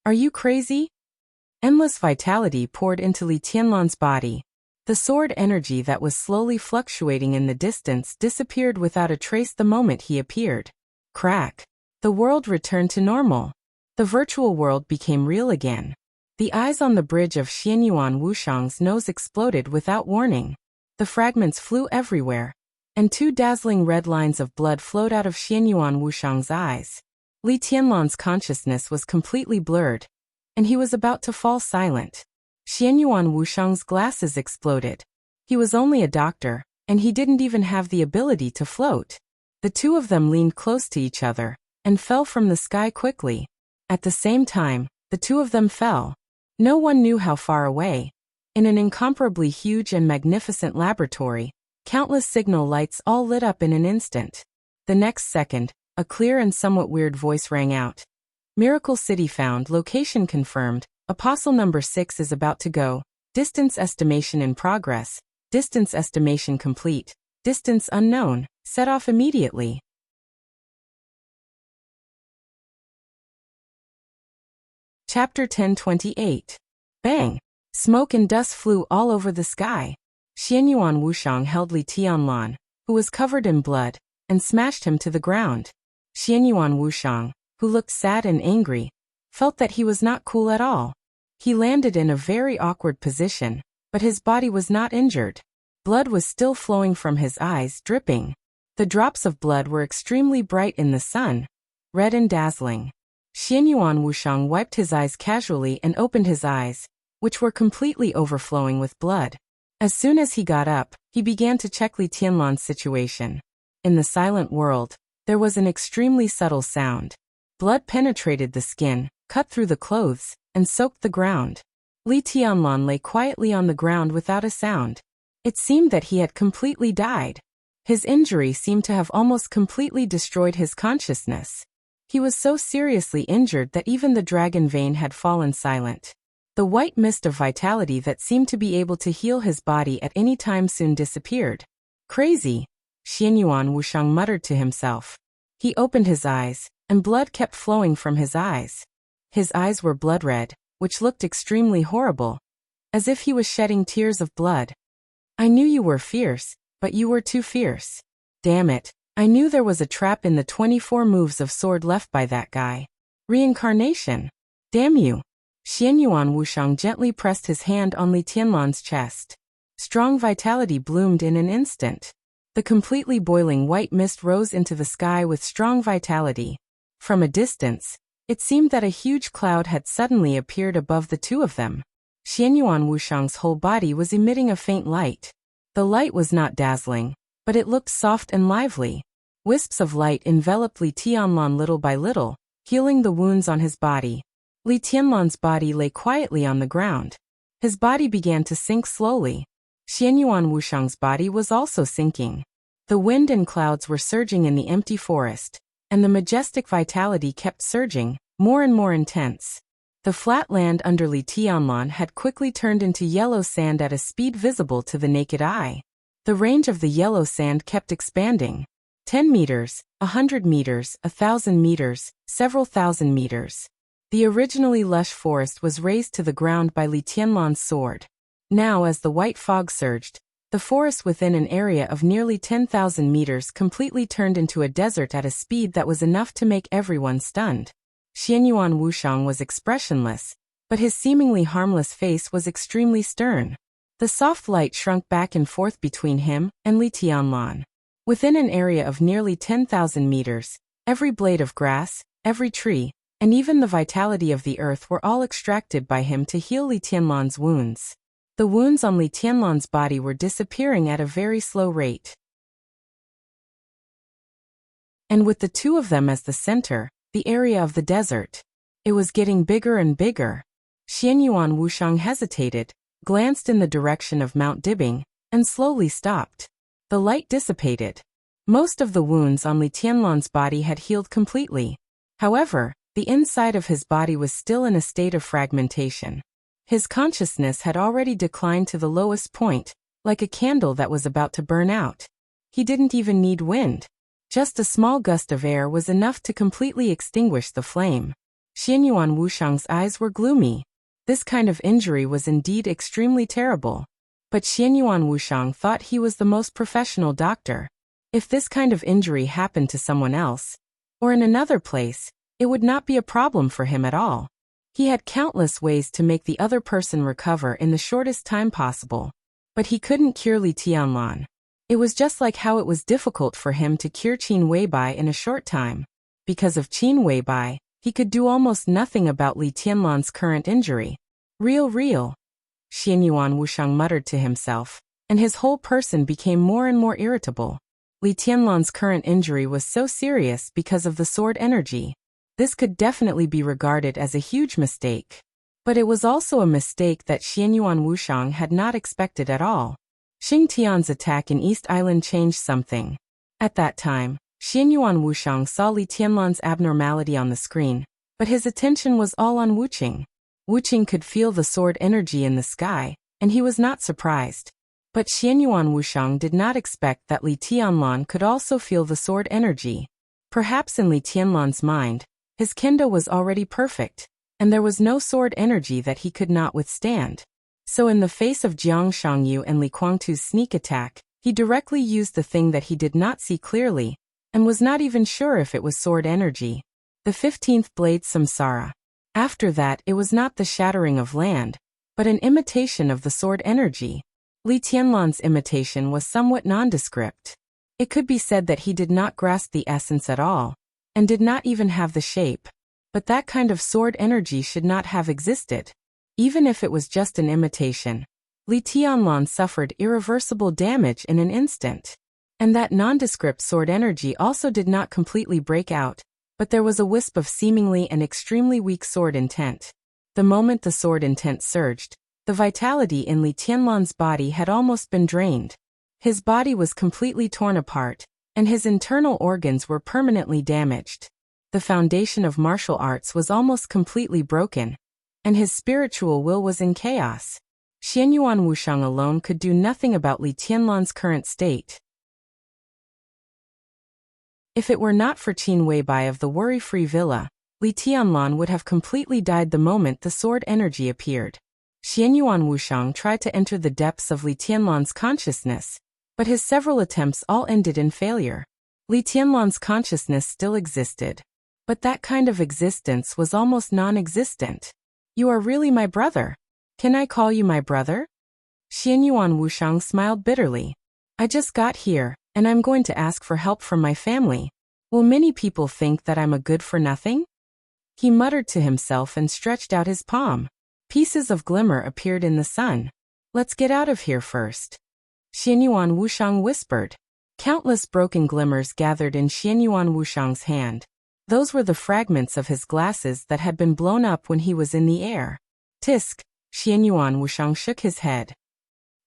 Are you crazy? Endless vitality poured into Li Tianlan's body. The sword energy that was slowly fluctuating in the distance disappeared without a trace the moment he appeared. Crack. The world returned to normal. The virtual world became real again. The eyes on the bridge of Xianyuan Wushang's nose exploded without warning. The fragments flew everywhere, and two dazzling red lines of blood flowed out of Xianyuan Wushang's eyes. Li Tianlan's consciousness was completely blurred, and he was about to fall silent. Xianyuan Wushang's glasses exploded. He was only a doctor, and he didn't even have the ability to float. The two of them leaned close to each other, and fell from the sky quickly. At the same time, the two of them fell. No one knew how far away. In an incomparably huge and magnificent laboratory, countless signal lights all lit up in an instant. The next second, a clear and somewhat weird voice rang out. Miracle City found, location confirmed, Apostle number 6 is about to go, distance estimation in progress, distance estimation complete, distance unknown, set off immediately. Chapter 1028. Bang! Smoke and dust flew all over the sky. Xianyuan Wushang held Li Tianlan, who was covered in blood, and smashed him to the ground. Xianyuan Wushang, who looked sad and angry, felt that he was not cool at all. He landed in a very awkward position, but his body was not injured. Blood was still flowing from his eyes, dripping. The drops of blood were extremely bright in the sun, red and dazzling. Xianyuan Wushang wiped his eyes casually and opened his eyes, which were completely overflowing with blood. As soon as he got up, he began to check Li Tianlan's situation. In the silent world, there was an extremely subtle sound. Blood penetrated the skin, cut through the clothes, and soaked the ground. Li Tianlan lay quietly on the ground without a sound. It seemed that he had completely died. His injury seemed to have almost completely destroyed his consciousness. He was so seriously injured that even the dragon vein had fallen silent. The white mist of vitality that seemed to be able to heal his body at any time soon disappeared. Crazy, Xianyuan Wushang muttered to himself. He opened his eyes, and blood kept flowing from his eyes. His eyes were blood red, which looked extremely horrible, as if he was shedding tears of blood. I knew you were fierce, but you were too fierce. Damn it. I knew there was a trap in the 24 moves of sword left by that guy. Reincarnation. Damn you. Xianyuan Wushang gently pressed his hand on Li Tianlan's chest. Strong vitality bloomed in an instant. The completely boiling white mist rose into the sky with strong vitality. From a distance, it seemed that a huge cloud had suddenly appeared above the two of them. Xianyuan Wushang's whole body was emitting a faint light. The light was not dazzling, but it looked soft and lively. Wisps of light enveloped Li Tianlan little by little, healing the wounds on his body. Li Tianlan's body lay quietly on the ground. His body began to sink slowly. Xianyuan Wushang's body was also sinking. The wind and clouds were surging in the empty forest, and the majestic vitality kept surging, more and more intense. The flat land under Li Tianlan had quickly turned into yellow sand at a speed visible to the naked eye. The range of the yellow sand kept expanding. 10 meters, 100 meters, 1,000 meters, several thousand meters. The originally lush forest was razed to the ground by Li Tianlan's sword. Now, as the white fog surged, the forest within an area of nearly 10,000 meters completely turned into a desert at a speed that was enough to make everyone stunned. Xianyuan Wushang was expressionless, but his seemingly harmless face was extremely stern. The soft light shrunk back and forth between him and Li Tianlan. Within an area of nearly 10,000 meters, every blade of grass, every tree, and even the vitality of the earth were all extracted by him to heal Li Tianlan's wounds. The wounds on Li Tianlan's body were disappearing at a very slow rate. And with the two of them as the center, the area of the desert. It was getting bigger and bigger. Xianyuan Wushang hesitated, glanced in the direction of Mount Dibing, and slowly stopped. The light dissipated. Most of the wounds on Li Tianlan's body had healed completely. However, the inside of his body was still in a state of fragmentation. His consciousness had already declined to the lowest point, like a candle that was about to burn out. He didn't even need wind. Just a small gust of air was enough to completely extinguish the flame. Xianyuan Wushang's eyes were gloomy. This kind of injury was indeed extremely terrible. But Xianyuan Wushang thought he was the most professional doctor. If this kind of injury happened to someone else, or in another place, it would not be a problem for him at all. He had countless ways to make the other person recover in the shortest time possible. But he couldn't cure Li Tianlan. It was just like how it was difficult for him to cure Qin Weibai in a short time. Because of Qin Weibai, he could do almost nothing about Li Tianlan's current injury. Real. Xianyuan Wushang muttered to himself, and his whole person became more and more irritable. Li Tianlan's current injury was so serious because of the sword energy. This could definitely be regarded as a huge mistake. But it was also a mistake that Xianyuan Wushang had not expected at all. Xing Tian's attack in East Island changed something. At that time, Xianyuan Wushang saw Li Tianlan's abnormality on the screen, but his attention was all on Wuqing. Wuqing could feel the sword energy in the sky, and he was not surprised. But Xianyuan Wushang did not expect that Li Tianlan could also feel the sword energy. Perhaps in Li Tianlan's mind, his kendo was already perfect, and there was no sword energy that he could not withstand. So in the face of Jiang Shangyu and Li Guangtu's sneak attack, he directly used the thing that he did not see clearly, and was not even sure if it was sword energy. The 15th blade Samsara. After that, it was not the shattering of land, but an imitation of the sword energy. Li Tianlan's imitation was somewhat nondescript. It could be said that he did not grasp the essence at all, and did not even have the shape. But that kind of sword energy should not have existed. Even if it was just an imitation, Li Tianlan suffered irreversible damage in an instant. And that nondescript sword energy also did not completely break out, but there was a wisp of seemingly and extremely weak sword intent. The moment the sword intent surged, the vitality in Li Tianlan's body had almost been drained. His body was completely torn apart, and his internal organs were permanently damaged. The foundation of martial arts was almost completely broken, and his spiritual will was in chaos. Xianyuan Wushang alone could do nothing about Li Tianlan's current state. If it were not for Qin Weibai of the worry-free villa, Li Tianlan would have completely died the moment the sword energy appeared. Xianyuan Wushang tried to enter the depths of Li Tianlan's consciousness, but his several attempts all ended in failure. Li Tianlan's consciousness still existed, but that kind of existence was almost non-existent. You are really my brother. Can I call you my brother? Xianyuan Wushang smiled bitterly. I just got here, and I'm going to ask for help from my family. Will many people think that I'm a good-for-nothing? He muttered to himself and stretched out his palm. Pieces of glimmer appeared in the sun. Let's get out of here first. Xianyuan Wushang whispered. Countless broken glimmers gathered in Xianyuan Wushang's hand. Those were the fragments of his glasses that had been blown up when he was in the air. Tisk, Xianyuan Wushang shook his head.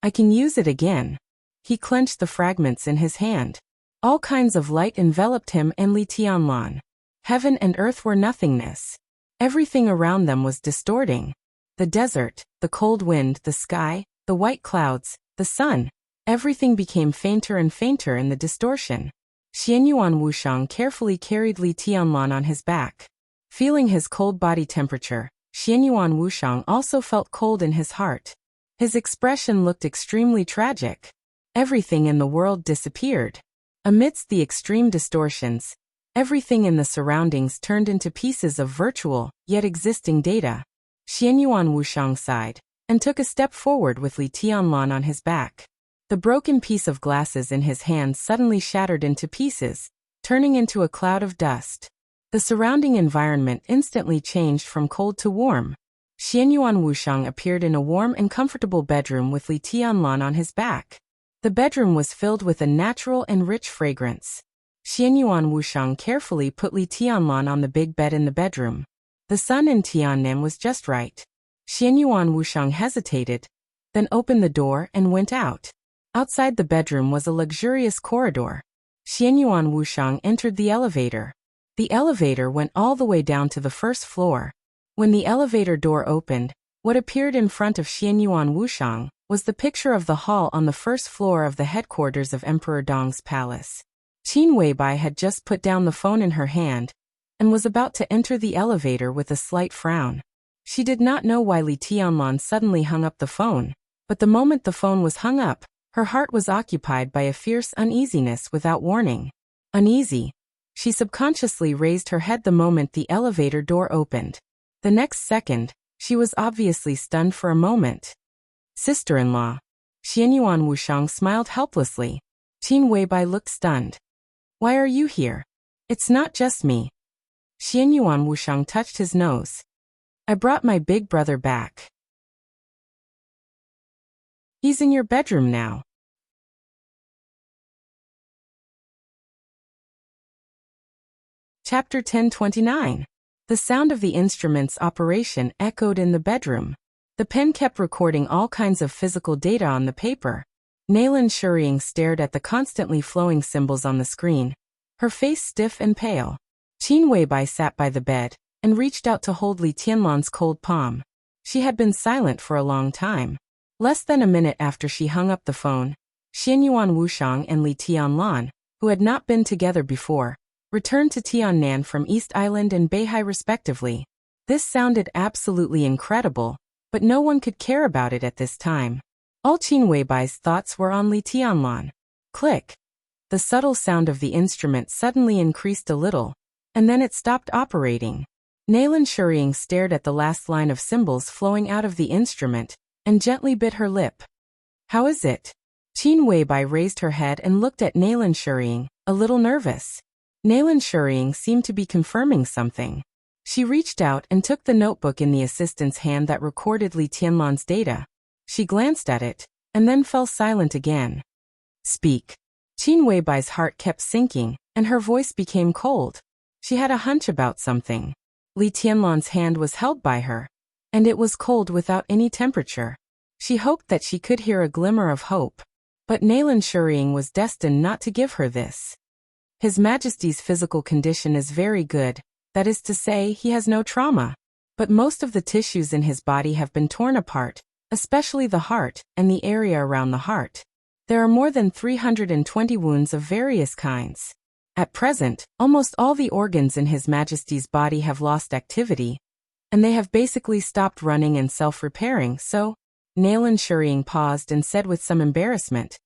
I can use it again. He clenched the fragments in his hand. All kinds of light enveloped him and Li Tianlan. Heaven and earth were nothingness. Everything around them was distorting. The desert, the cold wind, the sky, the white clouds, the sun. Everything became fainter and fainter in the distortion. Xianyuan Wushang carefully carried Li Tianlan on his back. Feeling his cold body temperature, Xianyuan Wushang also felt cold in his heart. His expression looked extremely tragic. Everything in the world disappeared. Amidst the extreme distortions, everything in the surroundings turned into pieces of virtual, yet existing data. Xianyuan Wushang sighed, and took a step forward with Li Tianlan on his back. The broken piece of glasses in his hand suddenly shattered into pieces, turning into a cloud of dust. The surrounding environment instantly changed from cold to warm. Xianyuan Wushang appeared in a warm and comfortable bedroom with Li Tianlan on his back. The bedroom was filled with a natural and rich fragrance. Xianyuan Wushang carefully put Li Tianlan on the big bed in the bedroom. The sun in Tiannan was just right. Xianyuan Wushang hesitated, then opened the door and went out. Outside the bedroom was a luxurious corridor. Xianyuan Wushang entered the elevator. The elevator went all the way down to the first floor. When the elevator door opened, what appeared in front of Xianyuan Wushang was the picture of the hall on the first floor of the headquarters of Emperor Dong's palace. Qin Weibai had just put down the phone in her hand and was about to enter the elevator with a slight frown. She did not know why Li Tianlan suddenly hung up the phone, but the moment the phone was hung up, her heart was occupied by a fierce uneasiness without warning. Uneasy. She subconsciously raised her head the moment the elevator door opened. The next second, she was obviously stunned for a moment. Sister-in-law. Xianyuan Wushang smiled helplessly. Qin Weibai looked stunned. Why are you here? It's not just me. Xianyuan Wushang touched his nose. I brought my big brother back. He's in your bedroom now. Chapter 1029. The sound of the instrument's operation echoed in the bedroom. The pen kept recording all kinds of physical data on the paper. Nalan Shuriying stared at the constantly flowing symbols on the screen, her face stiff and pale. Qin Weibai sat by the bed and reached out to hold Li Tianlan's cold palm. She had been silent for a long time. Less than a minute after she hung up the phone, Xianyuan Wushang and Li Tianlan, who had not been together before, returned to Tiannan from East Island and Beihai respectively. This sounded absolutely incredible, but no one could care about it at this time. All Qin Weibai's thoughts were on Li Tianlan. Click. The subtle sound of the instrument suddenly increased a little, and then it stopped operating. Nalan Shuriying stared at the last line of symbols flowing out of the instrument, and gently bit her lip. How is it? Qin Weibai raised her head and looked at Nalan Shuriying, a little nervous. Nalan Shuriying seemed to be confirming something. She reached out and took the notebook in the assistant's hand that recorded Li Tianlan's data. She glanced at it, and then fell silent again. Speak. Qin Weibai's heart kept sinking, and her voice became cold. She had a hunch about something. Li Tianlan's hand was held by her, and it was cold without any temperature. She hoped that she could hear a glimmer of hope, but Nalan Shuriying was destined not to give her this. His Majesty's physical condition is very good, that is to say, he has no trauma, but most of the tissues in his body have been torn apart, especially the heart and the area around the heart. There are more than 320 wounds of various kinds. At present, almost all the organs in His Majesty's body have lost activity, and they have basically stopped running and self-repairing, so, Nalan Shuriying paused and said with some embarrassment,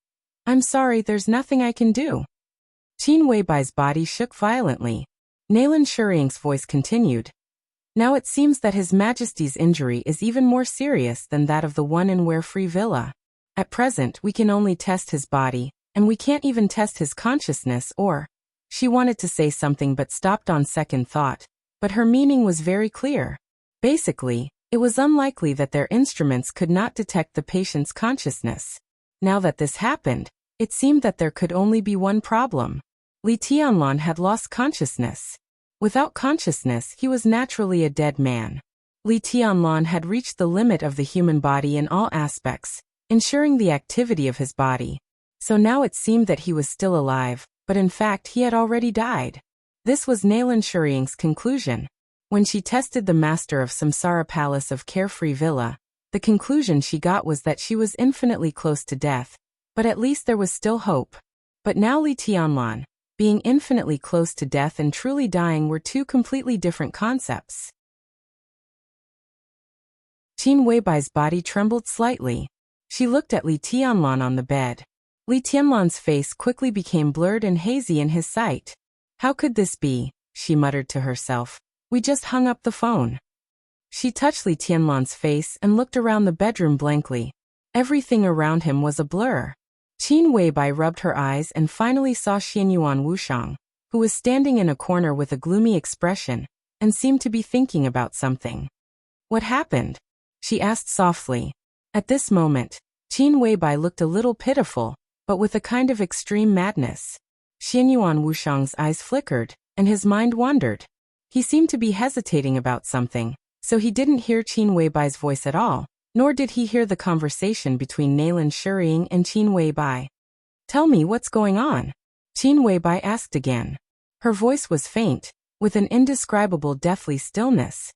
I'm sorry, there's nothing I can do. Qin Weibai's body shook violently. Nalan Shuriying's voice continued. Now it seems that His Majesty's injury is even more serious than that of the one in Warefree Villa. At present, we can only test his body, and we can't even test his consciousness or... She wanted to say something but stopped on second thought, but her meaning was very clear. Basically, it was unlikely that their instruments could not detect the patient's consciousness. Now that this happened, it seemed that there could only be one problem. Li Tianlan had lost consciousness. Without consciousness, he was naturally a dead man. Li Tianlan had reached the limit of the human body in all aspects, ensuring the activity of his body. So now it seemed that he was still alive, but in fact he had already died. This was Nalan Shuriying's conclusion. When she tested the master of Samsara Palace of Carefree Villa, the conclusion she got was that she was infinitely close to death, but at least there was still hope. But now Li Tianlan, being infinitely close to death and truly dying were two completely different concepts. Qin Weibai's body trembled slightly. She looked at Li Tianlan on the bed. Li Tianlan's face quickly became blurred and hazy in his sight. How could this be? She muttered to herself. We just hung up the phone. She touched Li Tianlan's face and looked around the bedroom blankly. Everything around him was a blur. Qin Weibai rubbed her eyes and finally saw Xianyuan Wushang, who was standing in a corner with a gloomy expression, and seemed to be thinking about something. What happened? She asked softly. At this moment, Qin Weibai looked a little pitiful, but with a kind of extreme madness. Xianyuan Wushang's eyes flickered, and his mind wandered. He seemed to be hesitating about something, so he didn't hear Qin Weibai's voice at all, nor did he hear the conversation between Nailan Shiying and Qin Weibai. Tell me what's going on? Qin Weibai asked again. Her voice was faint, with an indescribable deathly stillness.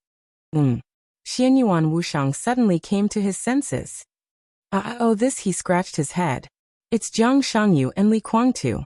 Xianyuan Wushang suddenly came to his senses. He scratched his head. It's Jiang Shangyu and Li Kuangtu.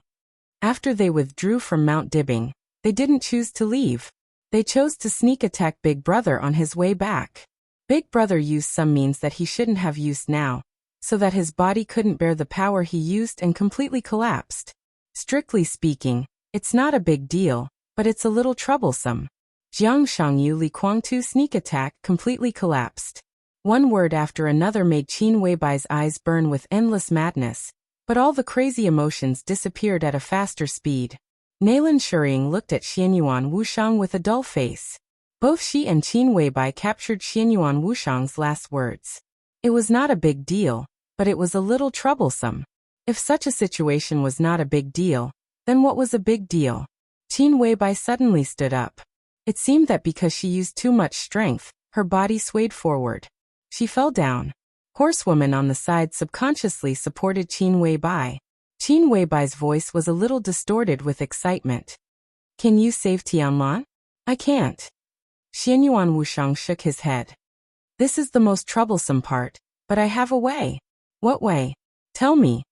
After they withdrew from Mount Dibing, they didn't choose to leave. They chose to sneak attack Big Brother on his way back. Big Brother used some means that he shouldn't have used now, so that his body couldn't bear the power he used and completely collapsed. Strictly speaking, it's not a big deal, but it's a little troublesome. Jiang Shangyu Li Kuangtu sneak attack completely collapsed. One word after another made Qin Weibai's eyes burn with endless madness, but all the crazy emotions disappeared at a faster speed. Nailan Shiying looked at Xianyuan Wushang with a dull face. Both she and Qin Weibai captured Xianyuan Wushang's last words. It was not a big deal, but it was a little troublesome. If such a situation was not a big deal, then what was a big deal? Qin Weibai suddenly stood up. It seemed that because she used too much strength, her body swayed forward. She fell down. Horsewoman on the side subconsciously supported Qin Weibai. Qin Weibai's voice was a little distorted with excitement. Can you save Tianlan? I can't. Xianyuan Wushang shook his head. This is the most troublesome part, but I have a way. What way? Tell me.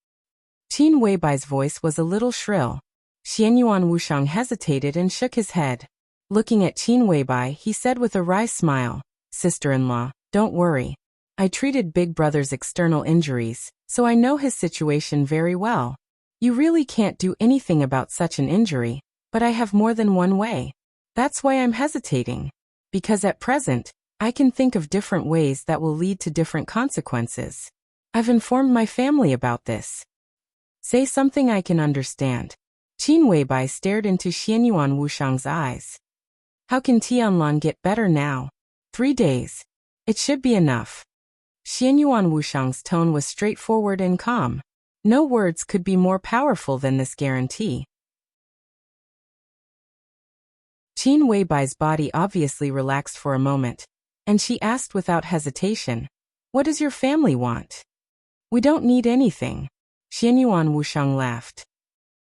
Qin Weibai's voice was a little shrill. Xianyuan Wushang hesitated and shook his head. Looking at Qin Weibai, he said with a wry smile, Sister-in-law, don't worry. I treated Big Brother's external injuries, so I know his situation very well. You really can't do anything about such an injury, but I have more than one way. That's why I'm hesitating. Because at present, I can think of different ways that will lead to different consequences. I've informed my family about this. Say something I can understand. Qin Weibai stared into Xianyuan Wushang's eyes. How can Tianlan get better now? 3 days. It should be enough. Xianyuan Wushang's tone was straightforward and calm. No words could be more powerful than this guarantee. Qin Weibai's body obviously relaxed for a moment, and she asked without hesitation, What does your family want? We don't need anything. Xianyuan Wushang laughed.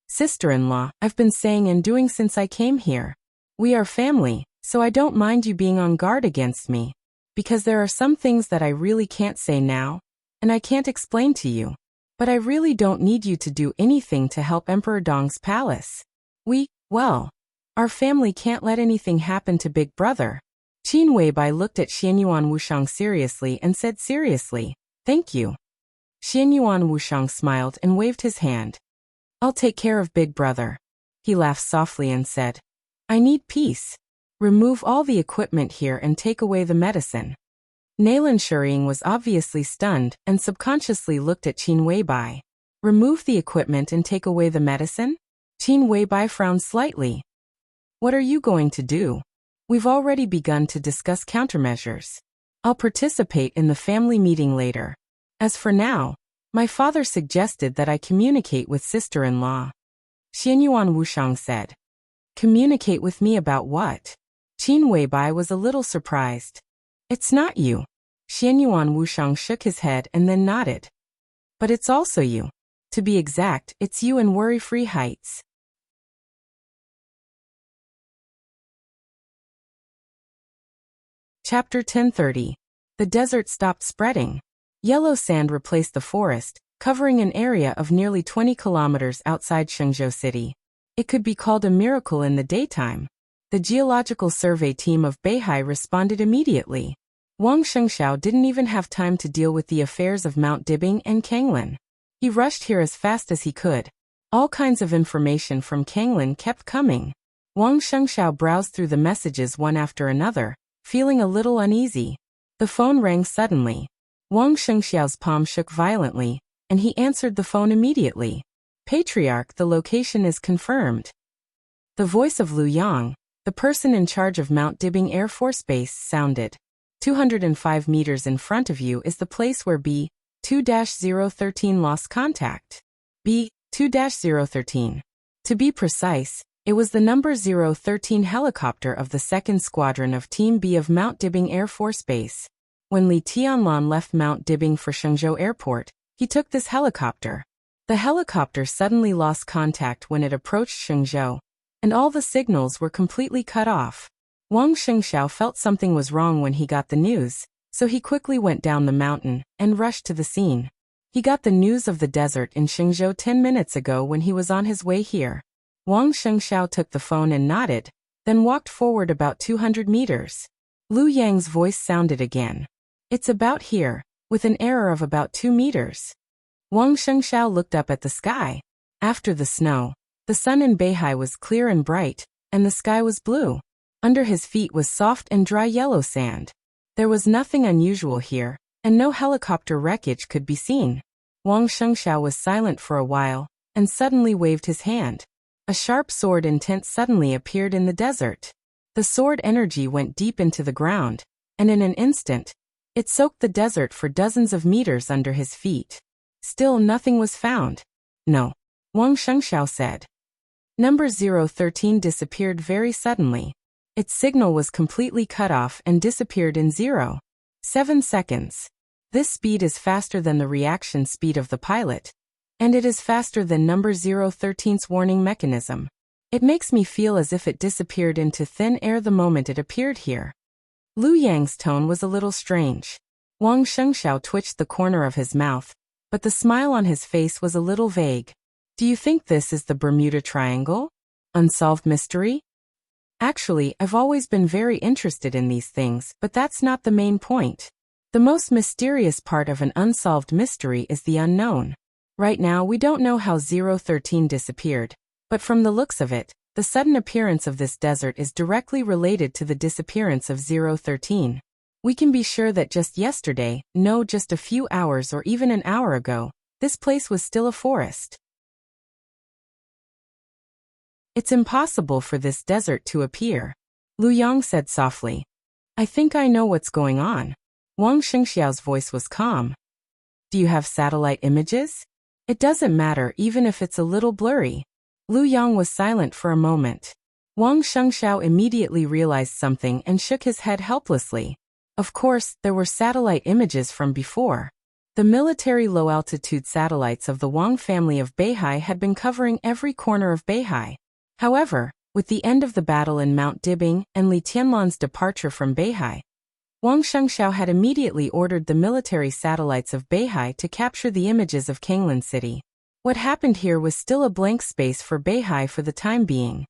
Sister-in-law, I've been saying and doing since I came here. We are family, so I don't mind you being on guard against me, because there are some things that I really can't say now, and I can't explain to you. But I really don't need you to do anything to help Emperor Dong's palace. Our family can't let anything happen to Big Brother. Qin Weibai looked at Xianyuan Wushang seriously and said seriously, Thank you. Xianyuan Wushang smiled and waved his hand. I'll take care of Big Brother. He laughed softly and said, I need peace. Remove all the equipment here and take away the medicine. Nailan Shiying was obviously stunned and subconsciously looked at Qin Weibai. Remove the equipment and take away the medicine? Qin Weibai frowned slightly. What are you going to do? We've already begun to discuss countermeasures. I'll participate in the family meeting later. As for now, my father suggested that I communicate with sister-in-law. Xianyuan Wushang said. Communicate with me about what? Qin Weibai was a little surprised. It's not you. Xianyuan Wushang shook his head and then nodded. But it's also you. To be exact, it's you in Worry-Free Heights. Chapter 1030. The desert stopped spreading. Yellow sand replaced the forest, covering an area of nearly 20 kilometers outside Shenzhou City. It could be called a miracle in the daytime. The geological survey team of Beihai responded immediately. Wang Shengxiao didn't even have time to deal with the affairs of Mount Dibing and Kanglin. He rushed here as fast as he could. All kinds of information from Kanglin kept coming. Wang Shengxiao browsed through the messages one after another, feeling a little uneasy. The phone rang suddenly. Wang Shengxiao's palm shook violently, and he answered the phone immediately. Patriarch, the location is confirmed. The voice of Lu Yang, the person in charge of Mount Dibing Air Force Base, sounded. 205 meters in front of you is the place where B-2-013 lost contact. B-2-013. To be precise, It was the number 013 helicopter of the 2nd Squadron of Team B of Mount Dibing Air Force Base. When Li Tianlan left Mount Dibing for Shenzhou Airport, he took this helicopter. The helicopter suddenly lost contact when it approached Shenzhou, and all the signals were completely cut off. Wang Shengxiao felt something was wrong when he got the news, so he quickly went down the mountain and rushed to the scene. He got the news of the desert in Shenzhou 10 minutes ago when he was on his way here. Wang Shengxiao took the phone and nodded, then walked forward about 200 meters. Lu Yang's voice sounded again. It's about here, with an error of about 2 meters. Wang Shengxiao looked up at the sky. After the snow, the sun in Beihai was clear and bright, and the sky was blue. Under his feet was soft and dry yellow sand. There was nothing unusual here, and no helicopter wreckage could be seen. Wang Shengxiao was silent for a while, and suddenly waved his hand. A sharp sword intent suddenly appeared in the desert. The sword energy went deep into the ground, and in an instant, it soaked the desert for dozens of meters under his feet. Still nothing was found. No, Wang Shengxiao said. Number 013 disappeared very suddenly. Its signal was completely cut off and disappeared in 0.7 seconds. This speed is faster than the reaction speed of the pilot, and it is faster than number 013's warning mechanism. It makes me feel as if it disappeared into thin air the moment it appeared here. Lu Yang's tone was a little strange. Wang Shengxiao twitched the corner of his mouth, but the smile on his face was a little vague. Do you think this is the Bermuda Triangle? Unsolved mystery? Actually, I've always been very interested in these things, but that's not the main point. The most mysterious part of an unsolved mystery is the unknown. Right now we don't know how 013 disappeared, but from the looks of it, the sudden appearance of this desert is directly related to the disappearance of 013. We can be sure that just yesterday, no, just a few hours or even an hour ago, this place was still a forest. It's impossible for this desert to appear, Lu Yang said softly. I think I know what's going on. Wang Shengxiao's voice was calm. Do you have satellite images? It doesn't matter even if it's a little blurry. Lu Yang was silent for a moment. Wang Shengxiao immediately realized something and shook his head helplessly. Of course, there were satellite images from before. The military low-altitude satellites of the Wang family of Beihai had been covering every corner of Beihai. However, with the end of the battle in Mount Dibing and Li Tianlan's departure from Beihai, Wang Shengxiao had immediately ordered the military satellites of Beihai to capture the images of Kanglan City. What happened here was still a blank space for Beihai for the time being.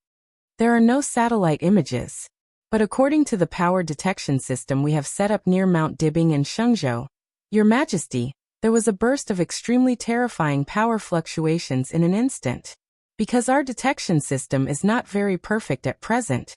There are no satellite images. But according to the power detection system we have set up near Mount Dibing and Shenzhou, Your Majesty, there was a burst of extremely terrifying power fluctuations in an instant. Because our detection system is not very perfect at present,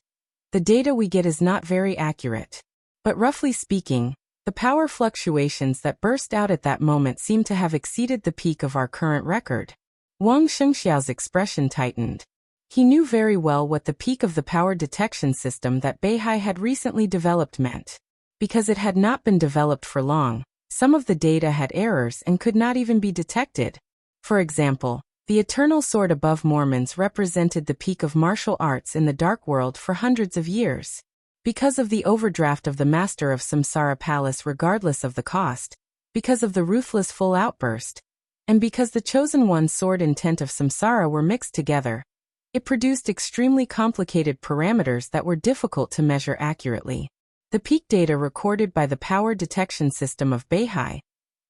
the data we get is not very accurate. But roughly speaking, the power fluctuations that burst out at that moment seem to have exceeded the peak of our current record. Wang Shengxiao's expression tightened. He knew very well what the peak of the power detection system that Beihai had recently developed meant. Because it had not been developed for long, some of the data had errors and could not even be detected. For example, the eternal sword above Mormons represented the peak of martial arts in the dark world for hundreds of years. Because of the overdraft of the master of Samsara Palace regardless of the cost, because of the ruthless full outburst, and because the chosen one's sword intent of Samsara were mixed together, it produced extremely complicated parameters that were difficult to measure accurately. The peak data recorded by the power detection system of Beihai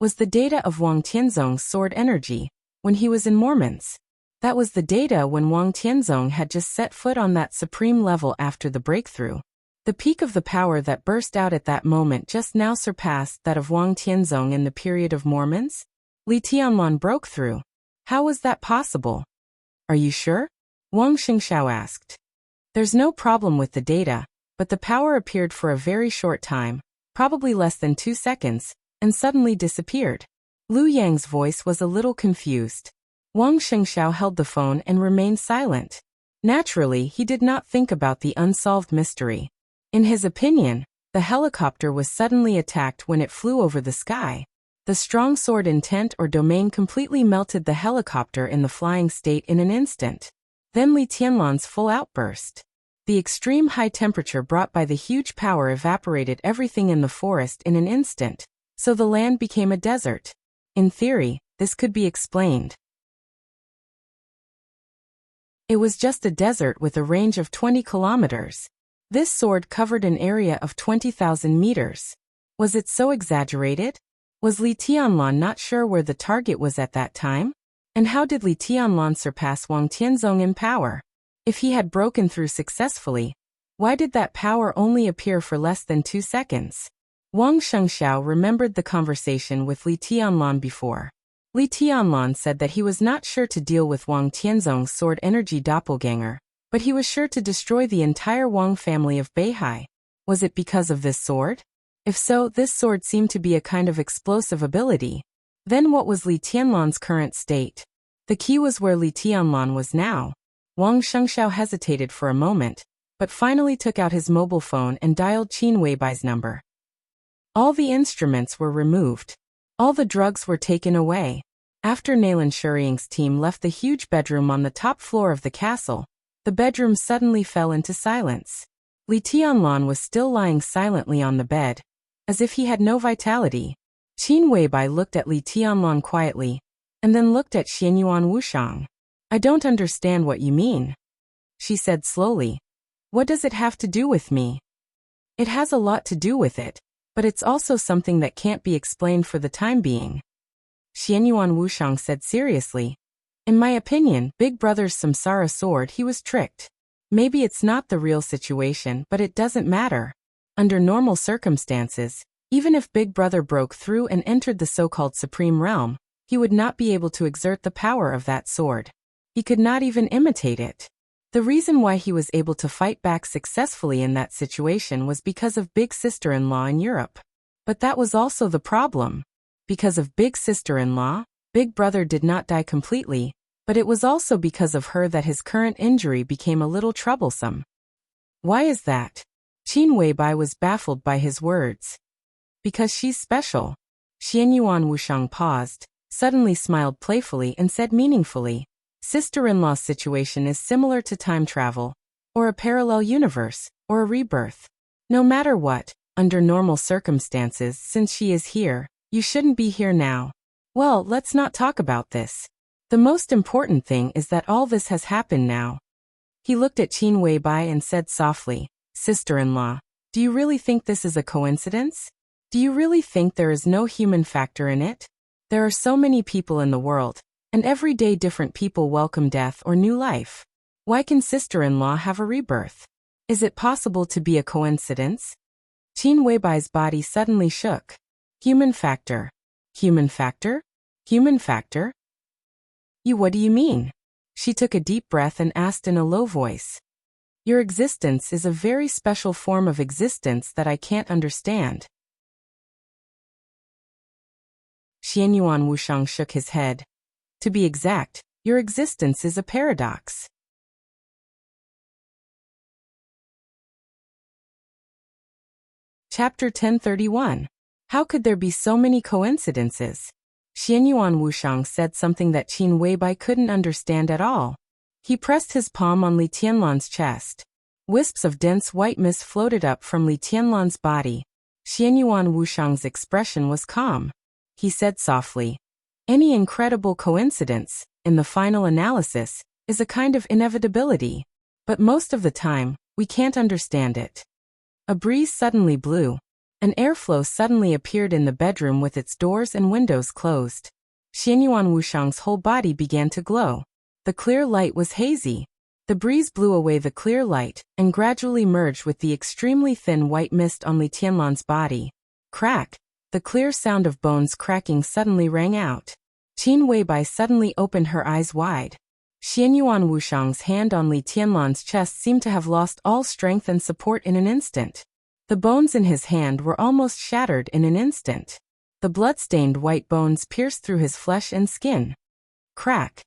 was the data of Wang Tianzong's sword energy when he was in Mormons. That was the data when Wang Tianzong had just set foot on that supreme level after the breakthrough. The peak of the power that burst out at that moment just now surpassed that of Wang Tianzong in the period of Mormons. Li Tianlan broke through. How was that possible? Are you sure? Wang Shengxiao asked. There's no problem with the data, but the power appeared for a very short time, probably less than 2 seconds, and suddenly disappeared. Lu Yang's voice was a little confused. Wang Shengxiao held the phone and remained silent. Naturally, he did not think about the unsolved mystery. In his opinion, the helicopter was suddenly attacked when it flew over the sky. The strong sword intent or domain completely melted the helicopter in the flying state in an instant. Then Li Tianlan's full outburst. The extreme high temperature brought by the huge power evaporated everything in the forest in an instant, so the land became a desert. In theory, this could be explained. It was just a desert with a range of 20 kilometers. This sword covered an area of 20,000 meters. Was it so exaggerated? Was Li Tianlan not sure where the target was at that time? And how did Li Tianlan surpass Wang Tianzong in power? If he had broken through successfully, why did that power only appear for less than 2 seconds? Wang Shengxiao remembered the conversation with Li Tianlan before. Li Tianlan said that he was not sure to deal with Wang Tianzong's sword energy doppelganger, but he was sure to destroy the entire Wang family of Beihai. Was it because of this sword? If so, this sword seemed to be a kind of explosive ability. Then what was Li Tianlan's current state? The key was where Li Tianlan was now. Wang Shengxiao hesitated for a moment, but finally took out his mobile phone and dialed Qin Weibai's number. All the instruments were removed. All the drugs were taken away. After Nalan Shuriying's team left the huge bedroom on the top floor of the castle, the bedroom suddenly fell into silence. Li Tianlan was still lying silently on the bed, as if he had no vitality. Qin Weibai looked at Li Tianlan quietly, and then looked at Xianyuan Wushang. I don't understand what you mean, she said slowly. What does it have to do with me? It has a lot to do with it, but it's also something that can't be explained for the time being. Xianyuan Wushang said seriously. In my opinion, Big Brother's samsara sword, he was tricked. Maybe it's not the real situation, but it doesn't matter. Under normal circumstances, even if Big Brother broke through and entered the so-called Supreme Realm, he would not be able to exert the power of that sword. He could not even imitate it. The reason why he was able to fight back successfully in that situation was because of Big Sister-in-law in Europe. But that was also the problem. Because of Big Sister-in-law, Big Brother did not die completely, but it was also because of her that his current injury became a little troublesome. Why is that? Qin Weibai was baffled by his words. Because she's special. Xianyuan Wushang paused, suddenly smiled playfully and said meaningfully, Sister-in-law's situation is similar to time travel, or a parallel universe, or a rebirth. No matter what, under normal circumstances, since she is here, you shouldn't be here now. Well, let's not talk about this. The most important thing is that all this has happened now. He looked at Qin Weibai and said softly, Sister-in-law, do you really think this is a coincidence? Do you really think there is no human factor in it? There are so many people in the world, and every day different people welcome death or new life. Why can sister-in-law have a rebirth? Is it possible to be a coincidence? Qin Weibai's body suddenly shook. Human factor. Human factor? Human factor? What do you mean? She took a deep breath and asked in a low voice. Your existence is a very special form of existence that I can't understand. Xianyuan Wushang shook his head. To be exact, your existence is a paradox. Chapter 1031. How could there be so many coincidences? Xianyuan Wushang said something that Qin Weibai couldn't understand at all. He pressed his palm on Li Tianlan's chest. Wisps of dense white mist floated up from Li Tianlan's body. Xianyuan Wushang's expression was calm. He said softly, any incredible coincidence, in the final analysis, is a kind of inevitability. But most of the time, we can't understand it. A breeze suddenly blew. An airflow suddenly appeared in the bedroom with its doors and windows closed. Xianyuan Wushang's whole body began to glow. The clear light was hazy. The breeze blew away the clear light and gradually merged with the extremely thin white mist on Li Tianlan's body. Crack! The clear sound of bones cracking suddenly rang out. Qin Weibai suddenly opened her eyes wide. Xianyuan Wushang's hand on Li Tianlan's chest seemed to have lost all strength and support in an instant. The bones in his hand were almost shattered in an instant. The blood-stained white bones pierced through his flesh and skin. Crack!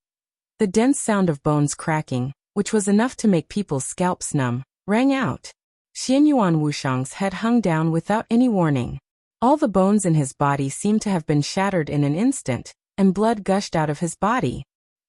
The dense sound of bones cracking, which was enough to make people's scalps numb, rang out. Xianyuan Wushang's head hung down without any warning. All the bones in his body seemed to have been shattered in an instant, and blood gushed out of his body.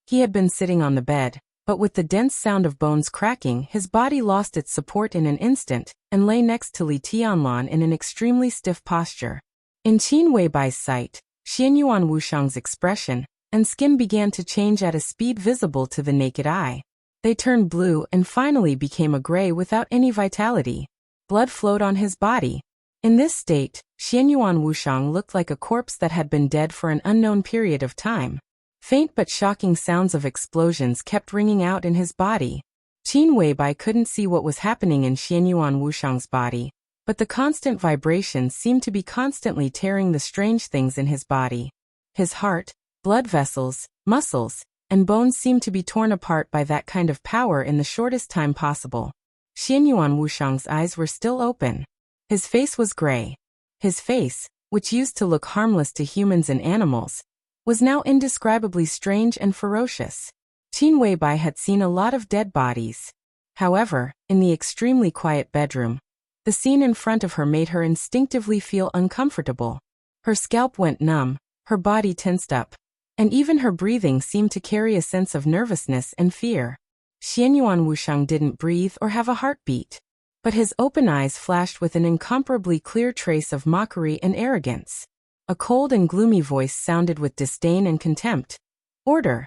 He had been sitting on the bed, But with the dense sound of bones cracking, his body lost its support in an instant, and lay next to Li Tianlan in an extremely stiff posture. In Qin Weibai's sight, Xianyuan Wushang's expression and skin began to change at a speed visible to the naked eye. They turned blue and finally became a gray without any vitality. Blood flowed on his body. In this state, Xianyuan Wushang looked like a corpse that had been dead for an unknown period of time. Faint but shocking sounds of explosions kept ringing out in his body. Qin Weibai couldn't see what was happening in Xianyuan Wushang's body, but the constant vibrations seemed to be constantly tearing the strange things in his body. His heart, blood vessels, muscles, and bones seemed to be torn apart by that kind of power in the shortest time possible. Xianyuan Wushang's eyes were still open. His face was gray. His face, which used to look harmless to humans and animals, was now indescribably strange and ferocious. Qin Weibai had seen a lot of dead bodies. However, in the extremely quiet bedroom, the scene in front of her made her instinctively feel uncomfortable. Her scalp went numb, her body tensed up, and even her breathing seemed to carry a sense of nervousness and fear. Xianyuan Wushang didn't breathe or have a heartbeat, but his open eyes flashed with an incomparably clear trace of mockery and arrogance. A cold and gloomy voice sounded with disdain and contempt. Order!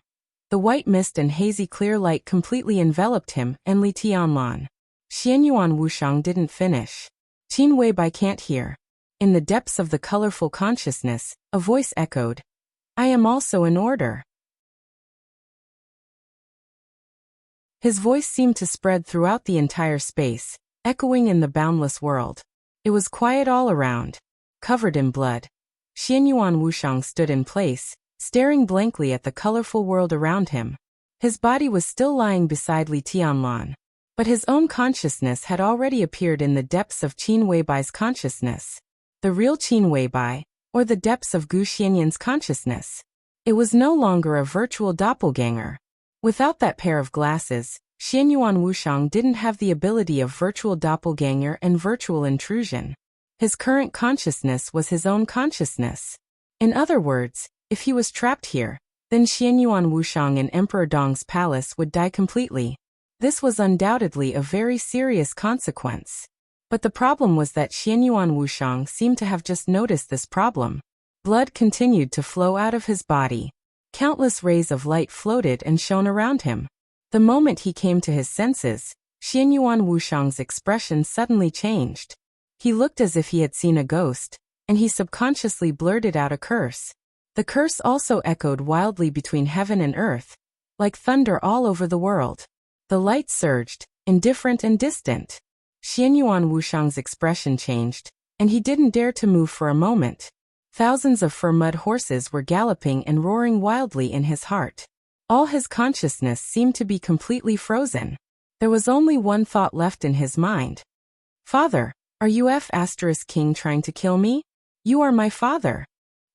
The white mist and hazy clear light completely enveloped him and Li Tianlan. Xianyuan Wushang didn't finish. Qin Weibai can't hear. In the depths of the colorful consciousness, a voice echoed, I am also in order. His voice seemed to spread throughout the entire space, echoing in the boundless world. It was quiet all around, covered in blood. Xianyuan Wushang stood in place, staring blankly at the colorful world around him. His body was still lying beside Li Tianlan, but his own consciousness had already appeared in the depths of Qin Weibai's consciousness. The real Qin Weibai, or the depths of Gu Xianyan's consciousness. It was no longer a virtual doppelganger. Without that pair of glasses, Xianyuan Wushang didn't have the ability of virtual doppelganger and virtual intrusion. His current consciousness was his own consciousness. In other words, if he was trapped here, then Xianyuan Wushang in Emperor Dong's palace would die completely. This was undoubtedly a very serious consequence. But the problem was that Xianyuan Wushang seemed to have just noticed this problem. Blood continued to flow out of his body. Countless rays of light floated and shone around him. The moment he came to his senses, Xianyuan Wushang's expression suddenly changed. He looked as if he had seen a ghost, and he subconsciously blurted out a curse. The curse also echoed wildly between heaven and earth, like thunder all over the world. The light surged, indifferent and distant. Xianyuan Wushang's expression changed, and he didn't dare to move for a moment. Thousands of fur-mud horses were galloping and roaring wildly in his heart. All his consciousness seemed to be completely frozen. There was only one thought left in his mind. Father, are you F*King trying to kill me? You are my father.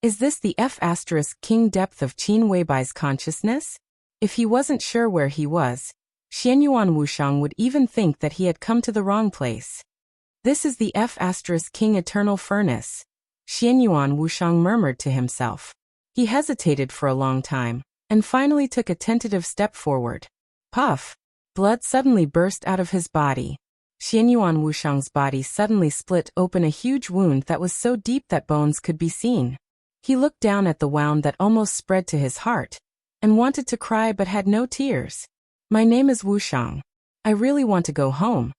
Is this the F*King depth of Qin Weibai's consciousness? If he wasn't sure where he was, Xianyuan Wushang would even think that he had come to the wrong place. This is the F*King eternal furnace, Xianyuan Wushang murmured to himself. He hesitated for a long time, and finally took a tentative step forward. Puff! Blood suddenly burst out of his body. Xianyuan Wushang's body suddenly split open a huge wound that was so deep that bones could be seen. He looked down at the wound that almost spread to his heart, and wanted to cry but had no tears. My name is Wushang. I really want to go home.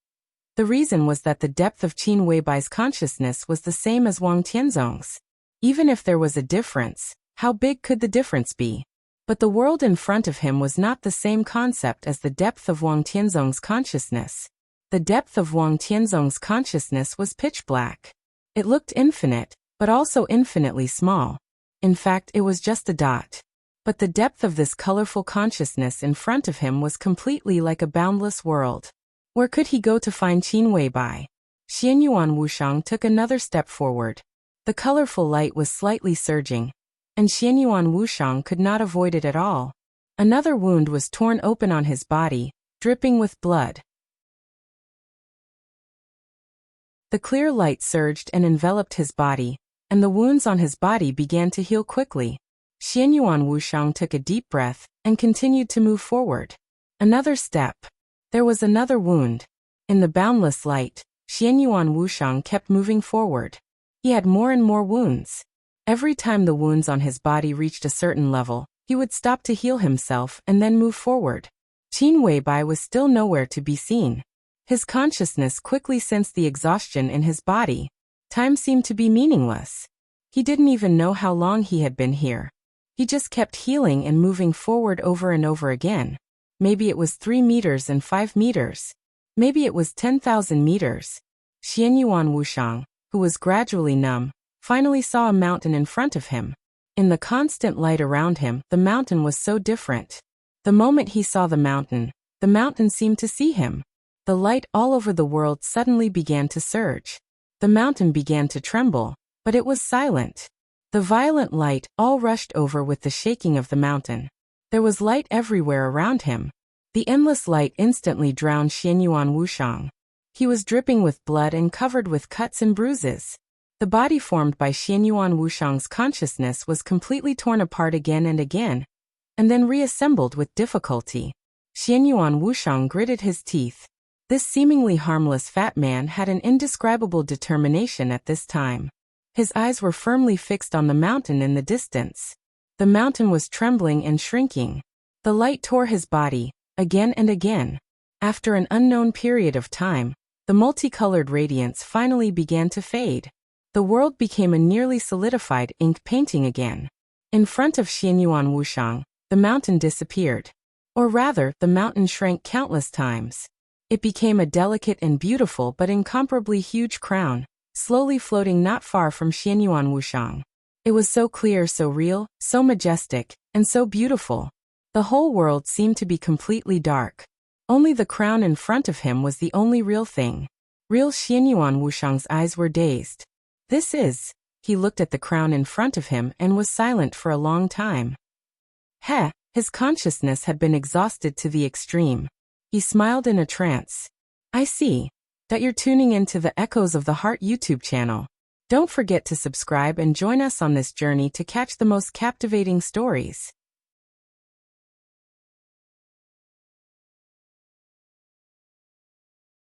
The reason was that the depth of Qin Weibai's consciousness was the same as Wang Tianzong's. Even if there was a difference, how big could the difference be? But the world in front of him was not the same concept as the depth of Wang Tianzong's consciousness. The depth of Wang Tianzong's consciousness was pitch black. It looked infinite, but also infinitely small. In fact, it was just a dot. But the depth of this colorful consciousness in front of him was completely like a boundless world. Where could he go to find Qin Weibai? Xianyuan Wushang took another step forward. The colorful light was slightly surging, and Xianyuan Wushang could not avoid it at all. Another wound was torn open on his body, dripping with blood. The clear light surged and enveloped his body, and the wounds on his body began to heal quickly. Xianyuan Wushang took a deep breath and continued to move forward. Another step. There was another wound. In the boundless light, Xianyuan Wushang kept moving forward. He had more and more wounds. Every time the wounds on his body reached a certain level, he would stop to heal himself and then move forward. Qin Weibai was still nowhere to be seen. His consciousness quickly sensed the exhaustion in his body. Time seemed to be meaningless. He didn't even know how long he had been here. He just kept healing and moving forward over and over again. Maybe it was 3 meters and 5 meters. Maybe it was 10,000 meters. Xianyuan Wushang, who was gradually numb, finally saw a mountain in front of him. In the constant light around him, the mountain was so different. The moment he saw the mountain seemed to see him. The light all over the world suddenly began to surge. The mountain began to tremble, but it was silent. The violent light all rushed over with the shaking of the mountain. There was light everywhere around him. The endless light instantly drowned Xianyuan Wushang. He was dripping with blood and covered with cuts and bruises. The body formed by Xianyuan Wushang's consciousness was completely torn apart again and then reassembled with difficulty. Xianyuan Wushang gritted his teeth. This seemingly harmless fat man had an indescribable determination at this time. His eyes were firmly fixed on the mountain in the distance. The mountain was trembling and shrinking. The light tore his body, again and again. After an unknown period of time, the multicolored radiance finally began to fade. The world became a nearly solidified ink painting again. In front of Xianyuan Wushang, the mountain disappeared. Or rather, the mountain shrank countless times. It became a delicate and beautiful but incomparably huge crown, slowly floating not far from Xianyuan Wushang. It was so clear, so real, so majestic, and so beautiful. The whole world seemed to be completely dark. Only the crown in front of him was the only real thing. Real Xianyuan Wushang's eyes were dazed. He looked at the crown in front of him and was silent for a long time. His consciousness had been exhausted to the extreme. He smiled in a trance. I see that you're tuning into the Echoes of the Heart YouTube channel. Don't forget to subscribe and join us on this journey to catch the most captivating stories.